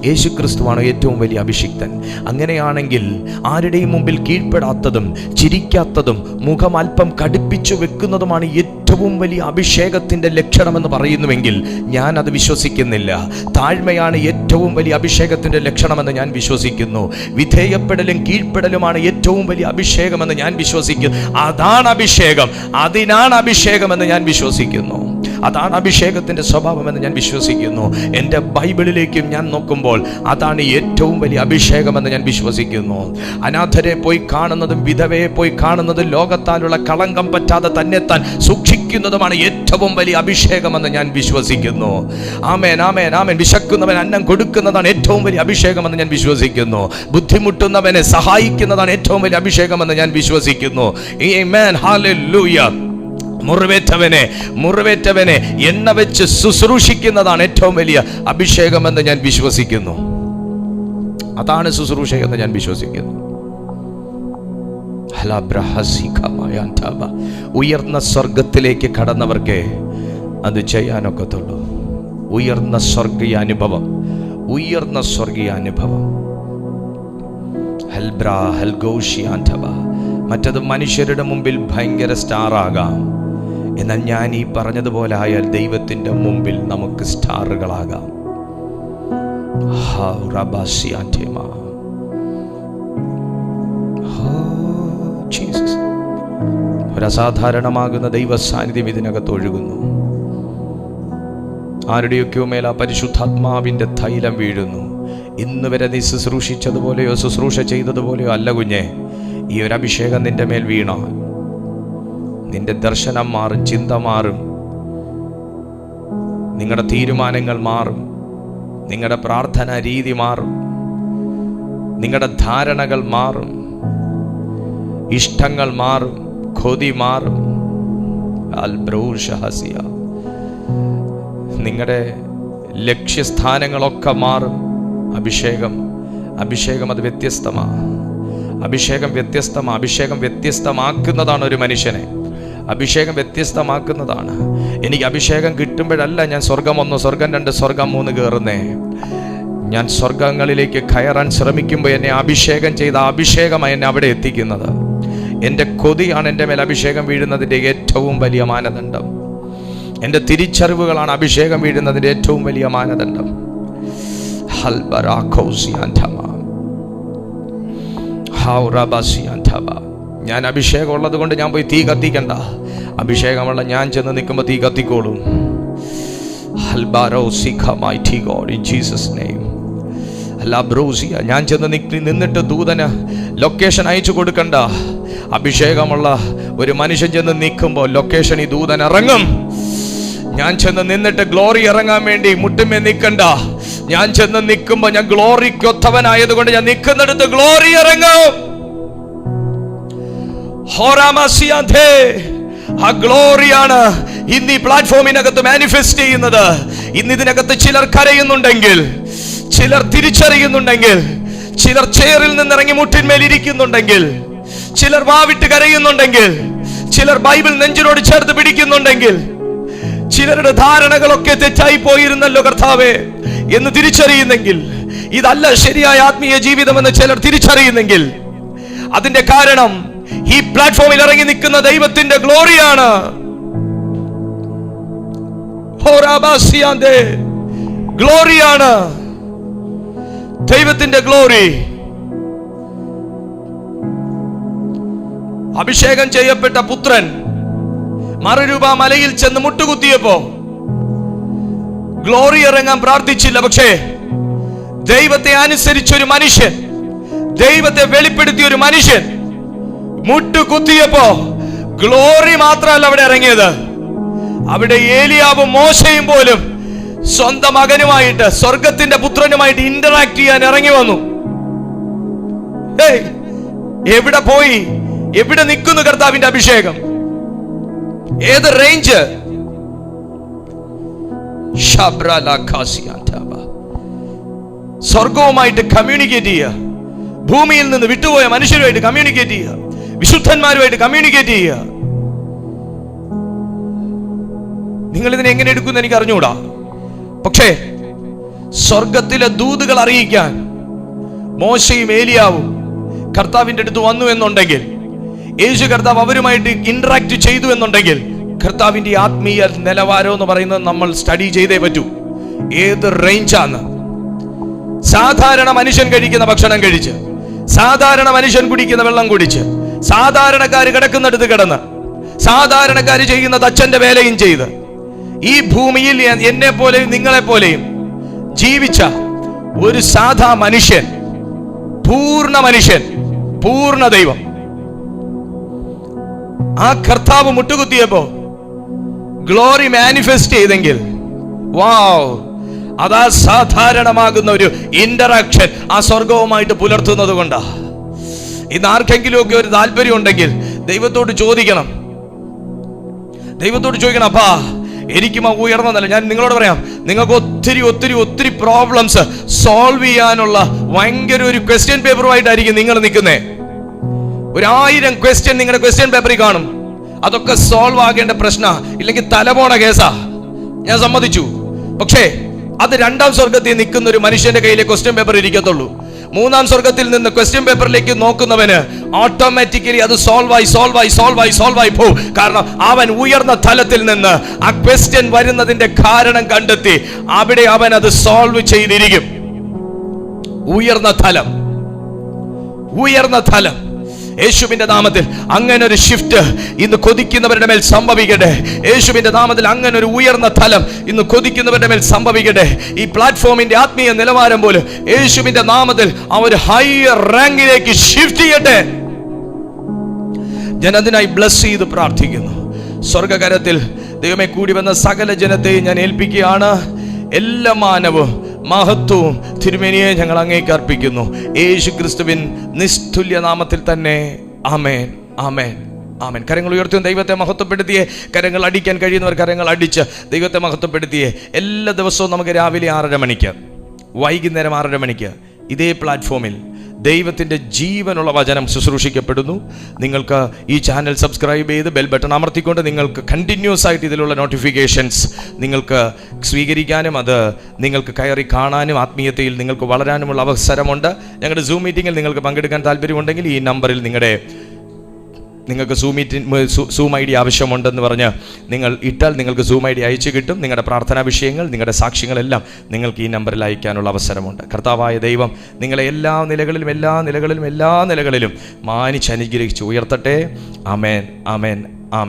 യേശുക്രിസ്തുവാണ് ഏറ്റവും വലിയ അഭിഷിക്തൻ. അങ്ങനെയാണെങ്കിൽ ആരുടെയും മുമ്പിൽ കീഴ്പ്പെടാത്തതും ചിരിക്കാത്തതും മുഖം അല്പം കടുപ്പിച്ചു വെക്കുന്നതുമാണ് ഏറ്റവും വലിയ അഭിഷേകത്തിൻ്റെ ലക്ഷണമെന്ന് പറയുന്നുവെങ്കിൽ ഞാൻ അത് വിശ്വസിക്കുന്നില്ല. താഴ്മയാണ് ഏറ്റവും വലിയ അഭിഷേകത്തിൻ്റെ ലക്ഷണമെന്ന് ഞാൻ വിശ്വസിക്കുന്നു. വിധേയപ്പെടലും കീഴ്പ്പെടലുമാണ് ഏറ്റവും വലിയ അഭിഷേകമെന്ന് ഞാൻ വിശ്വസിക്കുന്നു. അതാണ് അഭിഷേകം, അതിനാണ് അഭിഷേകമെന്ന് ഞാൻ വിശ്വസിക്കുന്നു. അതാണ് അഭിഷേകത്തിൻ്റെ സ്വഭാവമെന്ന് ഞാൻ വിശ്വസിക്കുന്നു. എൻ്റെ ബൈബിളിലേക്കും ഞാൻ നോക്കുമ്പോൾ അതാണ് ഏറ്റവും വലിയ അഭിഷേകമെന്ന് ഞാൻ വിശ്വസിക്കുന്നു. അനാഥരെ പോയി കാണുന്നതും വിധവയെ പോയി കാണുന്നതും ലോകത്താലുള്ള കളങ്കം പറ്റാതെ തന്നെത്താൻ സൂക്ഷിക്കുന്നതുമാണ് ഏറ്റവും വലിയ അഭിഷേകമെന്ന് ഞാൻ വിശ്വസിക്കുന്നു. ആമേൻ, ആമേൻ, ആമേൻ. വിശക്കുന്നവൻ അന്നം കൊടുക്കുന്നതാണ് ഏറ്റവും വലിയ അഭിഷേകമെന്ന് ഞാൻ വിശ്വസിക്കുന്നു. ബുദ്ധിമുട്ടുന്നവനെ സഹായിക്കുന്നതാണ് ഏറ്റവും വലിയ അഭിഷേകമെന്ന് ഞാൻ വിശ്വസിക്കുന്നു. ആമേൻ, ഹല്ലേലൂയ. മുറിവേറ്റവനെ എണ്ണ വെച്ച് ശുശ്രൂഷിക്കുന്നതാണ് ഏറ്റവും വലിയ അഭിഷേകമെന്ന് ഞാൻ വിശ്വസിക്കുന്നു. അതാണ് ശുശ്രൂഷ എന്ന് ഞാൻ വിശ്വസിക്കുന്നു. ഉയർന്ന സ്വർഗത്തിലേക്ക് കടന്നവർക്ക് അത് ചെയ്യാനൊക്കത്തുള്ളൂ. ഉയർന്ന സ്വർഗീയ അനുഭവം. മറ്റത് മനുഷ്യരുടെ മുമ്പിൽ ഭയങ്കര സ്റ്റാർ ആകാം. എന്നാൽ ഞാൻ ഈ പറഞ്ഞതുപോലെ ആയാൽ ദൈവത്തിൻ്റെ മുമ്പിൽ നമുക്ക് സ്റ്റാറുകളാകാം. ഒരസാധാരണമാകുന്ന ദൈവ സാന്നിധ്യം ഇതിനകത്ത് ഒഴുകുന്നു. ആരുടെയൊക്കെയോ മേൽ ആ പരിശുദ്ധാത്മാവിൻ്റെ തൈലം വീഴുന്നു. ഇന്ന് വരെ നീ ശുശ്രൂഷിച്ചതുപോലെയോ ശുശ്രൂഷ ചെയ്തതുപോലെയോ അല്ല കുഞ്ഞെ, ഈ ഒരു അഭിഷേകം നിന്റെ മേൽ വീണാൽ നിന്റെ ദർശനം മാറും, ചിന്ത മാറും, നിങ്ങളുടെ തീരുമാനങ്ങൾ മാറും, നിങ്ങളുടെ പ്രാർത്ഥന രീതി മാറും, നിങ്ങളുടെ ധാരണകൾ മാറും, ഇഷ്ടങ്ങൾ മാറും, കൊതി മാറും. നിങ്ങളുടെ ലക്ഷ്യസ്ഥാനങ്ങളൊക്കെ മാറും. അഭിഷേകം അത് വ്യത്യസ്തമാണ്. അഭിഷേകം വ്യത്യസ്തമാക്കുന്നതാണ് ഒരു മനുഷ്യനെ. അഭിഷേകം വ്യത്യസ്തമാക്കുന്നതാണ്. എനിക്ക് അഭിഷേകം കിട്ടുമ്പോഴല്ല ഞാൻ സ്വർഗം 1, സ്വർഗം 2, സ്വർഗം 3 കയറുന്നേ. ഞാൻ സ്വർഗങ്ങളിലേക്ക് കയറാൻ ശ്രമിക്കുമ്പോൾ എന്നെ അഭിഷേകം ചെയ്ത അഭിഷേകമാണ് എന്നെ അവിടെ എത്തിക്കുന്നത്. എൻ്റെ കൊതിയാണ് എൻ്റെ മേൽ അഭിഷേകം വീഴുന്നതിൻ്റെ ഏറ്റവും വലിയ മാനദണ്ഡം. എൻ്റെ തിരിച്ചറിവുകളാണ് അഭിഷേകം വീഴുന്നതിൻ്റെ ഏറ്റവും വലിയ മാനദണ്ഡം. ഞാൻ അഭിഷേകം ഉള്ളത് കൊണ്ട് ഞാൻ പോയി തീ കത്തിക്കണ്ട. അഭിഷേകമുള്ള ഞാൻ ചെന്ന് നിൽക്കുമ്പോൾ തീ കത്തിക്കോളും. ഞാൻ ചെന്ന് നിന്നിട്ട് ദൂതന് ലൊക്കേഷൻ അയച്ചു കൊടുക്കണ്ട. അഭിഷേകമുള്ള ഒരു മനുഷ്യൻ ചെന്ന് നിൽക്കുമ്പോൾ ലൊക്കേഷൻ ഈ ദൂതൻ ഇറങ്ങും. ഞാൻ ചെന്ന് നിന്നിട്ട് ഗ്ലോറി ഇറങ്ങാൻ വേണ്ടി മുട്ടുമേ നിൽക്കണ്ട. ഞാൻ ചെന്ന് നിൽക്കുമ്പോൾ ഞാൻ ഗ്ലോറിക്കൊത്തവനായതുകൊണ്ട് ഞാൻ നിൽക്കുന്നിടത്ത് ഗ്ലോറി ഇറങ്ങും. ആ ഗ്ലോറിയാണ് ഇന്ന് ഈ പ്ലാറ്റ്ഫോമിനകത്ത് മാനിഫെസ്റ്റ് ചെയ്യുന്നത്. ഇന്ന് ഇതിനകത്ത് ചിലർ കരയുന്നുണ്ടെങ്കിൽ, ചിലർ തിരിച്ചറിയുന്നുണ്ടെങ്കിൽ, ചിലർ ചെയറിൽ നിന്നിറങ്ങി മുട്ടിന്മേൽ ഇരിക്കുന്നുണ്ടെങ്കിൽ, ചിലർ വാവിട്ട് കരയുന്നുണ്ടെങ്കിൽ, ചിലർ ബൈബിൾ നെഞ്ചിനോട് ചേർത്ത് പിടിക്കുന്നുണ്ടെങ്കിൽ, ചിലരുടെ ധാരണകളൊക്കെ തെറ്റായി പോയിരുന്നല്ലോ കർത്താവേ എന്ന് തിരിച്ചറിയുന്നെങ്കിൽ, ഇതല്ല ശരിയായ ആത്മീയ ജീവിതമെന്ന് ചിലർ തിരിച്ചറിയുന്നെങ്കിൽ, അതിന്റെ കാരണം ഈ പ്ലാറ്റ്ഫോമിൽ ഇറങ്ങി നിൽക്കുന്ന ദൈവത്തിന്റെ ഗ്ലോറിയാണ്. ഗ്ലോറിയാണ് ദൈവത്തിന്റെ ഗ്ലോറി. അഭിഷേകം ചെയ്യപ്പെട്ട പുത്രൻ മറുരൂപ മലയിൽ ചെന്ന് മുട്ടുകുത്തിയപ്പോ ഗ്ലോറി ഇറങ്ങാൻ പ്രാർത്ഥിച്ചില്ല. പക്ഷേ ദൈവത്തെ അനുസരിച്ചൊരു മനുഷ്യൻ, ദൈവത്തെ വെളിപ്പെടുത്തിയ ഒരു മനുഷ്യൻ മുട്ടുകുത്തിയപ്പോ ഗ്ലോറി മാത്രമല്ല അവിടെ ഇറങ്ങിയത്. അവിടെ ഏലിയാവും മോശയും പോലും സ്വന്തം മകനുമായിട്ട്, സ്വർഗത്തിന്റെ പുത്രനുമായിട്ട് ഇന്ററാക്ട് ചെയ്യാൻ ഇറങ്ങി വന്നു. എവിടെ പോയി, എവിടെ നിൽക്കുന്നു കർത്താവിന്റെ അഭിഷേകം? ഏത് റേഞ്ച്? സ്വർഗവുമായിട്ട് കമ്മ്യൂണിക്കേറ്റ് ചെയ്യുക, ഭൂമിയിൽ നിന്ന് വിട്ടുപോയ മനുഷ്യരുമായിട്ട് കമ്മ്യൂണിക്കേറ്റ് ചെയ്യുക, വിശുദ്ധന്മാരുമായിട്ട് കമ്മ്യൂണിക്കേറ്റ് ചെയ്യുക. നിങ്ങൾ ഇതിനെ എങ്ങനെ എടുക്കുമെന്ന് എനിക്ക് അറിഞ്ഞുകൂടാ. പക്ഷേ സ്വർഗത്തിലെ ദൂതുകൾ അറിയിക്കാൻ മോശയും ഏലിയാവും കർത്താവിന്റെ അടുത്ത് വന്നു എന്നുണ്ടെങ്കിൽ, യേശു കർത്താവ് അവരുമായിട്ട് ഇന്ററാക്ട് ചെയ്തു എന്നുണ്ടെങ്കിൽ, കർത്താവിന്റെ ആത്മീയ നിലവാരം എന്ന് പറയുന്നത് നമ്മൾ സ്റ്റഡി ചെയ്തേ പറ്റൂ. ഏത് റേഞ്ചാന്ന്. സാധാരണ മനുഷ്യൻ കഴിക്കുന്ന ഭക്ഷണം കഴിച്ച്, സാധാരണ മനുഷ്യൻ കുടിക്കുന്ന വെള്ളം കുടിച്ച്, സാധാരണക്കാര് കിടക്കുന്നിടത്ത് കിടന്ന്, സാധാരണക്കാര് ചെയ്യുന്നത് അച്ഛന്റെ വേലയും ചെയ്ത്, ഈ ഭൂമിയിൽ എന്നെ പോലെയും നിങ്ങളെ പോലെയും ജീവിച്ച ഒരു സാധാ മനുഷ്യൻ, പൂർണ്ണ മനുഷ്യൻ, പൂർണ്ണ ദൈവം, ആ കർത്താവ് മുട്ടുകുത്തിയപ്പോ ഗ്ലോറി മാനിഫെസ്റ്റ് ചെയ്തെങ്കിൽ, വാവ്, അതാ സാധാരണമാകുന്ന ഒരു ഇന്ററാക്ഷൻ ആ സ്വർഗവുമായിട്ട് പുലർത്തുന്നത് കൊണ്ടാ. ഇന്ന് ആർക്കെങ്കിലും ഒക്കെ ഒരു താല്പര്യം ഉണ്ടെങ്കിൽ ദൈവത്തോട് ചോദിക്കണം. അപ്പാ എനിക്കും ആ ഉയർന്നതല്ല. ഞാൻ നിങ്ങളോട് പറയാം, നിങ്ങൾക്ക് ഒത്തിരി ഒത്തിരി ഒത്തിരി പ്രോബ്ലംസ് സോൾവ് ചെയ്യാനുള്ള ഭയങ്കര ഒരു ക്വസ്റ്റ്യൻ പേപ്പറുമായിട്ടായിരിക്കും നിങ്ങൾ നിൽക്കുന്നേ. 1000 ക്വസ്റ്റ്യൻ നിങ്ങളുടെ ക്വസ്റ്റ്യൻ പേപ്പറിൽ കാണും. അതൊക്കെ സോൾവ് ആകേണ്ട പ്രശ്ന, ഇല്ലെങ്കിൽ തലപോണ കേസാ, ഞാൻ സമ്മതിച്ചു. പക്ഷേ അത് 2ാം സ്വർഗത്തിൽ നിൽക്കുന്ന ഒരു മനുഷ്യന്റെ കയ്യിലെ ക്വസ്റ്റ്യൻ പേപ്പർ ഇരിക്കത്തുള്ളൂ. 3ാം സ്വർഗത്തിൽ നിന്ന് ക്വസ്റ്റ്യൻ പേപ്പറിലേക്ക് നോക്കുന്നവന് ഓട്ടോമാറ്റിക്കലി അത് സോൾവ് ആയി പോകും. കാരണം അവൻ ഉയർന്ന തലത്തിൽ നിന്ന് ആ ക്വസ്റ്റ്യൻ വരുന്നതിന്റെ കാരണം കണ്ടെത്തി അവിടെ അവൻ അത് സോൾവ് ചെയ്തിരിക്കും. ഉയർന്ന തലം യേശുവിന്റെ നാമത്തിൽ അങ്ങനെ ഒരു ഷിഫ്റ്റ് ഇന്ന് കൊതിക്കുന്നവരുടെ മേൽ സംഭവിക്കട്ടെ. യേശുവിന്റെ നാമത്തിൽ അങ്ങനെ ഒരു ഉയർന്ന തലം ഇന്ന് കൊതിക്കുന്നവരുടെ മേൽ സംഭവിക്കട്ടെ. ഈ പ്ലാറ്റ്ഫോമിന്റെ ആത്മീയ നിലവാരം പോലും യേശുവിന്റെ നാമത്തിൽ ആ ഒരു ഹയർ റാങ്കിലേക്ക് ഷിഫ്റ്റ് ചെയ്യട്ടെ. ഞാൻ അതിനായി ബ്ലസ് ചെയ്ത് പ്രാർത്ഥിക്കുന്നു. സ്വർഗകരത്തിൽ ദൈവമേ കൂടി വന്ന സകല ജനത്തെയും ഞാൻ ഏൽപ്പിക്കുകയാണ്. എല്ലാ മാനവും മഹത്വവും തിരുമേനിയെ ഞങ്ങൾ അങ്ങേക്ക് അർപ്പിക്കുന്നു. യേശു ക്രിസ്തുവിൻ നിസ്തുല്യ നാമത്തിൽ തന്നെ. ആമേൻ, ആമേൻ, ആമേൻ. കരങ്ങൾ ഉയർത്തും ദൈവത്തെ മഹത്വപ്പെടുത്തിയേ. കരങ്ങൾ അടിക്കാൻ കഴിയുന്നവർ കരങ്ങൾ അടിച്ച് ദൈവത്തെ മഹത്വപ്പെടുത്തിയേ. എല്ലാ ദിവസവും നമുക്ക് രാവിലെ 6:30 മണിക്ക്, വൈകുന്നേരം 6:30 മണിക്ക് ഇതേ പ്ലാറ്റ്ഫോമിൽ ദൈവത്തിൻ്റെ ജീവനുള്ള വചനം ശുശ്രൂഷിക്കപ്പെടുന്നു. നിങ്ങൾക്ക് ഈ ചാനൽ സബ്സ്ക്രൈബ് ചെയ്ത് ബെൽ ബട്ടൺ അമർത്തിക്കൊണ്ട് നിങ്ങൾക്ക് കണ്ടിന്യൂസ് ആയിട്ട് ഇതിലുള്ള നോട്ടിഫിക്കേഷൻസ് നിങ്ങൾക്ക് സ്വീകരിക്കാനും അത് നിങ്ങൾക്ക് കയറി കാണാനും ആത്മീയതയിൽ നിങ്ങൾക്ക് വളരാനുമുള്ള അവസരമുണ്ട്. ഞങ്ങളുടെ സൂം മീറ്റിങ്ങിൽ നിങ്ങൾക്ക് പങ്കെടുക്കാൻ താല്പര്യമുണ്ടെങ്കിൽ ഈ നമ്പറിൽ നിങ്ങൾക്ക് സൂം ഐ ഡി ആവശ്യമുണ്ടെന്ന് പറഞ്ഞ് നിങ്ങൾ ഇട്ടാൽ നിങ്ങൾക്ക് സൂം ഐ ഡി അയച്ചു കിട്ടും. നിങ്ങളുടെ പ്രാർത്ഥനാ വിഷയങ്ങൾ, നിങ്ങളുടെ സാക്ഷ്യങ്ങളെല്ലാം നിങ്ങൾക്ക് ഈ നമ്പറിൽ അയക്കാനുള്ള അവസരമുണ്ട്. കർത്താവായ ദൈവം നിങ്ങളെ എല്ലാ നിലകളിലും മാനിച്ച് അനുഗ്രഹിച്ച് ഉയർത്തട്ടെ. ആമേൻ, ആമേൻ, ആമേൻ.